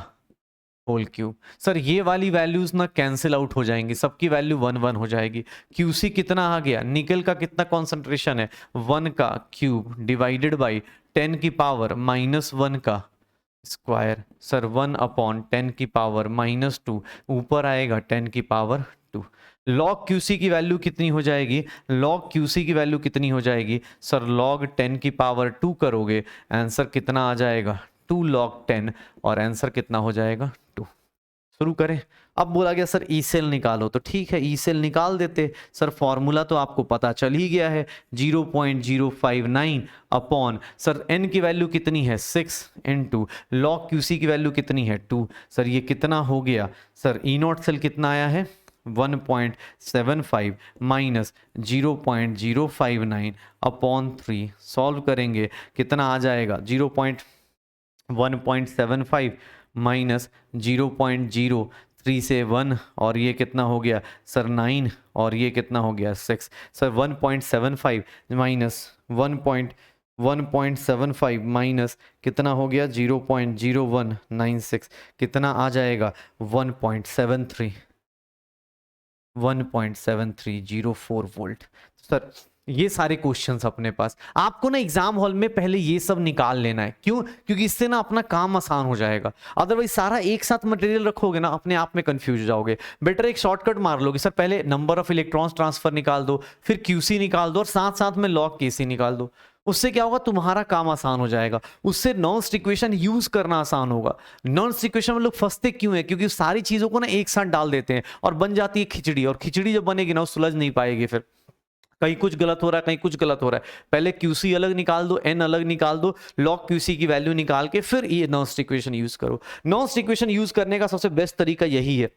होल क्यूब। सर ये वाली वैल्यूज ना कैंसिल आउट हो जाएंगी, सबकी वैल्यू 1 1 हो जाएगी। क्यूसी कितना आ गया, निकल का कितना कॉन्सेंट्रेशन है, 1 का क्यूब डिवाइडेड बाई 10 की पावर -1 का स्क्वायर। सर 1/10 की पावर -2, ऊपर आएगा 10 की पावर 2। लॉग क्यूसी की वैल्यू कितनी हो जाएगी, लॉग क्यूसी की वैल्यू कितनी हो जाएगी सर, लॉग 10 की पावर 2 करोगे, आंसर कितना आ जाएगा 2 log 10, और आंसर कितना हो जाएगा 2। शुरू करें। अब बोला गया सर ई सेल निकालो, तो ठीक है ई सेल निकाल देते। सर फॉर्मूला तो आपको पता चल ही गया है, 0.059 अपॉन सर एन की वैल्यू कितनी है 6 इंटू लॉग क्यूसी की वैल्यू कितनी है 2। सर ये कितना हो गया सर, ई नॉट सेल कितना आया है 1.75 माइनस 0.059 अपॉन 3। सॉल्व करेंगे कितना आ जाएगा 1.75 माइनस 0.03 से 1, और ये कितना हो गया सर 9, और ये कितना हो गया 6। सर 1.75 माइनस 1.75 माइनस कितना हो गया 0.0196, कितना आ जाएगा 1.7304 वोल्ट। सर ये सारे क्वेश्चंस अपने पास, आपको ना एग्जाम हॉल में पहले ये सब निकाल लेना है। क्यों? क्योंकि इससे ना अपना काम आसान हो जाएगा। अदरवाइज सारा एक साथ मटेरियल रखोगे ना, अपने आप में कंफ्यूज हो जाओगे। बेटर एक शॉर्टकट मार लोगे, सर पहले नंबर ऑफ इलेक्ट्रॉन्स ट्रांसफर निकाल दो, फिर क्यूसी निकाल दो, और साथ साथ में लॉग केसी निकाल दो। उससे क्या होगा, तुम्हारा काम आसान हो जाएगा। उससे नॉन्स्ट इक्वेशन यूज करना आसान होगा। नॉन्स्ट इक्वेशन में लोग फंसते क्यों है, क्योंकि सारी चीजों को ना एक साथ डाल देते हैं और बन जाती है खिचड़ी, और खिचड़ी जब बनेगी ना वो सुलझ नहीं पाएगी। फिर कहीं कुछ गलत हो रहा है, कहीं कुछ गलत हो रहा है। पहले क्यूसी अलग निकाल दो, एन अलग निकाल दो, लॉग क्यूसी की वैल्यू निकाल के फिर ये नॉन्स्ट इक्वेशन यूज करो। नॉन्स्ट इक्वेशन यूज करने का सबसे बेस्ट तरीका यही है,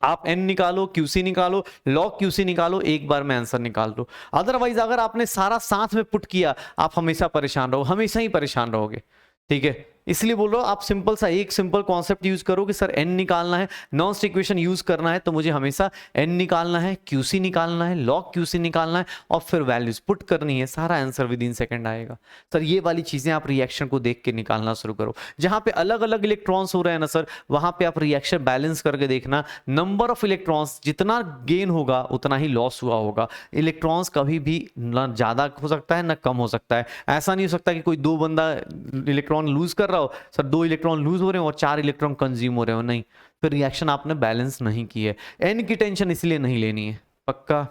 आप एन निकालो, क्यूसी निकालो, लॉग क्यूसी निकालो, एक बार में आंसर निकाल दो। अदरवाइज अगर आपने सारा साथ में पुट किया, आप हमेशा परेशान रहो, हमेशा ही परेशान रहोगे। ठीक है, इसलिए बोल रहा हूं आप सिंपल सा एक सिंपल कॉन्सेप्ट यूज करो कि सर एन निकालना है, नॉन्स्ट इक्वेशन यूज करना है, तो मुझे हमेशा एन निकालना है, क्यूसी निकालना है, लॉग क्यूसी निकालना है, और फिर वैल्यूज पुट करनी है, सारा आंसर विद इन सेकंड आएगा। सर ये वाली चीजें आप रिएक्शन को देख के निकालना शुरू करो। जहां पे अलग अलग इलेक्ट्रॉन्स हो रहे हैं ना सर, वहां पे आप रिएक्शन बैलेंस करके देखना। नंबर ऑफ इलेक्ट्रॉन्स जितना गेन होगा उतना ही लॉस हुआ होगा। इलेक्ट्रॉन्स कभी भी ना ज्यादा हो सकता है ना कम हो सकता है। ऐसा नहीं हो सकता कि कोई दो बंदा इलेक्ट्रॉन लूज कर रहा हो, सर 2 इलेक्ट्रॉन लूज हो रहे हो और 4 इलेक्ट्रॉन कंज्यूम हो रहे हो, नहीं, फिर रिएक्शन आपने बैलेंस नहीं की है। एन की टेंशन इसलिए नहीं लेनी है, पक्का।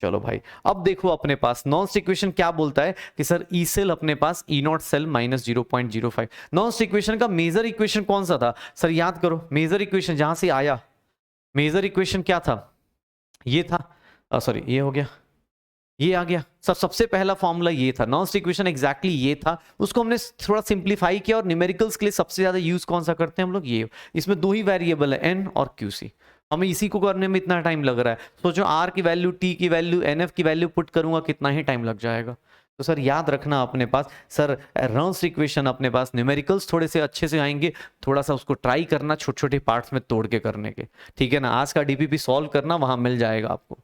चलो भाई, अब देखो अपने पास नॉन्स्ट इक्वेशन क्या बोलता है कि सर ई सेल अपने पास ई नॉट सेल -0.05। नॉन्स्ट इक्वेशन का मेजर इक्वेशन कौन सा था सर, याद करो। मेजर इक्वेशन जहां से आया, मेजर इक्वेशन क्या था, ये था, सॉरी ये हो गया, ये आ गया। सबसे पहला फॉर्मूला ये था, नॉन्स्ट इक्वेशन एग्जैक्टली ये था। उसको हमने थोड़ा सिंप्लीफाई किया, और न्यूमेरिकल्स के लिए सबसे ज्यादा यूज कौन सा करते हैं हम लोग, ये। इसमें 2 ही वेरिएबल है, एन और क्यूसी। हमें इसी को करने में इतना टाइम लग रहा है। सोचो आर की वैल्यू, टी की वैल्यू, एनएफ की वैल्यू पुट करूंगा, कितना ही टाइम लग जाएगा। तो सर याद रखना अपने पास, सर नॉन्स्ट इक्वेशन अपने पास न्यूमेरिकल्स थोड़े से अच्छे से आएंगे, थोड़ा सा उसको ट्राई करना छोटे छोटे पार्ट्स में तोड़ के करने के, ठीक है ना। आज का डीपीपी सॉल्व करना, वहां मिल जाएगा आपको।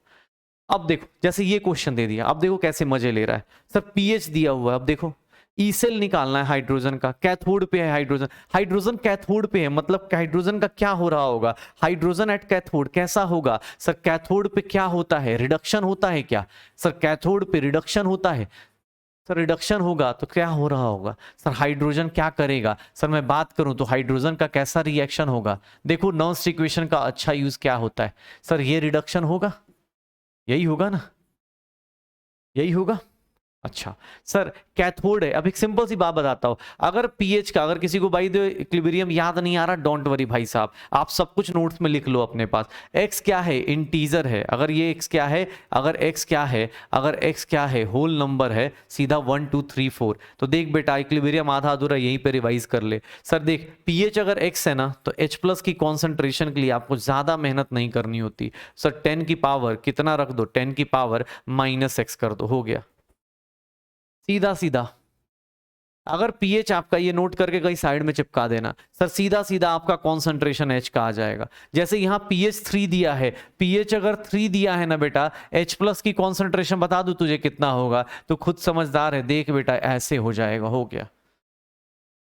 अब देखो, जैसे ये क्वेश्चन दे दिया, अब देखो कैसे मजे ले रहा है। सर पीएच दिया हुआ है, अब देखो ई सेल निकालना है हाइड्रोजन का, कैथोड पे है हाइड्रोजन, हाइड्रोजन कैथोड पे है, मतलब हाइड्रोजन का क्या हो रहा होगा, हाइड्रोजन एट कैथोड कैसा होगा सर, कैथोड पे क्या होता है, रिडक्शन होता है क्या सर, कैथोड पे रिडक्शन होता है सर, रिडक्शन होगा तो क्या हो रहा होगा सर, हाइड्रोजन क्या करेगा सर, मैं बात करूं तो हाइड्रोजन का कैसा रिएक्शन होगा। देखो नॉन्स्ट इक्वेशन का अच्छा यूज क्या होता है सर, ये रिडक्शन होगा, यही होगा ना, यही होगा। अच्छा सर कैथोड है, अब एक सिंपल सी बात बताता हूं, अगर पीएच का, अगर किसी को बाई द इक्विलिब्रियम याद नहीं आ रहा, डोंट वरी भाई साहब, आप सब कुछ नोट्स में लिख लो अपने पास। एक्स क्या है, इंटीजर है, अगर ये एक्स क्या है, अगर एक्स क्या है, अगर एक्स क्या है, होल नंबर है, सीधा 1 2 3 4। तो देख बेटा, इक्विलिब्रियम आधा अधूरा यहीं पे रिवाइज कर ले। सर देख पीएच अगर एक्स है ना, तो H प्लस की कॉन्सेंट्रेशन के लिए आपको ज्यादा मेहनत नहीं करनी होती। सर 10 की पावर कितना रख दो, 10 की पावर -x कर दो, हो गया सीधा सीधा। अगर पीएच आपका, ये नोट करके कहीं साइड में चिपका देना सर, सीधा सीधा आपका कॉन्सेंट्रेशन H का आ जाएगा। जैसे यहां पीएच 3 दिया है, पीएच अगर 3 दिया है ना बेटा, H प्लस की कॉन्सेंट्रेशन बता दू तुझे कितना होगा, तो खुद समझदार है, देख बेटा ऐसे हो जाएगा, हो गया।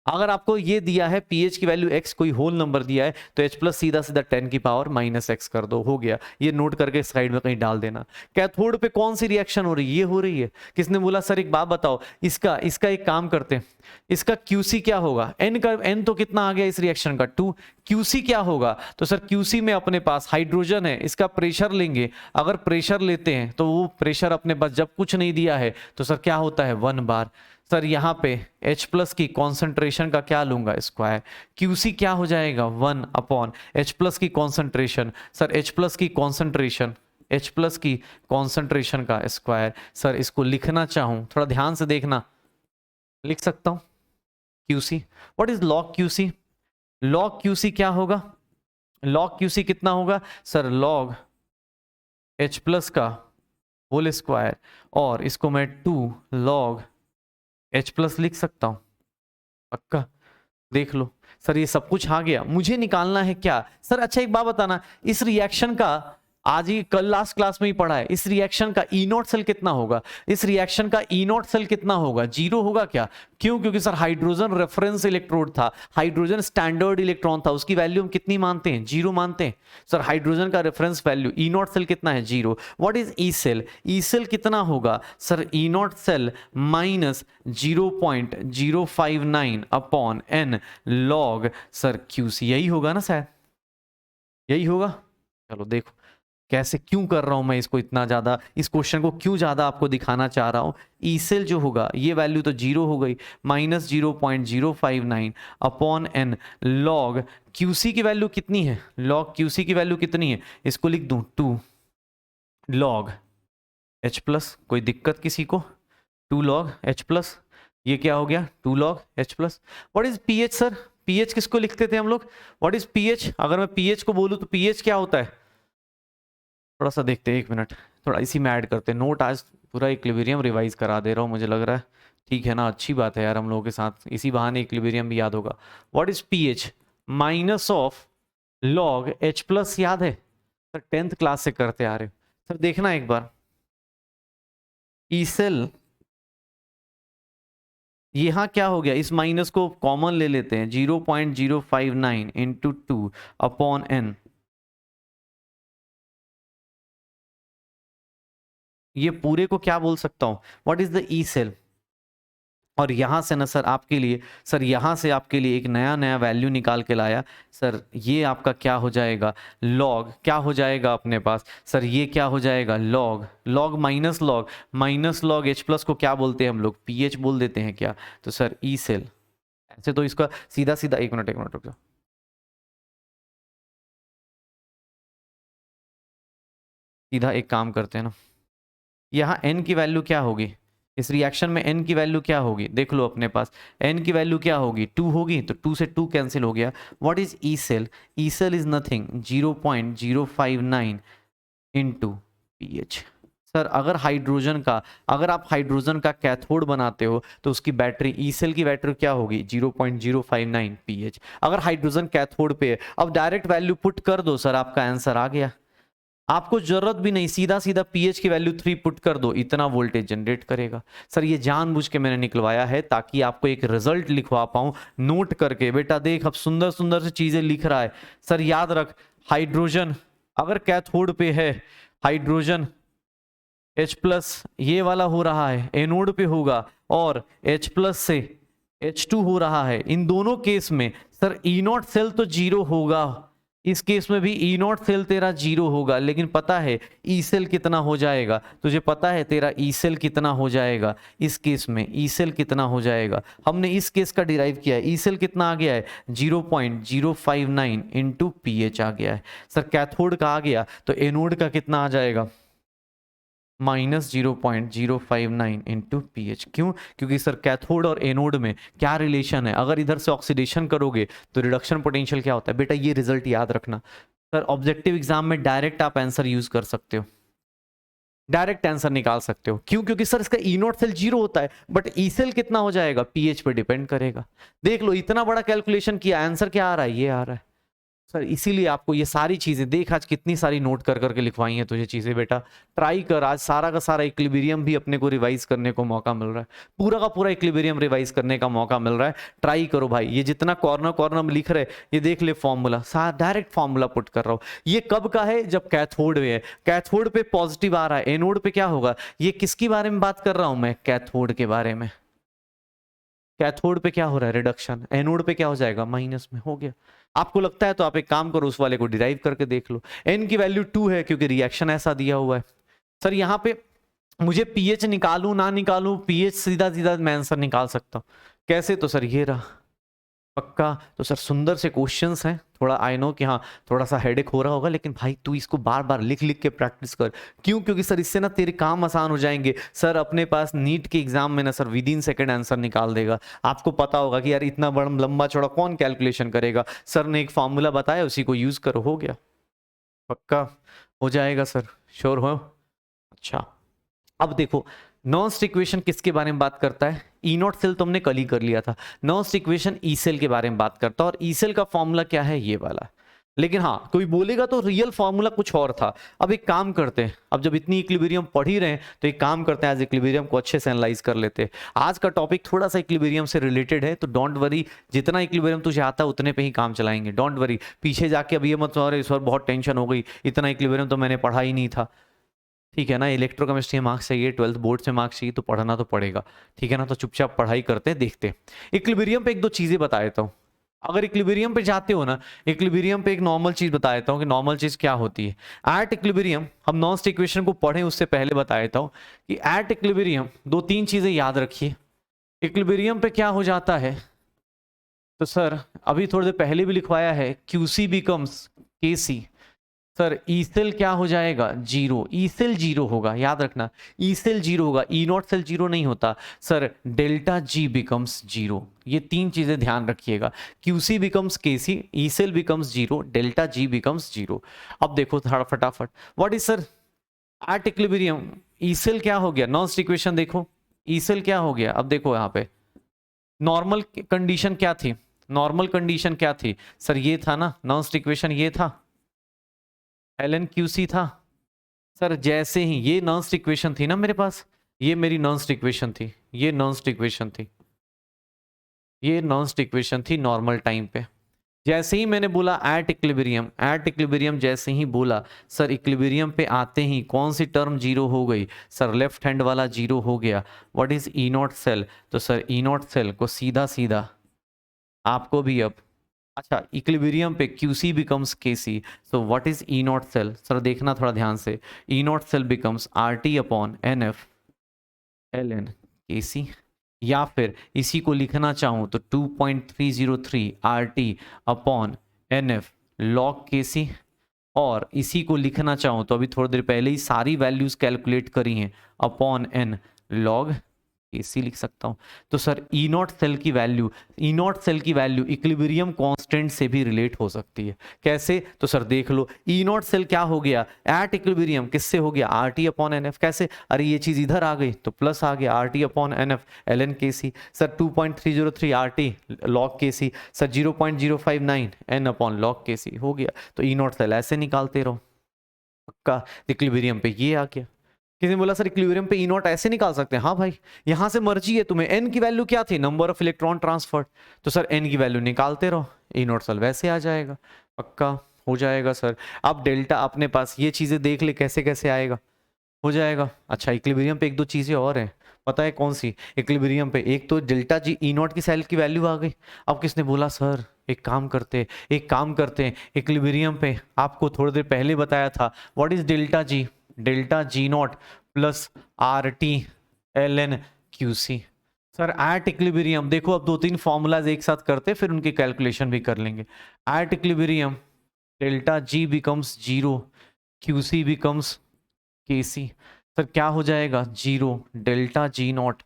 अगर आपको ये दिया है pH की वैल्यू x, कोई होल नंबर दिया है, तो H प्लस सीधा सीधा 10 की पावर माइनस x कर दो, हो गया। ये नोट करके साइड में कहीं डाल देना। कैथोड पे कौन सी रिएक्शन हो रही है? ये हो रही है। किसने बोला सर एक बात बताओ, इसका एक काम करते हैं, इसका QC क्या होगा? n तो कितना आ गया इस रिएक्शन का 2, QC क्या होगा? तो सर QC में अपने पास हाइड्रोजन है, इसका प्रेशर लेंगे। अगर प्रेशर लेते हैं तो वो प्रेशर अपने पास जब कुछ नहीं दिया है तो सर क्या होता है 1 बार। सर यहाँ पे H प्लस की कॉन्सेंट्रेशन का क्या लूंगा? स्क्वायर। QC क्या हो जाएगा? 1 अपॉन H प्लस की कॉन्सेंट्रेशन। सर H प्लस की कॉन्सेंट्रेशन का स्क्वायर। सर इसको लिखना चाहूं, थोड़ा ध्यान से देखना, लिख सकता हूं QC। What is log QC? Log QC क्या होगा? लॉग QC कितना होगा? सर लॉग H प्लस का होल स्क्वायर, और इसको मैं 2 लॉग H प्लस लिख सकता हूं। पक्का? देख लो सर, ये सब कुछ आ गया। मुझे निकालना है क्या? सर अच्छा एक बात बताना, इस रिएक्शन का आज ही कल लास्ट क्लास में ही पढ़ा है, इस रिएक्शन का ई नॉट सेल कितना होगा? इस रिएक्शन का ई नॉट सेल कितना होगा? 0 होगा क्या? क्यों? क्योंकि सर हाइड्रोजन रेफरेंस इलेक्ट्रोड था, हाइड्रोजन स्टैंडर्ड इलेक्ट्रॉन था, उसकी वैल्यू हम कितनी मानते हैं? 0 मानते हैं। सर हाइड्रोजन का reference value E naught cell कितना है? 0। What is E cell? E cell कितना होगा? Sir E naught cell minus 0.059 upon n log sir QC। यही होगा ना शायद, यही होगा। चलो देखो कैसे, क्यों कर रहा हूं मैं इसको इतना ज्यादा, इस क्वेश्चन को क्यों ज्यादा आपको दिखाना चाह रहा हूं। ई सेल जो होगा ये वैल्यू तो 0 हो गई, minus 0.059 upon n log QC की वैल्यू कितनी है? लॉग QC की वैल्यू कितनी है? इसको लिख दूं 2 लॉग H प्लस। कोई दिक्कत किसी को? 2 लॉग H प्लस, ये क्या हो गया? 2 log H plus. What is pH sir? pH किसको लिखते थे हम लोग? What is pH? अगर मैं pH को बोलूं तो pH क्या होता है? थोड़ा सा देखते हैं, 1 मिनट, थोड़ा इसी में ऐड करते हैं नोट। आज पूरा इक्विलिब्रियम रिवाइज करा दे रहा हूँ, मुझे लग रहा है। ठीक है ना, अच्छी बात है यार, हम लोगों के साथ इसी बहाने इक्विलिब्रियम भी याद होगा। What is pH? Minus of log H plus, याद है सर, 10th क्लास से करते आ रहे हो सर। देखना एक बार, ई सेल यहां क्या हो गया, इस माइनस को कॉमन ले लेते हैं, 0.059 इंटू 2 अपॉन n। ये पूरे को क्या बोल सकता हूं? What is the E cell? और यहां से ना सर आपके लिए, सर यहां से आपके लिए एक नया वैल्यू निकाल के लाया सर। ये आपका क्या हो जाएगा? लॉग क्या हो जाएगा अपने पास? सर ये क्या हो जाएगा? Log minus log H plus को क्या बोलते हैं हम लोग? pH बोल देते हैं क्या? तो सर ई सेल ऐसे तो इसका सीधा सीधा, एक मिनट रुक जाओ, सीधा एक काम करते हैं ना, यहाँ n की वैल्यू क्या होगी? इस रिएक्शन में n की वैल्यू क्या होगी? देख लो अपने पास n की वैल्यू क्या होगी? 2 होगी, तो 2 से 2 कैंसिल हो गया। What is E cell? E cell is nothing 0.059 into pH। Sir अगर आप हाइड्रोजन का कैथोड बनाते हो तो उसकी बैटरी, ई सेल की बैटरी क्या होगी? 0.059 pH। अगर हाइड्रोजन कैथोड पे है, अब डायरेक्ट वैल्यू पुट कर दो सर, आपका आंसर आ गया। आपको जरूरत भी नहीं, सीधा सीधा pH की वैल्यू 3 पुट कर दो, इतना वोल्टेज जनरेट करेगा। सर ये जानबूझ के मैंने निकलवाया है ताकि आपको एक रिजल्ट लिखवा पाऊं नोट करके। बेटा देख, अब सुंदर सुंदर सी चीजें लिख रहा है। सर याद रख, हाइड्रोजन अगर कैथोड पे है, हाइड्रोजन H प्लस ये वाला हो रहा है, एनोड पे होगा, और H प्लस से H2 हो रहा है। इन दोनों केस में सर ई नॉट सेल तो 0 होगा, इस केस में भी ई नॉट सेल तेरा 0 होगा। लेकिन पता है ई सेल कितना हो जाएगा? तुझे पता है तेरा ई सेल कितना हो जाएगा? इस केस में ई सेल कितना हो जाएगा? हमने इस केस का डिराइव किया है। ई सेल कितना आ गया है? 0.059 इंटू pH आ गया है। सर कैथोड का आ गया, तो एनोड का कितना आ जाएगा? Minus 0.059 into pH। क्यों? क्योंकि सर कैथोड और एनोड में क्या रिलेशन है? अगर इधर से ऑक्सीडेशन करोगे तो रिडक्शन पोटेंशियल क्या होता है? बेटा ये रिजल्ट याद रखना। सर ऑब्जेक्टिव एग्जाम में डायरेक्ट आप आंसर यूज कर सकते हो, डायरेक्ट आंसर निकाल सकते हो। क्यों? क्योंकि सर इसका ई नॉट सेल 0 होता है, बट ई सेल कितना हो जाएगा? pH पे डिपेंड करेगा। देख लो, इतना बड़ा कैलकुलेशन किया, आंसर क्या आ रहा है? ये आ रहा है। सर इसीलिए आपको ये सारी चीजें देख, आज कितनी सारी नोट कर करके लिखवाई हैं तुझे चीजें बेटा। ट्राई कर, आज सारा का सारा इक्विलिब्रियम भी अपने को रिवाइज करने को मौका मिल रहा है, पूरा का पूरा इक्विलिब्रियम रिवाइज करने का मौका मिल रहा है। ट्राई करो भाई, ये जितना कॉर्नर कॉर्नर में लिख रहे ये देख ले फॉर्मूला, डायरेक्ट फॉर्मूला पुट कर रहा हूँ। ये कब का है, जब कैथोड में है, कैथोड पे पॉजिटिव आ रहा है, एनोड पे क्या होगा। ये किसके बारे में बात कर रहा हूं मैं, कैथोड के बारे में। कैथोड पे क्या हो रहा है, रिडक्शन, एनोड पे क्या हो जाएगा, माइनस में हो गया। आपको लगता है तो आप एक काम करो, उस वाले को डिराइव करके देख लो। एन की वैल्यू 2 है क्योंकि रिएक्शन ऐसा दिया हुआ है। सर यहाँ पे मुझे पीएच निकालूं ना निकालूं, पीएच सीधा सीधा मैं आंसर निकाल सकता हूं। कैसे, तो सर ये रहा, पक्का। तो सर सुंदर से क्वेश्चंस हैं, थोड़ा आई नो कि हाँ थोड़ा सा हेडेक हो रहा होगा, लेकिन भाई तू इसको बार बार लिख लिख के प्रैक्टिस कर। क्यों, क्योंकि सर इससे ना तेरे काम आसान हो जाएंगे। सर अपने पास नीट के एग्जाम में ना sir with in second answer निकाल देगा। आपको पता होगा कि यार इतना बड़ा लंबा चौड़ा कौन कैलकुलेशन करेगा, सर ने एक फॉर्मूला बताया उसी को यूज करो, हो गया, पक्का हो जाएगा सर, श्योर हो। अच्छा अब देखो, नॉन्स्ट इक्वेशन किसके बारे में बात करता है, ई नॉट सेल तो हमने कल ही कर लिया था। नॉन्स्ट इक्वेशन ई सेल के बारे में बात करता है, और ई सेल का फॉर्मूला क्या है, ये वाला। लेकिन हाँ कोई बोलेगा तो रियल फॉर्मूला कुछ और था। अब एक काम करते हैं, अब जब इतनी इक्विलिब्रियम पढ़ ही रहे हैं तो एक काम करते हैं, आज इक्विलिब्रियम को अच्छे से एनालाइज कर लेते हैं। आज का टॉपिक थोड़ा सा इक्विलिब्रियम से रिलेटेड है, तो डोंट वरी, जितना इक्विलिब्रियम तुझे आता है उतने पे ही काम चलाएंगे, डोंट वरी। पीछे जाके अब ये मत सर इस बार बहुत टेंशन हो गई, इतना इक्विलिब्रियम तो मैंने पढ़ा ही नहीं था। ठीक है ना, इलेक्ट्रोकेमिस्ट्री में मार्क्स चाहिए, 12th बोर्ड से मार्क्स चाहिए, तो पढ़ना तो पड़ेगा। ठीक है ना, तो चुपचाप पढ़ाई करते हैं, देखते हैं। इक्विलिब्रियम पे एक दो चीजें बता देता हूँ। अगर इक्विलिब्रियम पे जाते हो ना, इक्विलिब्रियम पे एक नॉर्मल चीज बता देता हूँ कि नॉर्मल चीज क्या होती है। एट इक्विलिब्रियम, हम नॉन्स्ट इक्वेशन को पढ़ें उससे पहले बता देता हूँ कि एट इक्विलिब्रियम दो तीन चीजें याद रखिए। इक्विलिब्रियम पे क्या हो जाता है, तो सर अभी थोड़ी देर पहले भी लिखवाया है, QC becomes K C. Sir E cell क्या हो जाएगा, जीरो, ई सेल जीरो होगा, याद रखना, ई सेल जीरो होगा, ई नॉट सेल जीरो नहीं होता। Sir delta G becomes zero, ये तीन चीजें ध्यान रखिएगा। QC becomes KC, E cell becomes zero, delta G becomes zero. अब देखो थोड़ा फटाफट, what is sir at equilibrium, E cell क्या हो गया, नॉन्स्ट इक्वेशन देखो, ई सेल क्या हो गया। अब देखो यहाँ पे नॉर्मल कंडीशन क्या थी, नॉर्मल कंडीशन क्या थी, सर ये था ना नॉन्स्ट इक्वेशन, ये था एल क्यूसी था। सर जैसे ही ये नॉन्स्ट इक्वेशन थी ना मेरे पास, ये मेरी नॉन्स्ट इक्वेशन थी, ये नॉन्स्ट इक्वेशन थी, ये नॉन्स्ट इक्वेशन थी नॉर्मल टाइम पे। जैसे ही मैंने बोला एट इक्विलिब्रियम, एट इक्विलिब्रियम जैसे ही बोला, सर इक्विलिब्रियम पे आते ही कौन सी टर्म जीरो हो गई, सर लेफ्ट हैंड वाला जीरो हो गया। What is E naught cell, तो सर ई नॉट सेल को सीधा सीधा आपको भी अब, अच्छा इक्विलिब्रियम पे QC becomes KC, so what is E naught cell, sir देखना थोड़ा ध्यान से, E naught cell becomes RT upon NF ln KC, या फिर इसी को लिखना चाहूं तो 2.303 RT upon NF log KC, और इसी को लिखना चाहूं तो अभी थोड़ी देर पहले ही सारी वैल्यूज कैलकुलेट करी हैं, अपॉन n log KC लिख सकता हूं। तो सर ई नॉट सेल की वैल्यू, ई नॉट सेल की वैल्यू इक्विलिब्रियम कांस्टेंट से भी रिलेट हो सकती है। कैसे, तो सर देख लो, ई नॉट सेल क्या हो गया एट इक्विलिब्रियम, किससे हो गया, RT अपॉन NF। कैसे, अरे ये चीज इधर आ गई तो प्लस आ गया, RT upon NF ln KC। Sir 2.303 RT log KC, sir 0.059 n upon log KC हो गया। तो ई नॉट सेल ऐसे निकालते रहो, पक्का। इक्विलिब्रियम पे ये आ गया। किसी ने बोला सर इक्विलिब्रियम पे ई नॉट ऐसे निकाल सकते हैं, हाँ भाई यहां से मर्जी है तुम्हें। एन की वैल्यू क्या थी, नंबर ऑफ इलेक्ट्रॉन ट्रांसफर, तो सर एन की वैल्यू निकालते रहो, ई नॉट सेल वैसे आ जाएगा, पक्का हो जाएगा सर। अब डेल्टा अपने पास ये चीजें देख ले कैसे कैसे आएगा, हो जाएगा। अच्छा इक्विलिब्रियम पे एक दो चीजें और हैं, पता है कौन सी, इक्विलिब्रियम पे एक तो डेल्टा जी ई नॉट की सेल की वैल्यू आ गई। अब किसने बोला सर एक काम करते हैं इक्विलिब्रियम पे आपको थोड़ी देर पहले बताया था, what is delta G not plus RT ln QC। Sir at equilibrium देखो, अब दो तीन फॉर्मूलाज एक साथ करते फिर उनकी कैलकुलेशन भी कर लेंगे। At equilibrium delta G becomes zero, QC becomes KC। Sir क्या हो जाएगा, zero delta G not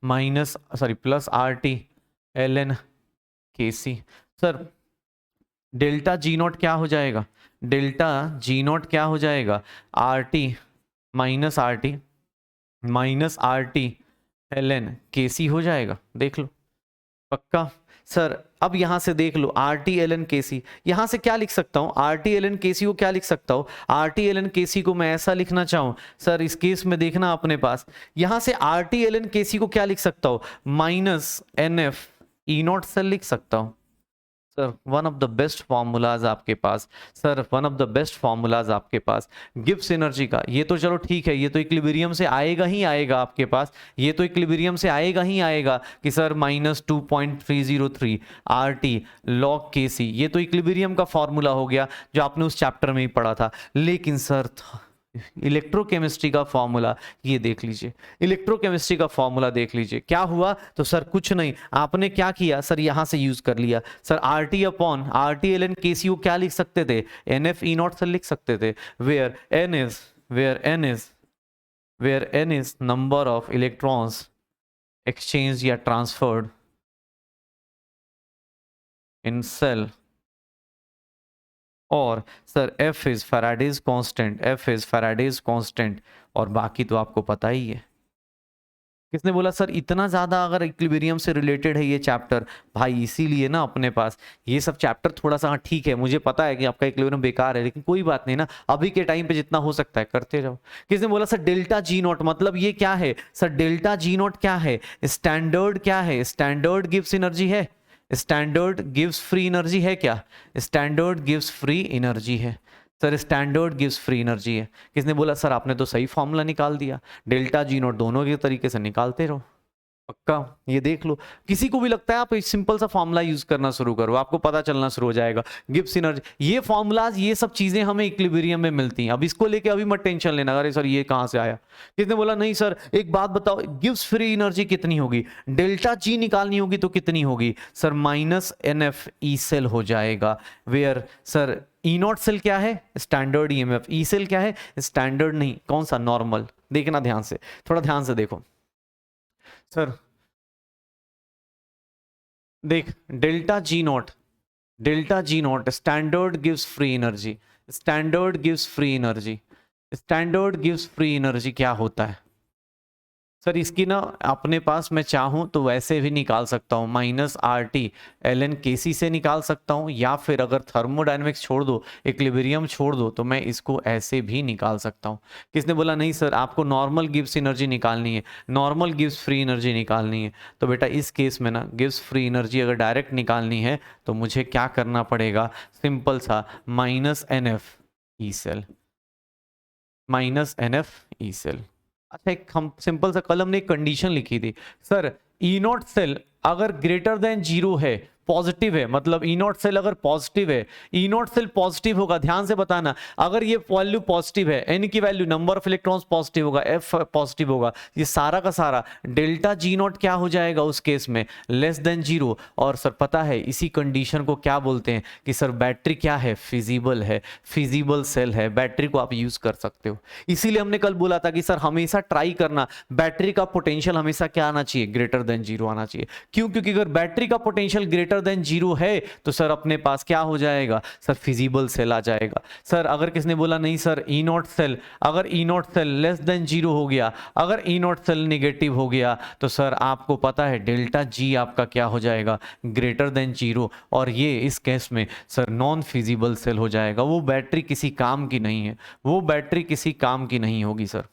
minus sorry plus RT ln KC। Sir delta G not क्या हो जाएगा, डेल्टा जी नॉट क्या हो जाएगा, RT minus RT ln KC हो जाएगा, देख लो, पक्का। सर अब यहां से देख लो RT ln KC, यहां से क्या लिख सकता हूं, RT ln KC को क्या लिख सकता हूं, RT ln KC को मैं ऐसा लिखना चाहूं सर, इस केस में देखना अपने पास, यहां से RT ln KC को क्या लिख सकता हूं, माइनस NF E0 सेल लिख सकता हूं। Sir one of the best formulas आपके पास, sir one of the best formulas आपके पास गिब्स एनर्जी का। ये तो चलो ठीक है, ये तो इक्विलिब्रियम से आएगा ही आएगा आपके पास, ये तो इक्विलिब्रियम से आएगा ही आएगा कि सर -2.303 RT log KC, ये तो इक्विलिब्रियम का फॉर्मूला हो गया जो आपने उस चैप्टर में ही पढ़ा था। लेकिन सर इलेक्ट्रोकेमिस्ट्री का फॉर्मूला ये देख लीजिए, इलेक्ट्रोकेमिस्ट्री का फॉर्मूला देख लीजिए क्या हुआ। तो सर कुछ नहीं, आपने क्या किया सर, यहां से यूज कर लिया sir RT upon RT ln KC को क्या लिख सकते थे, NF E0 से लिख सकते थे, where N is number of electrons exchange या ट्रांसफर्ड इन सेल, और sir F is Faraday's constant, और बाकी तो आपको पता ही है। किसने बोला सर इतना ज्यादा अगर इक्विलिब्रियम से रिलेटेड है ये चैप्टर, भाई इसीलिए ना अपने पास ये सब चैप्टर थोड़ा सा, हाँ ठीक है मुझे पता है कि आपका इक्विलिब्रियम बेकार है, लेकिन कोई बात नहीं ना, अभी के टाइम पे जितना हो सकता है करते जाओ। किसने बोला सर डेल्टा G0 मतलब ये क्या है, सर डेल्टा G0 क्या है, स्टैंडर्ड क्या है, स्टैंडर्ड गिव्स एनर्जी है, स्टैंडर्ड गिव्स फ्री एनर्जी है, क्या स्टैंडर्ड गिव्स फ्री एनर्जी है, सर स्टैंडर्ड गिव्स फ्री एनर्जी है। किसने बोला सर आपने तो सही फॉर्मूला निकाल दिया, डेल्टा G0 दोनों के तरीके से निकालते रहो, पक्का ये देख लो। किसी को भी लगता है आप एक सिंपल सा फॉर्मूला यूज करना शुरू करो, आपको पता चलना शुरू हो जाएगा गिब्स एनर्जी, ये फॉर्मूलाज ये सब चीजें हमें इक्विलिब्रियम में मिलती हैं। अब इसको लेके अभी मत टेंशन लेना, अरे सर ये कहां से आया, किसने बोला नहीं सर एक बात बताओ गिब्स फ्री एनर्जी कितनी होगी, डेल्टा G निकालनी होगी तो कितनी होगी सर -NF E सेल हो जाएगा, वेयर सर E0 सेल क्या है, स्टैंडर्ड EMF, E सेल क्या है, स्टैंडर्ड नहीं, कौन सा, नॉर्मल। देखना ध्यान से, थोड़ा ध्यान से देखो सर, देख डेल्टा G0 स्टैंडर्ड गिव्स फ्री एनर्जी, स्टैंडर्ड गिव्स फ्री एनर्जी, स्टैंडर्ड गिव्स फ्री एनर्जी क्या होता है सर, इसकी ना अपने पास मैं चाहूं तो वैसे भी निकाल सकता हूं, -RT ln KC से निकाल सकता हूं, या फिर अगर थर्मोडायनेमिक्स छोड़ दो, इक्विलिब्रियम छोड़ दो, तो मैं इसको ऐसे भी निकाल सकता हूं। किसने बोला नहीं सर आपको नॉर्मल गिव्स एनर्जी निकालनी है, नॉर्मल गिव्स फ्री एनर्जी निकालनी है, तो बेटा इस केस में ना गिव्स फ्री एनर्जी अगर डायरेक्ट निकालनी है तो मुझे क्या करना पड़ेगा, सिंपल सा -NF E cell, -NF E cell. अच्छा एक हम सिंपल सा कलम ने एक कंडीशन लिखी थी सर, E0 सेल अगर ग्रेटर देन 0 है, पॉजिटिव है, मतलब E0 सेल अगर पॉजिटिव है, E0 सेल पॉजिटिव होगा, ध्यान से बताना, अगर ये वैल्यू पॉजिटिव है, N की value number of electrons positive होगा, F पॉजिटिव होगा, ये सारा का सारा डेल्टा G0 क्या हो जाएगा उस केस में, लेस देन 0। और सर पता है इसी कंडीशन को क्या बोलते हैं कि सर बैटरी क्या है, फिजिबल है, फिजिबल सेल है, बैटरी को आप यूज कर सकते हो। इसीलिए हमने कल बोला था कि सर हमेशा ट्राई करना बैटरी का पोटेंशियल हमेशा क्या आना चाहिए, ग्रेटर देन 0 आना चाहिए। क्यों, क्योंकि अगर बैटरी का पोटेंशियल ग्रेटर देन 0 है तो सर अपने पास क्या हो जाएगा, सर फिजिबल सेल आ जाएगा। सर अगर किसने बोला नहीं सर E0 सेल, अगर E0 सेल लेस देन 0 हो गया, अगर E0 सेल नेगेटिव हो गया, तो सर आपको पता है डेल्टा G आपका क्या हो जाएगा, ग्रेटर देन 0, और ये इस केस में सर नॉन फिजिबल सेल हो जाएगा, वो बैटरी किसी काम की नहीं है, वो बैटरी किसी काम की नहीं होगी सर,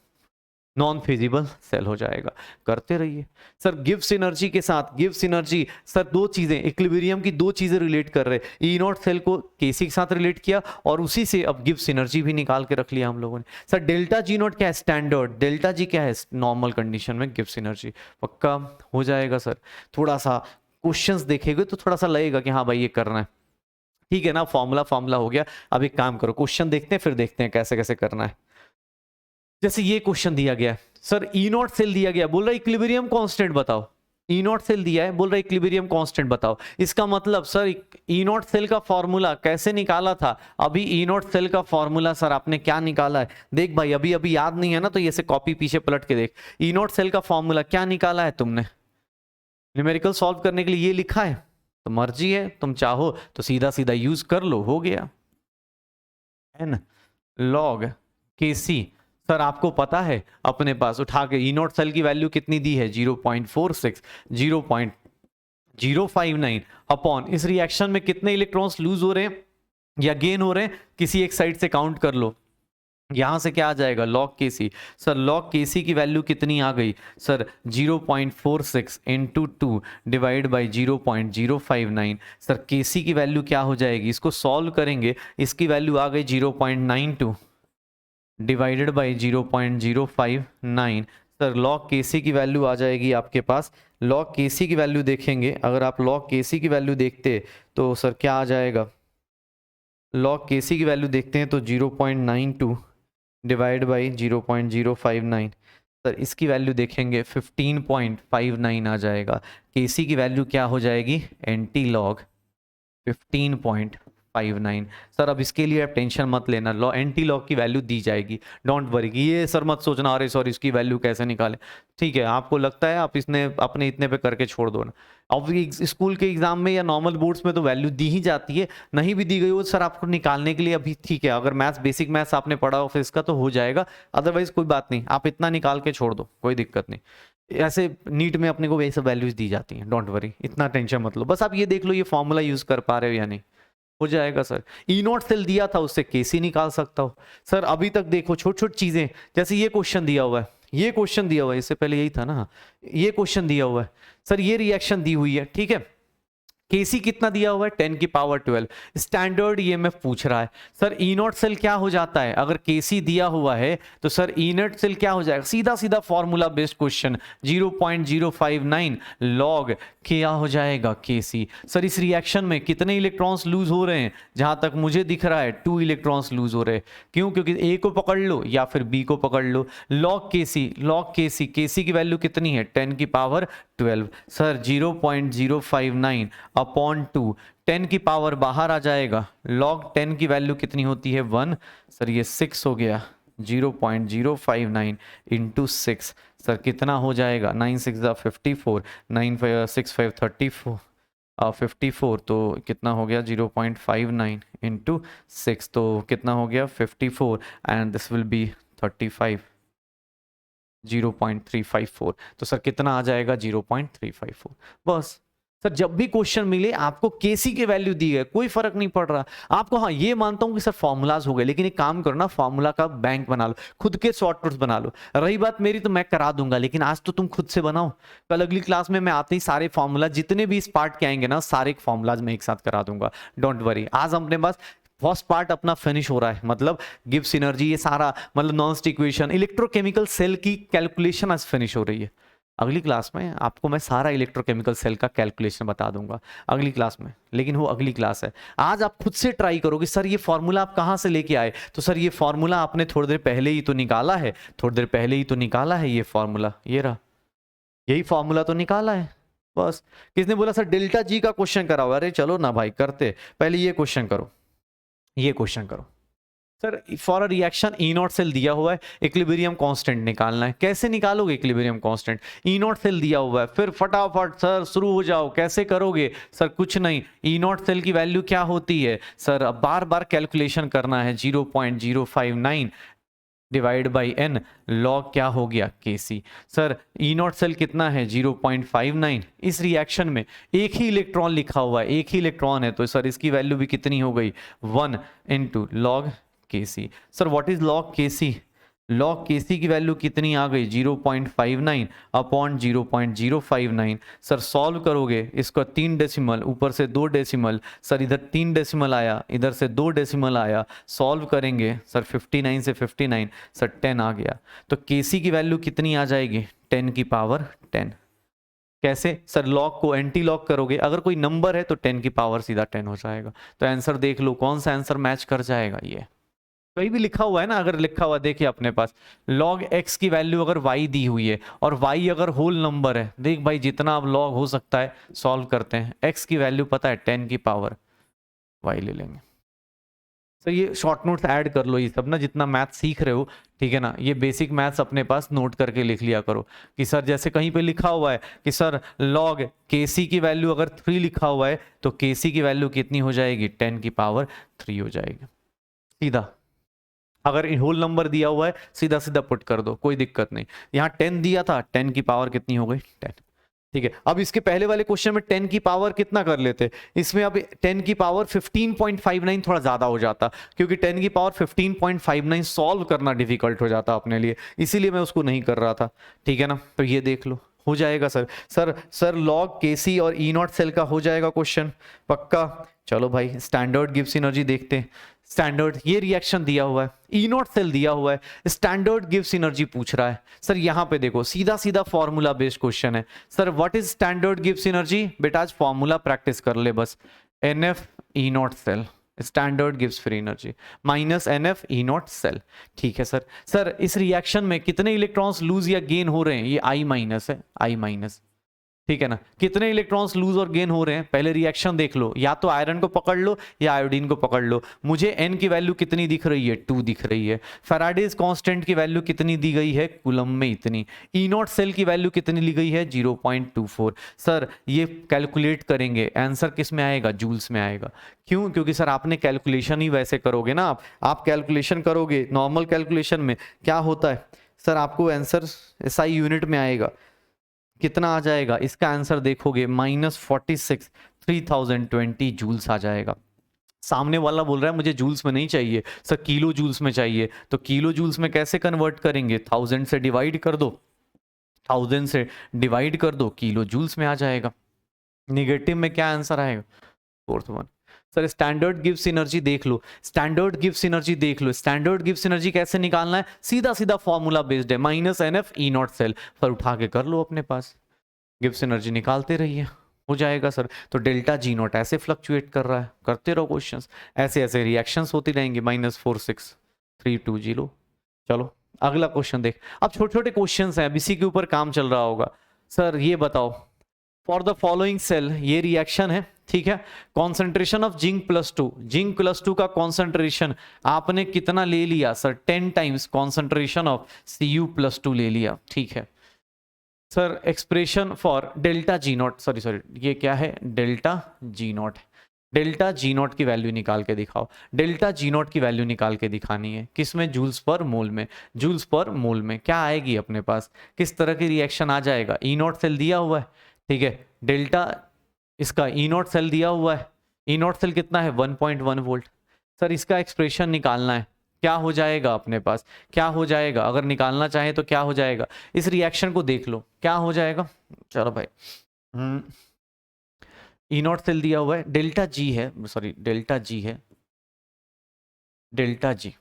नॉन फिजिबल सेल हो जाएगा। करते रहिए सर गिव्स एनर्जी के साथ, गिव्स एनर्जी सर दो चीजें, इक्विलिब्रियम की दो चीजें रिलेट कर रहे, E0 सेल को KC के साथ रिलेट किया और उसी से अब गिव्स एनर्जी भी निकाल के रख लिया हम लोगों ने। सर डेल्टा G0 क्या है, स्टैंडर्ड, डेल्टा G क्या है, नॉर्मल कंडीशन में गिव्स एनर्जी, पक्का हो जाएगा सर। थोड़ा सा क्वेश्चंस देखेंगे तो थोड़ा सा लगेगा कि हाँ भाई ये करना है, ठीक है ना, फॉर्मूला हो गया। अब एक काम करो, क्वेश्चन देखते हैं, फिर देखते हैं कैसे कैसे करना है। जैसे ये क्वेश्चन दिया गया सर, E0 सेल दिया गया, बोल रहा इक्विलिब्रियम कांस्टेंट बताओ, E0 सेल दिया है, बोल रहा इक्विलिब्रियम कांस्टेंट बताओ। इसका मतलब सर E0 सेल का फॉर्मूला कैसे निकाला था, अभी E0 सेल का फॉर्मूला सर आपने क्या निकाला है, देख भाई अभी अभी याद नहीं है ना, तो ऐसे कॉपी पीछे पलट के देख, E0 सेल का फॉर्मूला क्या निकाला है तुमने, न्यूमेरिकल सॉल्व करने के लिए ये लिखा है, तो मर्जी है, तुम चाहो तो सीधा सीधा यूज कर लो, हो गया N log KC। सर आपको पता है अपने पास उठा के E0 सेल की वैल्यू कितनी दी है, 0.46, 059 अपॉन इस रिएक्शन में कितने इलेक्ट्रॉन्स लूज हो रहे हैं या गेन हो रहे हैं, किसी एक साइड से काउंट कर लो। यहां से क्या आ जाएगा, लॉग के सी। सर लॉग के सी की वैल्यू कितनी आ गई sir, 0.46 into 2 divide by 0.059। Sir के सी की वैल्यू क्या हो जाएगी, इसको सॉल्व करेंगे, इसकी वैल्यू आ गई 0.92 divided by 0.059। Sir log K सी की वैल्यू आ जाएगी आपके पास, लॉग के सी की वैल्यू देखेंगे, अगर आप लॉग के सी की वैल्यू देखते तो सर क्या आ जाएगा, लॉग के सी की वैल्यू देखते हैं तो 0.92 डिवाइड बाई 0.059। सर इसकी वैल्यू देखेंगे 15.59 आ जाएगा। के सी की वैल्यू क्या हो जाएगी, एंटी लॉग 15.59। सर अब इसके लिए आप टेंशन मत लेना, लॉ एंटी लॉग की वैल्यू दी जाएगी, डोंट वरी। ये सर मत सोचना अरे सॉरी इसकी वैल्यू कैसे निकालें, ठीक है आपको लगता है आप इसने अपने इतने पे करके छोड़ दो ना। अब स्कूल के एग्जाम में या नॉर्मल बोर्ड्स में तो वैल्यू दी ही जाती है, नहीं भी दी गई हो सर आपको निकालने के लिए अभी ठीक है, अगर मैथ्स बेसिक मैथ्स आपने पढ़ा हो फिर इसका तो हो जाएगा, अदरवाइज कोई बात नहीं, आप इतना निकाल के छोड़ दो, कोई दिक्कत नहीं। ऐसे नीट में अपने को ये सब वैल्यूज दी जाती हैं, डोंट वरी, इतना टेंशन मत लो, बस आप ये देख लो ये फॉर्मूला यूज कर पा रहे हो या नहीं, हो जाएगा। सर ई नॉट सेल दिया था उससे केसी निकाल सकता हो। सर अभी तक देखो छोटी छोटी चीजें, जैसे ये क्वेश्चन दिया हुआ है, ये क्वेश्चन दिया हुआ है, इससे पहले यही था ना, ये क्वेश्चन दिया हुआ है सर, ये रिएक्शन दी हुई है, ठीक है, केसी कितना दिया हुआ है 10 की पावर 12, स्टैंडर्ड ईएमएफ पूछ रहा है। सर ई नॉट सेल क्या हो जाता है, अगर केसी दिया हुआ है तो सर ई नॉट सेल क्या हो जाएगा, सीधा सीधा फॉर्मूला बेस्ड क्वेश्चन, 0.059 लॉग क्या हो जाएगा केसी। सर इस रिएक्शन में कितने इलेक्ट्रॉन्स लूज हो रहे हैं, जहां तक मुझे दिख रहा है 2 इलेक्ट्रॉन्स लूज हो रहे हैं, क्यों, क्योंकि ए को पकड़ लो या फिर बी को पकड़ लो। लॉग केसी, लॉग केसी, केसी की वैल्यू कितनी है 10 की पावर 12। सर 0.059 अपॉन 2, 10 की पावर बाहर आ जाएगा, लॉग 10 की वैल्यू कितनी होती है 1। सर ये 6 हो गया, 0.059 इंटू 6। सर कितना हो जाएगा, 9 6 54, 9 6 5 34, 54 तो कितना हो गया 0.59 इंटू 6 तो कितना हो गया 54 एंड दिस विल बी 35, 0.354। तो सर कितना आ जाएगा 0.354। बस सर जब भी क्वेश्चन मिले आपको केसी के वैल्यू दी है, कोई फर्क नहीं पड़ रहा आपको। हाँ ये मानता हूं कि सर फॉर्मूलाज हो गए, लेकिन एक काम करो ना, फॉर्मूला का बैंक बना लो, खुद के शॉर्टकट्स बना लो। रही बात मेरी तो मैं करा दूंगा, लेकिन आज तो तुम खुद से बनाओ, कल अगली क्लास में मैं आते ही सारे फॉर्मूला जितने भी इस पार्ट के आएंगे ना, सारे फॉर्मूलाज मैं एक साथ करा दूंगा, डोंट वरी। आज अपने पास फर्स्ट पार्ट अपना फिनिश हो रहा है, मतलब गिब्स एनर्जी, ये सारा मतलब नॉन इक्वेशन, इलेक्ट्रोकेमिकल सेल की कैलकुलेशन आज फिनिश हो रही है। अगली क्लास में आपको मैं सारा इलेक्ट्रोकेमिकल सेल का कैलकुलेशन बता दूंगा अगली क्लास में, लेकिन वो अगली क्लास है। आज आप खुद से ट्राई करोगे सर ये फॉर्मूला आप कहाँ से लेके आए, तो सर ये फॉर्मूला आपने थोड़ी देर पहले ही तो निकाला है, थोड़ी देर पहले ही तो निकाला है ये फॉर्मूला, ये रहा, यही फॉर्मूला तो निकाला है। बस किसने बोला सर डेल्टा जी का क्वेश्चन कराओ, अरे चलो ना भाई करते, पहले ये क्वेश्चन करो, ये क्वेश्चन करो। Sir for a reaction E naught cell दिया हुआ है, इक्विलिब्रियम कांस्टेंट निकालना है, कैसे निकालोगे equilibrium constant, E naught cell दिया हुआ है, फिर फटाफट सर शुरू हो जाओ, कैसे करोगे सर, कुछ नहीं, ई नॉट सेल की वैल्यू क्या होती है सर, अब बार बार कैलकुलेशन करना है, 0.059 डिवाइड बाई एन, लॉग क्या हो गया केसी। सर ई नॉट सेल कितना है 0.59, इस रिएक्शन में एक ही इलेक्ट्रॉन लिखा हुआ है, एक ही इलेक्ट्रॉन है, तो सर इसकी वैल्यू भी कितनी हो गई 1 into log KC. Sir what is log KC, log KC की वैल्यू कितनी आ गई 0.59 अपॉन 0.059। सर सॉल्व करोगे इसका 3 डेसिमल, ऊपर से 2 डेसिमल, सर इधर 3 डेसिमल आया, इधर से 2 डेसिमल आया, सॉल्व करेंगे सर 59 से 59 सर 10 आ गया, तो केसी की वैल्यू कितनी आ जाएगी 10 की पावर 10। कैसे सर, लॉग को एंटी लॉग करोगे, अगर कोई नंबर है तो 10 की पावर सीधा 10 हो जाएगा। तो आंसर देख लो कौन सा आंसर मैच कर जाएगा, ये कहीं भी लिखा हुआ है ना, अगर लिखा हुआ देखिए अपने पास log x की वैल्यू अगर y दी हुई है और y अगर होल नंबर है, देख भाई जितना अब log हो सकता है सॉल्व करते हैं, x की वैल्यू पता है 10 की पावर y ले लेंगे। तो ये शॉर्ट नोट्स ऐड कर लो, ये सब ना जितना मैथ सीख रहे हो, ठीक है ना, ये बेसिक मैथ्स अपने पास नोट करके लिख लिया करो कि सर जैसे कहीं पे लिखा हुआ है कि सर log kc की वैल्यू अगर 3 लिखा हुआ है तो kc की वैल्यू कितनी हो जाएगी 10 की पावर 3 हो जाएगी। सीधा अगर होल नंबर दिया हुआ है सीधा सीधा पुट कर दो, कोई दिक्कत नहीं। यहाँ 10 दिया था, 10 की पावर कितनी हो गई 10। ठीक है, अब इसके पहले वाले क्वेश्चन में 10 की पावर कितना कर लेते, इसमें अब 10 की पावर 15.59 थोड़ा ज्यादा हो जाता, क्योंकि 10 की पावर 15.59 सॉल्व करना डिफिकल्ट हो जाता अपने लिए, इसीलिए मैं उसको नहीं कर रहा था। ठीक है ना, तो ये देख लो हो जाएगा सर। सर लॉग केसी और ई नॉट सेल का हो जाएगा क्वेश्चन पक्का। चलो भाई स्टैंडर्ड गिब्स एनर्जी देखते हैं। स्टैंडर्ड ये रिएक्शन दिया हुआ है, ई नॉट सेल दिया हुआ है, स्टैंडर्ड गिव्स एनर्जी पूछ रहा है। सर यहां पे देखो सीधा सीधा फॉर्मूला बेस्ड क्वेश्चन है। सर व्हाट इज स्टैंडर्ड गिव्स एनर्जी, बेटा आज फॉर्मूला प्रैक्टिस कर ले बस, NF E naught cell standard गिव्स free energy minus NF E naught cell. ठीक है सर। सर इस रिएक्शन में कितने इलेक्ट्रॉन्स लूज या गेन हो रहे हैं, ये I माइनस है, I माइनस। ठीक है ना, कितने इलेक्ट्रॉन्स लूज और गेन हो रहे हैं, पहले रिएक्शन देख लो, या तो आयरन को पकड़ लो या आयोडीन को पकड़ लो। मुझे N की वैल्यू कितनी दिख रही है, 2 दिख रही है। फैराडेज कांस्टेंट की वैल्यू कितनी दी गई है, कूलम में इतनी। ई नॉट सेल की वैल्यू कितनी ली गई है, 0.24। सर ये कैलकुलेट करेंगे, आंसर किस में आएगा, जूल्स में आएगा। क्यों, क्योंकि सर आपने कैलकुलेशन ही वैसे करोगे ना, आप कैलकुलेशन करोगे नॉर्मल कैलकुलेशन में क्या होता है सर, आपको आंसर SI यूनिट में आएगा। कितना आ जाएगा, इसका आंसर देखोगे -46 3020 जूल्स आ जाएगा। सामने वाला बोल रहा है मुझे जूल्स में नहीं चाहिए सर, किलो जूल्स में चाहिए, तो किलो जूल्स में कैसे कन्वर्ट करेंगे, 1000 से डिवाइड कर दो, 1000 से डिवाइड कर दो, किलो जूल्स में आ जाएगा। निगेटिव में क्या आंसर आएगा, फोर्थ वन। सर स्टैंडर्ड गिव्स एनर्जी देख लो, स्टैंडर्ड गिव्स एनर्जी देख लो, स्टैंडर्ड गिव्स एनर्जी कैसे निकालना है, सीधा सीधा फॉर्मूला बेस्ड है, -NF ई नॉट सेल। पर उठा के कर लो अपने पास, गिब्स एनर्जी निकालते रहिए, हो जाएगा सर। तो डेल्टा जी नॉट ऐसे फ्लक्चुएट कर रहा है, करते रहो क्वेश्चंस, ऐसे ऐसे रिएक्शंस होती रहेंगी, -4630। चलो अगला क्वेश्चन देख। अब छोटे छोटे क्वेश्चंस हैं, इसी के ऊपर काम चल रहा होगा। सर ये बताओ, फॉर द फॉलोइंग सेल, ये रिएक्शन है, ठीक है, कॉन्सेंट्रेशन ऑफ जिंक +2, जिंक +2 का कॉन्सेंट्रेशन आपने कितना ले लिया sir, 10 times concentration of Cu+2 ले लिया। ठीक है sir, expression for delta G not, sorry ये क्या है, delta G not, delta G naught की वैल्यू निकाल के दिखाओ। डेल्टा जी नॉट की वैल्यू निकाल के दिखानी है, किसमें, जूल्स पर मोल में। जूल्स पर मोल में क्या आएगी अपने पास, किस तरह की रिएक्शन आ जाएगा, ई नॉट सेल दिया हुआ है, ठीक है, डेल्टा इसका ई नॉट सेल दिया हुआ है, ई नॉट सेल कितना है, 1.1 वोल्ट। सर इसका एक्सप्रेशन निकालना है, क्या हो जाएगा अपने पास, क्या हो जाएगा, अगर निकालना चाहे तो क्या हो जाएगा, इस रिएक्शन को देख लो क्या हो जाएगा। चलो भाई, ई नॉट सेल दिया हुआ है, डेल्टा जी है, सॉरी डेल्टा जी है, डेल्टा जी,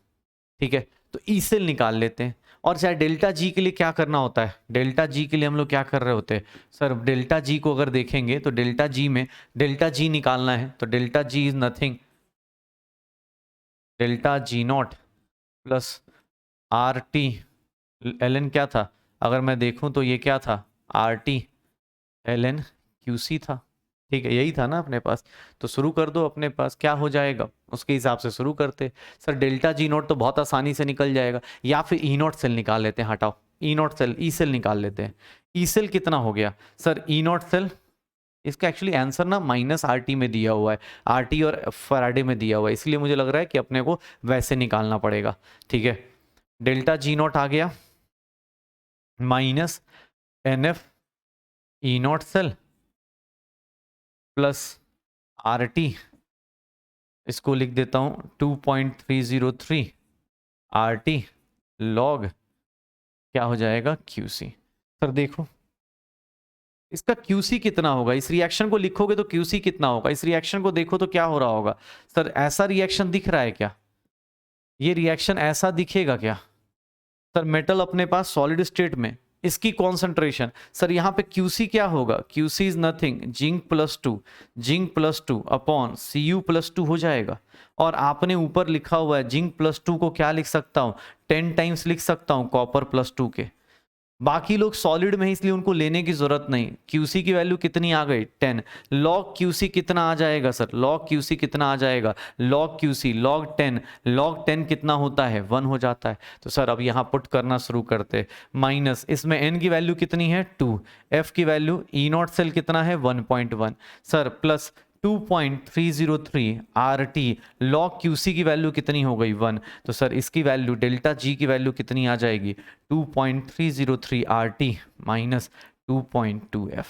ठीक है, तो ई सेल निकाल लेते हैं। और चाहे डेल्टा जी के लिए क्या करना होता है, डेल्टा जी के लिए हम लोग क्या कर रहे होते हैं सर, डेल्टा जी को अगर देखेंगे तो डेल्टा जी में डेल्टा जी निकालना है, तो delta ji is nothing, delta G not plus RT ln क्या था, अगर मैं देखूं तो ये क्या था, RT ln QC था। ठीक है, यही था ना अपने पास, तो शुरू कर दो अपने पास, क्या हो जाएगा उसके हिसाब से शुरू करते। सर डेल्टा जी नॉट तो बहुत आसानी से निकल जाएगा, या फिर ई नॉट सेल निकाल लेते हैं, हटाओ ई नॉट सेल, ई सेल निकाल लेते हैं। ई सेल कितना हो गया सर, ई नॉट सेल, इसका एक्चुअली आंसर ना -RT में दिया हुआ है, RT और फैराडे में दिया हुआ है, इसलिए मुझे लग रहा है कि अपने को वैसे निकालना पड़ेगा। ठीक है, डेल्टा जी नॉट आ गया -NF E naught cell plus RT, इसको लिख देता हूं 2.303 RT लॉग क्या हो जाएगा, QC। सर देखो इसका QC कितना होगा, इस रिएक्शन को लिखोगे तो QC कितना होगा, इस रिएक्शन को देखो तो क्या हो रहा होगा सर, ऐसा रिएक्शन दिख रहा है क्या, ये रिएक्शन ऐसा दिखेगा क्या सर, मेटल अपने पास सॉलिड स्टेट में, इसकी कॉन्सेंट्रेशन, सर यहाँ पे QC क्या होगा, QC is nothing zinc plus two upon Cu+2 हो जाएगा। और आपने ऊपर लिखा हुआ है जिंक +2 को क्या लिख सकता हूँ, 10 टाइम्स लिख सकता हूँ कॉपर +2 के। बाकी लोग सॉलिड में है इसलिए उनको लेने की जरूरत नहीं। QC की वैल्यू कितनी आ गई, 10। लॉग QC कितना आ जाएगा सर, लॉग QC कितना आ जाएगा, लॉग QC लॉग 10, लॉग 10 कितना होता है, 1 हो जाता है। तो सर अब यहाँ पुट करना शुरू करते, माइनस इसमें n की वैल्यू कितनी है 2, f की वैल्यू ई नॉट सेल कितना है 1.1 sir, plus 2.303 RT log QC की वैल्यू कितनी हो गई 1, तो सर इसकी वैल्यू डेल्टा G की वैल्यू कितनी आ जाएगी 2.303 RT माइनस 2.2 F।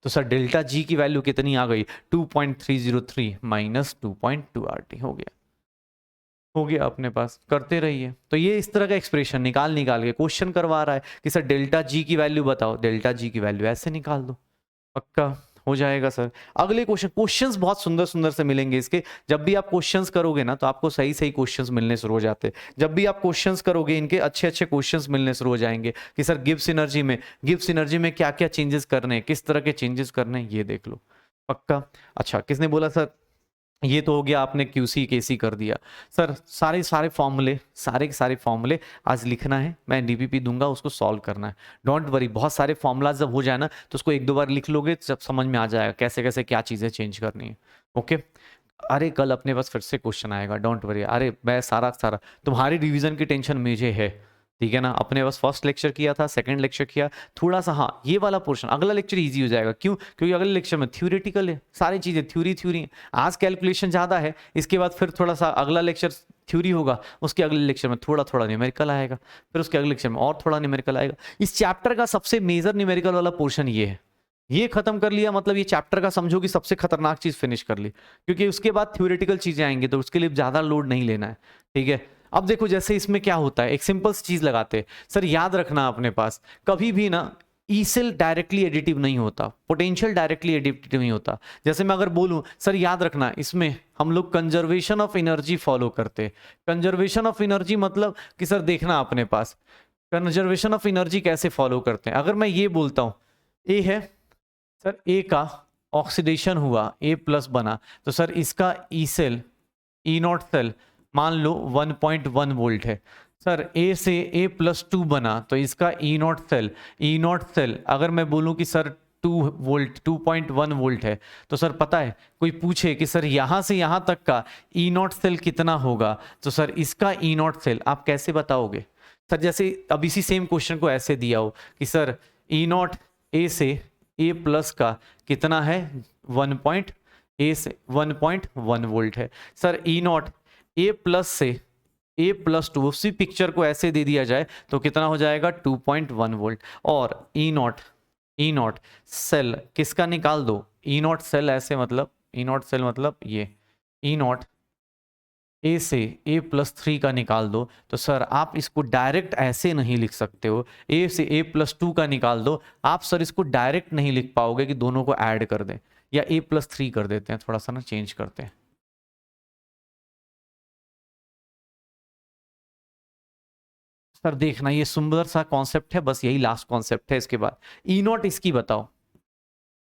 तो सर डेल्टा जी की वैल्यू कितनी आ गई, 2.303 माइनस 2.2 RT हो गया अपने पास। करते रहिए। तो ये इस तरह का एक्सप्रेशन निकाल के क्वेश्चन करवा रहा है कि सर डेल्टा जी की वैल्यू बताओ, डेल्टा जी की वैल्यू ऐसे निकाल दो, पक्का हो जाएगा सर। अगले क्वेश्चंस बहुत सुंदर सुंदर से मिलेंगे इसके। जब भी आप क्वेश्चंस करोगे ना तो आपको सही सही क्वेश्चंस मिलने शुरू हो जाते हैं। जब भी आप क्वेश्चंस करोगे इनके अच्छे अच्छे क्वेश्चंस मिलने शुरू हो जाएंगे कि सर गिब्स एनर्जी में क्या क्या चेंजेस करने हैं, किस तरह के चेंजेस करने हैं, ये देख लो पक्का। अच्छा, किसने बोला सर ये तो हो गया, आपने क्यूसी केसी कर दिया। सर सारे फॉर्मूले आज लिखना है, मैं डीपीपी दूंगा, उसको सॉल्व करना है। डोंट वरी, बहुत सारे फॉर्मूला जब हो जाए ना तो उसको एक दो बार लिख लोगे, जब समझ में आ जाएगा कैसे कैसे क्या चीज़ें चेंज करनी है। ओके। अरे कल अपने पास फिर से क्वेश्चन आएगा, डोंट वरी। अरे मैं सारा तुम्हारी रिवीजन की टेंशन मुझे है, ठीक है ना। अपने पास फर्स्ट लेक्चर किया था, सेकंड लेक्चर किया थोड़ा सा, हाँ ये वाला पोर्शन अगला लेक्चर इजी हो जाएगा। क्यों? क्योंकि अगले लेक्चर में थ्योरेटिकल है, सारी चीजें थ्योरी। आज कैलकुलेशन ज्यादा है, इसके बाद फिर थोड़ा सा अगला लेक्चर थ्योरी होगा, उसके अगले लेक्चर में थोड़ा थोड़ा न्यूमेरिकल आएगा, फिर उसके अगले लेक्चर में और थोड़ा न्यूमेरिकल आएगा। इस चैप्टर का सबसे मेजर न्यूमेरिकल वाला पोर्शन ये है। ये खत्म कर लिया मतलब ये चैप्टर का समझो कि सबसे खतरनाक चीज फिनिश कर ली, क्योंकि उसके बाद थ्योरेटिकल चीजें आएंगी तो उसके लिए ज्यादा लोड नहीं लेना है, ठीक है। अब देखो जैसे इसमें क्या होता है, एक सिंपल सी चीज लगाते हैं। सर याद रखना अपने पास कभी भी ना ई सेल डायरेक्टली एडिटिव नहीं होता, पोटेंशियल डायरेक्टली एडिटिव नहीं होता। जैसे मैं अगर बोलूं सर याद रखना इसमें हम लोग कंजर्वेशन ऑफ एनर्जी फॉलो करते हैं। कंजर्वेशन ऑफ एनर्जी मतलब कि सर देखना अपने पास कंजर्वेशन ऑफ एनर्जी कैसे फॉलो करते हैं। अगर मैं ये बोलता हूं ए है सर, ए का ऑक्सीडेशन हुआ, ए प्लस बना, तो सर इसका E cell E naught cell मान लो 1.1 वोल्ट है। सर ए से ए प्लस 2 बना तो इसका ई नॉट सेल अगर मैं बोलूं कि सर 2.1 वोल्ट है, तो सर पता है कोई पूछे कि सर यहां से यहां तक का ई नॉट सेल कितना होगा, तो सर इसका ई नॉट सेल आप कैसे बताओगे। सर जैसे अब इसी सेम क्वेश्चन को ऐसे दिया हो कि सर ई नॉट ए से ए प्लस का कितना है 1.1 वोल्ट है। Sir E naught A plus से ए प्लस 2 उसी पिक्चर को ऐसे दे दिया जाए तो कितना हो जाएगा 2.1 वोल्ट। और ई नॉट सेल किसका निकाल दो, ई नॉट सेल ऐसे मतलब ई नॉट सेल मतलब ये ई नॉट ए से ए प्लस 3 का निकाल दो, तो सर आप इसको डायरेक्ट ऐसे नहीं लिख सकते हो। ए से ए प्लस 2 का निकाल दो, आप सर इसको डायरेक्ट नहीं लिख पाओगे कि दोनों को ऐड कर दें, या ए प्लस 3 कर देते हैं, थोड़ा सा ना चेंज करते हैं। सर देखना ये सुंदर सा कॉन्सेप्ट है, बस यही लास्ट कॉन्सेप्ट है। इसके बाद ई नॉट इसकी बताओ,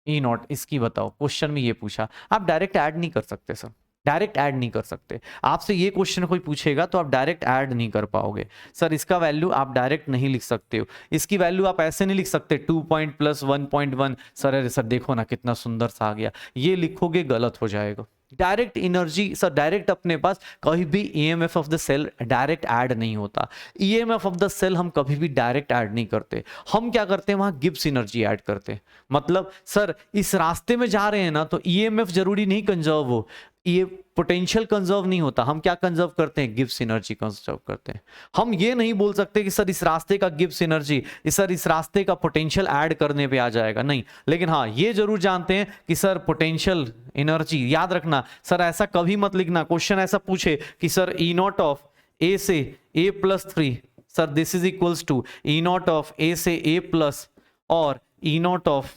ई नॉट इसकी बताओ। क्वेश्चन में ये पूछा, आप डायरेक्ट ऐड नहीं कर सकते सर, डायरेक्ट ऐड नहीं कर सकते। आपसे ये क्वेश्चन कोई पूछेगा तो आप डायरेक्ट ऐड नहीं कर पाओगे। सर इसका वैल्यू आप डायरेक्ट नहीं लिख सकते हो, इसकी वैल्यू आप ऐसे नहीं लिख सकते 2 पॉइंट प्लस 1.1। सर अरे सर देखो ना कितना सुंदर सा आ गया, ये लिखोगे गलत हो जाएगा। डायरेक्ट एनर्जी सर डायरेक्ट अपने पास कभी भी EMF of the cell direct add नहीं होता। ईएमएफ ऑफ द सेल हम कभी भी डायरेक्ट ऐड नहीं करते, हम क्या करते हैं वहां गिब्स एनर्जी ऐड करते हैं। मतलब सर इस रास्ते में जा रहे हैं ना तो ईएमएफ जरूरी नहीं कंजर्व हो, ये पोटेंशियल कंजर्व नहीं होता, हम क्या कंजर्व करते हैं गिब्स एनर्जी कंजर्व करते हैं। हम ये नहीं बोल सकते कि सर इस रास्ते का गिब्स एनर्जी सर इस रास्ते का पोटेंशियल ऐड करने पे आ जाएगा, नहीं। लेकिन हाँ ये जरूर जानते हैं कि सर पोटेंशियल एनर्जी याद रखना। सर ऐसा कभी मत लिखना क्वेश्चन ऐसा पूछे कि sir E naught of A से A plus 3, sir this is equals to E naught of A से ए प्लस और E naught of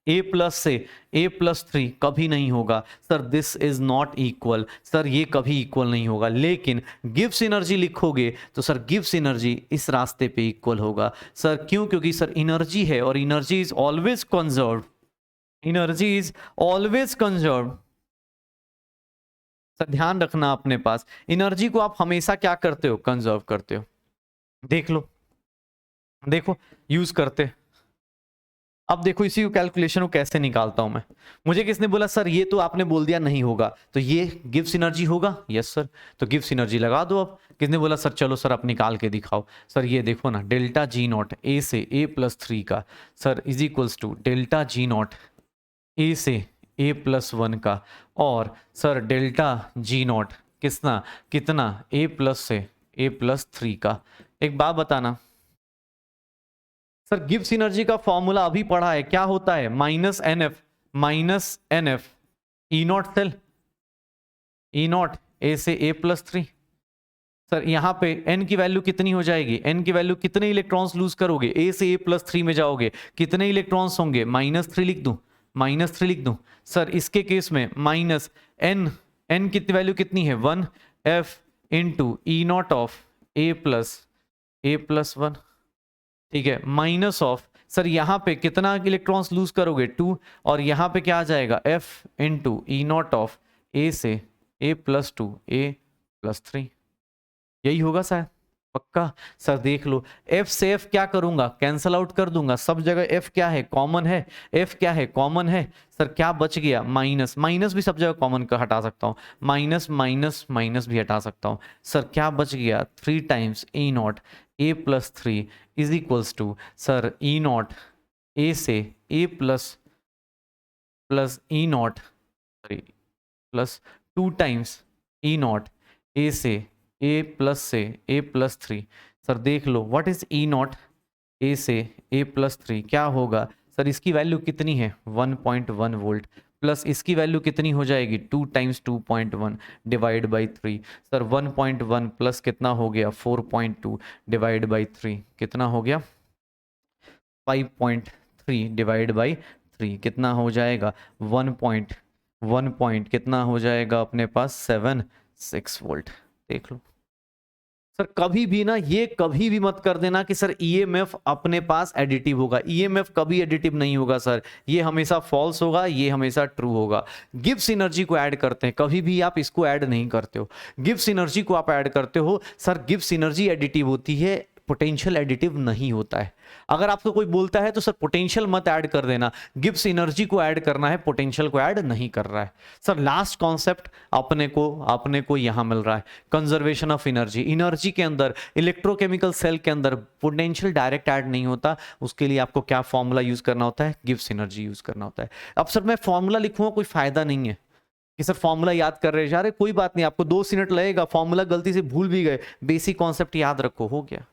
A plus से ए प्लस 3 कभी नहीं होगा। Sir this is not equal, sir ये कभी इक्वल नहीं होगा। लेकिन गिब्स एनर्जी लिखोगे तो सर गिब्स एनर्जी इस रास्ते पे इक्वल होगा। सर क्यों? क्योंकि सर एनर्जी है और energy is always conserved, energy is always conserved. Sir ध्यान रखना अपने पास एनर्जी को आप हमेशा क्या करते हो, कंजर्व करते हो। देख लो, देखो यूज करते। अब देखो इसी को कैलकुलेशन को कैसे निकालता हूं मैं। मुझे किसने बोला सर ये तो आपने बोल दिया नहीं होगा, तो ये गिब्स एनर्जी होगा। यस सर, तो गिब्स एनर्जी लगा दो। अब किसने बोला सर चलो सर आप निकाल के दिखाओ। सर ये देखो ना डेल्टा जी नॉट ए से ए प्लस 3 का sir is equals to delta G naught A से ए प्लस 1 का, और सर डेल्टा जी नॉट कितना कितना ए प्लस से ए प्लस 3 का। एक बात बताना सर गिब्स एनर्जी का फॉर्मूला अभी पढ़ा है, क्या होता है, minus n F E naught cell, E naught A से ए प्लस 3। सर यहाँ पे n की वैल्यू कितनी हो जाएगी, n की वैल्यू कितने इलेक्ट्रॉन्स लूज करोगे, a से a प्लस 3 में जाओगे, कितने इलेक्ट्रॉन्स होंगे, -3 लिख दूं, -3 लिख दूं। सर इसके केस में माइनस n की वैल्यू कितनी है 1 f into E naught of a plus 1, ठीक है, माइनस ऑफ, सर यहाँ पे कितना इलेक्ट्रॉन्स लूज करोगे 2, और यहाँ पे क्या आ जाएगा f into E naught of a से a प्लस 2 a प्लस 3, यही होगा शायद, पक्का। सर देख लो, f से f क्या करूंगा, कैंसल आउट कर दूंगा, सब जगह f क्या है, कॉमन है, f क्या है, कॉमन है। सर क्या बच गया, माइनस, माइनस भी सब जगह कॉमन का हटा सकता हूं, माइनस माइनस माइनस भी हटा सकता हूं। सर क्या बच गया, 3 times E naught A plus 3 is equals to, sir E naught A से A plus E naught, sorry plus 2 times E naught A से ए प्लस 3। सर देख लो, what is E naught A से ए प्लस 3 क्या होगा, सर इसकी वैल्यू कितनी है 1.1 वोल्ट, प्लस इसकी वैल्यू कितनी हो जाएगी 2 times 2.1 divide by 3। Sir 1.1 plus कितना हो गया 4.2 डिवाइड बाई 3 कितना हो गया 5.3 डिवाइड बाई 3 कितना हो जाएगा 1 कितना हो जाएगा अपने पास 7.6 वोल्ट। देख लो सर, कभी भी ना ये कभी भी मत कर देना कि सर ईएमएफ अपने पास एडिटिव होगा, ईएमएफ कभी एडिटिव नहीं होगा सर, ये हमेशा फॉल्स होगा, ये हमेशा ट्रू होगा। गिब्स एनर्जी को ऐड करते हैं, कभी भी आप इसको ऐड नहीं करते हो, गिब्स एनर्जी को आप ऐड करते हो। सर गिब्स एनर्जी एडिटिव होती है, पोटेंशियल एडिटिव नहीं होता है। अगर आपको कोई बोलता है तो सर पोटेंशियल मत ऐड कर देना, गिब्स एनर्जी को ऐड करना है, पोटेंशियल को ऐड नहीं कर रहा है। सर लास्ट कॉन्सेप्ट अपने को यहां मिल रहा है, कंजर्वेशन ऑफ एनर्जी। एनर्जी के अंदर, इलेक्ट्रोकेमिकल सेल के अंदर पोटेंशियल डायरेक्ट ऐड नहीं होता, उसके लिए आपको क्या फॉर्मूला यूज करना होता है, गिब्स एनर्जी यूज करना होता है। अब सर मैं फॉर्मूला लिखूंगा कोई फायदा नहीं है कि सर फॉर्मूला याद कर रहे हैं, कोई बात नहीं, आपको 2 मिनट लगेगा, फॉर्मूला गलती से भूल भी गए, बेसिक कॉन्सेप्ट याद रखो, हो गया,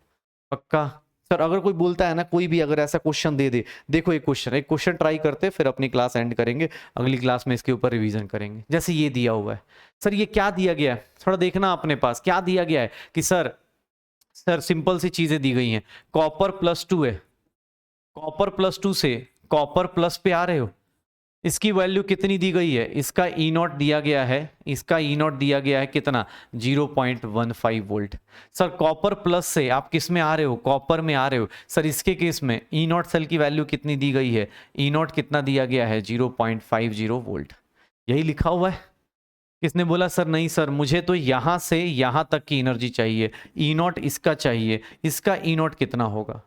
पक्का। सर अगर कोई बोलता है ना, कोई भी अगर ऐसा क्वेश्चन दे दे, देखो एक क्वेश्चन ट्राई करते, फिर अपनी क्लास एंड करेंगे, अगली क्लास में इसके ऊपर रिवीजन करेंगे। जैसे ये दिया हुआ है, सर ये क्या दिया गया है, थोड़ा देखना अपने पास क्या दिया गया है कि सर सिंपल सी चीजें दी गई हैं, कॉपर +2 है, कॉपर +2 से कॉपर प्लस पे आ रहे हो, इसकी वैल्यू कितनी दी गई है, इसका ई नॉट दिया गया है, इसका ई नॉट दिया गया है कितना 0.15 वोल्ट। सर कॉपर प्लस से आप किस में आ रहे हो, कॉपर में आ रहे हो। सर इसके केस में ई नॉट सेल की वैल्यू कितनी दी गई है, ई नॉट कितना दिया गया है 0.50 वोल्ट, यही लिखा हुआ है। किसने बोला सर नहीं सर मुझे तो यहां से यहां तक की एनर्जी चाहिए, ई नॉट इसका चाहिए, इसका ई नॉट कितना होगा।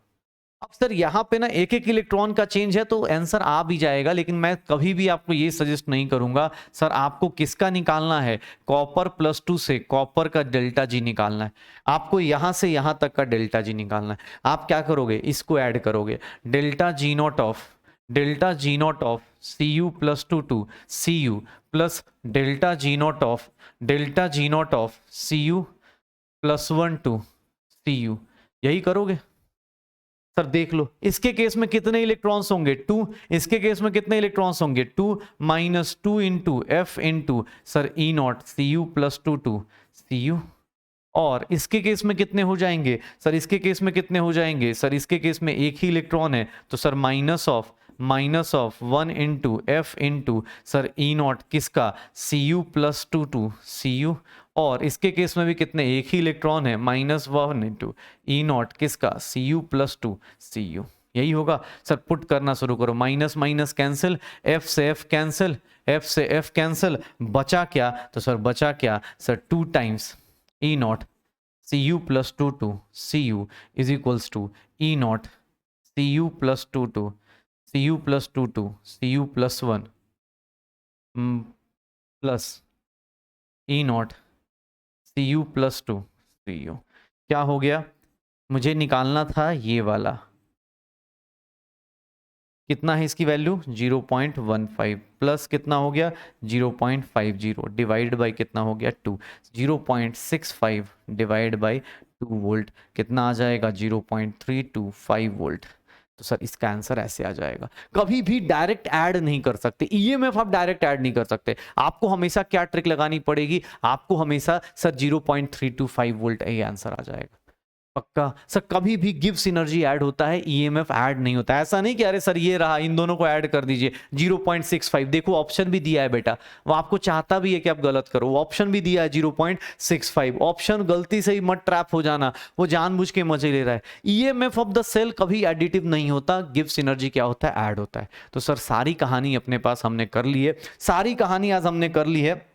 अब सर यहाँ पे ना एक एक इलेक्ट्रॉन का चेंज है तो आंसर आ भी जाएगा, लेकिन मैं कभी भी आपको ये सजेस्ट नहीं करूंगा। सर आपको किसका निकालना है, कॉपर +2 से कॉपर का डेल्टा जी निकालना है, आपको यहां से यहां तक का डेल्टा जी निकालना है। आप क्या करोगे, इसको ऐड करोगे, delta G naught of Cu +2 to Cu plus delta G naught of Cu +1 to Cu, यही करोगे। सर देख लो, इसके केस में कितने इलेक्ट्रॉन्स होंगे 2, इसके केस में कितने इलेक्ट्रॉन्स होंगे 2 -2 into F into sir E naught Cu +2 to Cu, और इसके केस में कितने हो जाएंगे, सर इसके केस में कितने हो जाएंगे, सर इसके केस में एक ही इलेक्ट्रॉन है तो sir minus of 1 into F into sir E not किसका Cu +2 टू Cu, और इसके केस में भी कितने, एक ही इलेक्ट्रॉन है, -1 इंटू ई नॉट किसका Cu +2 Cu, यही होगा। सर पुट करना शुरू करो, माइनस माइनस कैंसिल, एफ से एफ कैंसिल, एफ से एफ कैंसिल, बचा क्या, तो सर बचा क्या sir 2 times E naught Cu +2 to Cu is equals to E naught Cu +2 to Cu +2 to Cu +1 plus E naught Cu +2 Cu, क्या हो गया, मुझे निकालना था ये वाला, कितना है इसकी वैल्यू 0.15 प्लस कितना हो गया 0.50 डिवाइड बाय कितना हो गया 2, 0.65 डिवाइड बाय 2 वोल्ट कितना आ जाएगा 0.325 वोल्ट। तो सर इसका आंसर ऐसे आ जाएगा। कभी भी डायरेक्ट ऐड नहीं कर सकते, ईएमएफ आप डायरेक्ट ऐड नहीं कर सकते। आपको हमेशा क्या ट्रिक लगानी पड़ेगी, आपको हमेशा सर 0.325 वोल्ट ये आंसर आ जाएगा पक्का। सर कभी भी गिव्स एनर्जी ऐड होता है, ईएमएफ ऐड नहीं होता है। ऐसा नहीं कि अरे सर ये रहा, इन दोनों को ऐड कर दीजिए 0.65। देखो ऑप्शन भी दिया है बेटा, वो आपको चाहता भी है कि आप गलत करो, वो ऑप्शन भी दिया है 0.65। ऑप्शन गलती से ही मत ट्रैप हो जाना, वो जानबूझ के मजे ले रहा है। ईएमएफ ऑफ द सेल कभी एडिटिव नहीं होता, गिव्स एनर्जी क्या होता है, ऐड होता है। तो सर सारी कहानी अपने पास हमने कर ली है, सारी कहानी आज हमने कर ली है,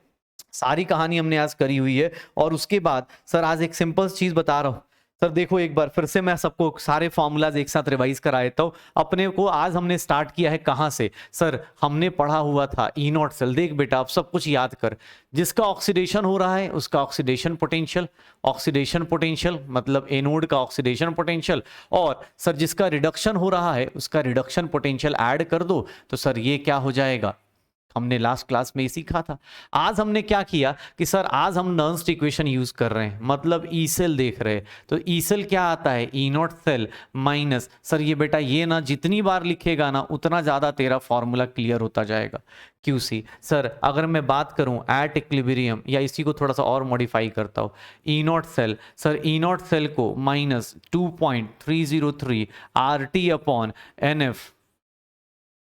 सारी कहानी हमने आज करी हुई है। और उसके बाद सर आज एक सिंपल चीज बता रहा हूं सर, देखो एक बार फिर से मैं सबको सारे फॉर्मूलाज एक साथ रिवाइज करा देता हूँ अपने को। आज हमने स्टार्ट किया है कहाँ से सर, हमने पढ़ा हुआ था ई नॉट सेल। देख बेटा अब सब कुछ याद कर, जिसका ऑक्सीडेशन हो रहा है उसका ऑक्सीडेशन पोटेंशियल, ऑक्सीडेशन पोटेंशियल मतलब एनोड का ऑक्सीडेशन पोटेंशियल, और सर जिसका रिडक्शन हो रहा है उसका रिडक्शन पोटेंशियल ऐड कर दो तो सर ये क्या हो जाएगा, हमने लास्ट क्लास में ही सीखा था। आज हमने क्या किया कि सर आज हम नर्न्स्ट इक्वेशन यूज कर रहे हैं, मतलब ई सेल देख रहे हैं। तो ई सेल क्या आता है, E naught cell minus sir ये बेटा ये ना जितनी बार लिखेगा ना उतना ज्यादा तेरा फॉर्मूला क्लियर होता जाएगा। क्यूसी सर अगर मैं बात करूं एट इक्विलिब्रियम, या इसी को थोड़ा सा और मॉडिफाई करता हूं, E naught cell sir E naught cell को minus 2.303 R T upon N F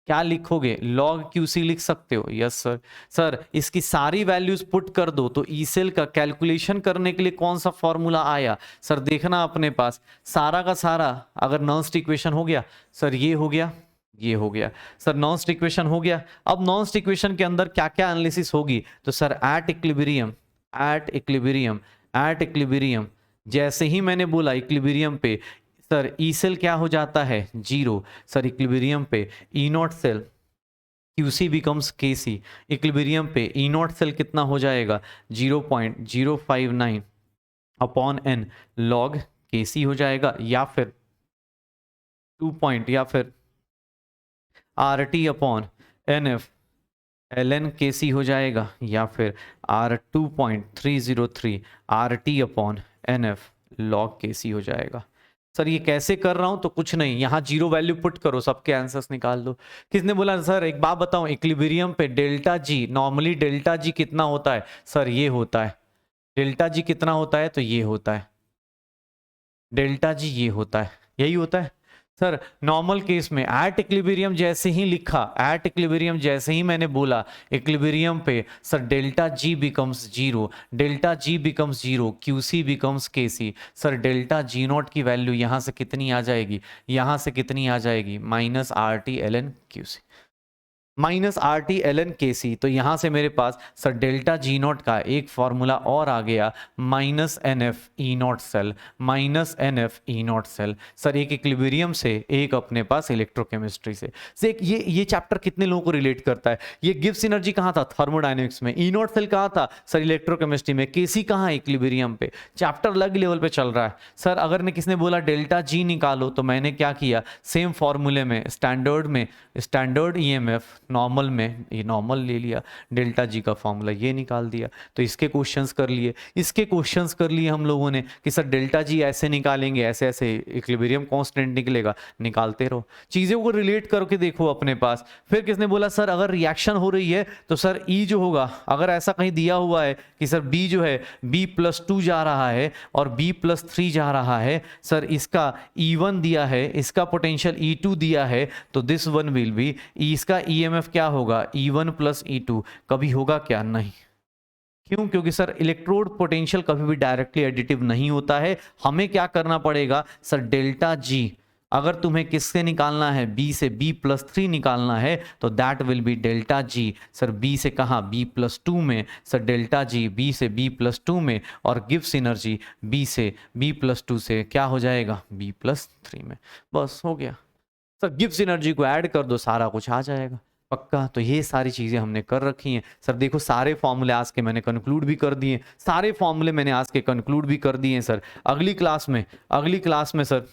क्या लिखोगे, लॉग क्यूसी लिख सकते हो। Yes sir. सर इसकी सारी वैल्यूज पुट कर दो तो ई सेल का कैलकुलेशन करने के लिए कौन सा फॉर्मूला आया सर, देखना अपने पास सारा का सारा। अगर नॉन्स्ट इक्वेशन हो गया सर, ये हो गया, ये हो गया सर, नॉन्स्ट इक्वेशन हो गया। अब नॉन्स्ट इक्वेशन के अंदर क्या क्या एनालिसिस होगी तो sir at equilibrium, at equilibrium, at equilibrium, जैसे ही मैंने बोला इक्विलिब्रियम पे सर ई सेल क्या हो जाता है, जीरो। सर इक्विलिब्रियम पे E naught cell QC becomes KC, equilibrium पे ई नॉट सेल कितना हो जाएगा 0.059 अपॉन एन लॉग केसी हो जाएगा, या फिर 2 या फिर R T upon N F l N K C हो जाएगा, या फिर R 2.303 R T upon N F log K C हो जाएगा। सर ये कैसे कर रहा हूं तो कुछ नहीं, यहां जीरो वैल्यू पुट करो, सबके आंसर्स निकाल दो। किसने बोला सर एक बात बताऊं, इक्विलिब्रियम पे delta G, normally delta G कितना होता है सर, ये होता है डेल्टा जी कितना होता है तो ये होता है डेल्टा जी, ये होता है, यही होता है सर नॉर्मल केस में। एट इक्विलिब्रियम जैसे ही लिखा, एट इक्विलिब्रियम जैसे ही मैंने बोला इक्विलिब्रियम पे sir delta G becomes zero, delta G becomes zero, Q C becomes K C. Sir delta G naught की वैल्यू यहां से कितनी आ जाएगी, यहां से कितनी आ जाएगी minus R T L n Q C, minus R T L N K C. तो यहां से मेरे पास सर डेल्टा जी नॉट का एक फॉर्मूला और आ गया, minus n F E naught cell, minus n F E naught cell. Sir एक इक्विलिब्रियम से, एक अपने पास इलेक्ट्रोकेमिस्ट्री से। ये चैप्टर कितने लोगों को रिलेट करता है, ये गिव्स एनर्जी कहाँ था थर्मोडायनेमिक्स में, ई नॉट सेल कहाँ था सर इलेक्ट्रोकेमिस्ट्री में, के सी कहाँ इक्विलिब्रियम पे। चैप्टर अलग लेवल पे चल रहा है सर। अगर ने किसने बोला डेल्टा जी निकालो तो मैंने क्या किया, सेम फॉर्मूले में स्टैंडर्ड में, स्टैंडर्ड ईएमएफ नॉर्मल में, ये नॉर्मल ले लिया, डेल्टा जी का फॉर्मूला ये निकाल दिया। तो इसके क्वेश्चंस कर लिए, इसके क्वेश्चंस कर लिए हम लोगों ने कि सर डेल्टा जी ऐसे निकालेंगे, ऐसे ऐसे इक्विलिब्रियम कांस्टेंट निकलेगा, निकालते रहो, चीज़ों को रिलेट करके देखो अपने पास। फिर किसने बोला सर अगर रिएक्शन हो रही है तो सर ई जो होगा, अगर ऐसा कहीं दिया हुआ है कि सर बी जो है B+2 जा रहा है और B+3 जा रहा है, सर इसका E1 दिया है, इसका पोटेंशियल E2 दिया है, तो दिस वन विल बी, इसका EMF क्या होगा E1 + E2, कभी होगा क्या, नहीं। क्यों, क्योंकि सर इलेक्ट्रोड पोटेंशियल कभी भी डायरेक्टली एडिटिव नहीं होता है। हमें क्या करना पड़ेगा सर, डेल्टा जी अगर तुम्हें किससे निकालना है, बी से B+3 निकालना है तो that will be delta G. Sir B से कहाँ, B+2 में, सर डेल्टा जी बी से B+2 में, और गिव्स एनर्जी बी से B+2 से क्या हो जाएगा B+3 में। बस हो गया सर, गिव्स एनर्जी को ऐड कर दो सारा कुछ आ जाएगा पक्का। तो ये सारी चीजें हमने कर रखी हैं सर। देखो सारे फॉर्मूले आज के मैंने कंक्लूड भी कर दिए, सारे फॉर्मूले मैंने आज के कंक्लूड भी कर दिए सर। अगली क्लास में सर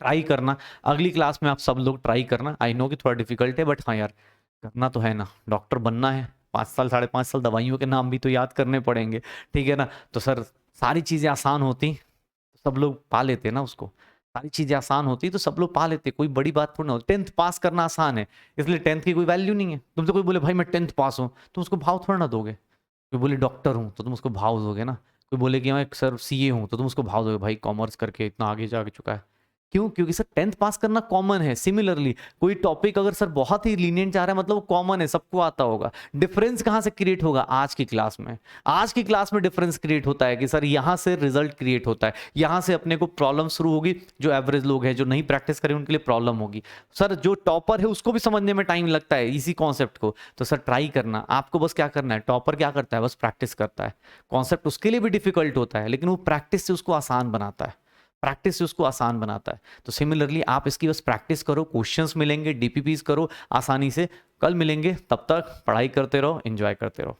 ट्राई करना, अगली क्लास में आप सब लोग ट्राई करना। आई नो कि थोड़ा डिफिकल्ट है बट हाँ यार करना तो है ना, डॉक्टर बनना है, 5 साल 5.5 साल दवाइयों के नाम भी तो याद करने पड़ेंगे, ठीक है ना। तो सर सारी चीज़ें आसान होती सब लोग पा लेते ना उसको, सारी चीजें आसान होती तो सब लोग पा लेते, कोई बड़ी बात थोड़ी ना होती। 10th पास करना आसान है, इसलिए 10th की कोई वैल्यू नहीं है। तुमसे कोई बोले भाई मैं 10th पास हूँ, तुम उसको भाव थोड़ा ना दोगे। कोई बोले डॉक्टर हूँ तो तुम उसको भाव दोगे ना। कोई बोले कि मैं सर सीए हूँ तो तुम उसको भाव दोगे, भाई कॉमर्स करके इतना आगे जा चुका है। क्यों? क्योंकि सर 10th पास करना कॉमन है। सिमिलरली कोई टॉपिक अगर सर बहुत ही लीनियंट जा रहा है, मतलब वो कॉमन है, सबको आता होगा। डिफरेंस कहाँ से क्रिएट होगा? आज की क्लास में। आज की क्लास में डिफरेंस क्रिएट होता है कि सर यहाँ से रिजल्ट क्रिएट होता है, यहाँ से अपने को प्रॉब्लम शुरू होगी। जो एवरेज लोग हैं, जो नहीं प्रैक्टिस करें, उनके लिए प्रॉब्लम होगी। सर जो टॉपर है उसको भी समझने में टाइम लगता है इसी कॉन्सेप्ट को। तो सर ट्राई करना, आपको बस क्या करना है, टॉपर क्या करता है, बस प्रैक्टिस करता है। कॉन्सेप्ट उसके लिए भी डिफिकल्ट होता है, लेकिन वो प्रैक्टिस से उसको आसान बनाता है, प्रैक्टिस से उसको आसान बनाता है। तो सिमिलरली आप इसकी बस प्रैक्टिस करो, क्वेश्चंस मिलेंगे, डीपीपीज करो आसानी से। कल मिलेंगे, तब तक पढ़ाई करते रहो, एंजॉय करते रहो।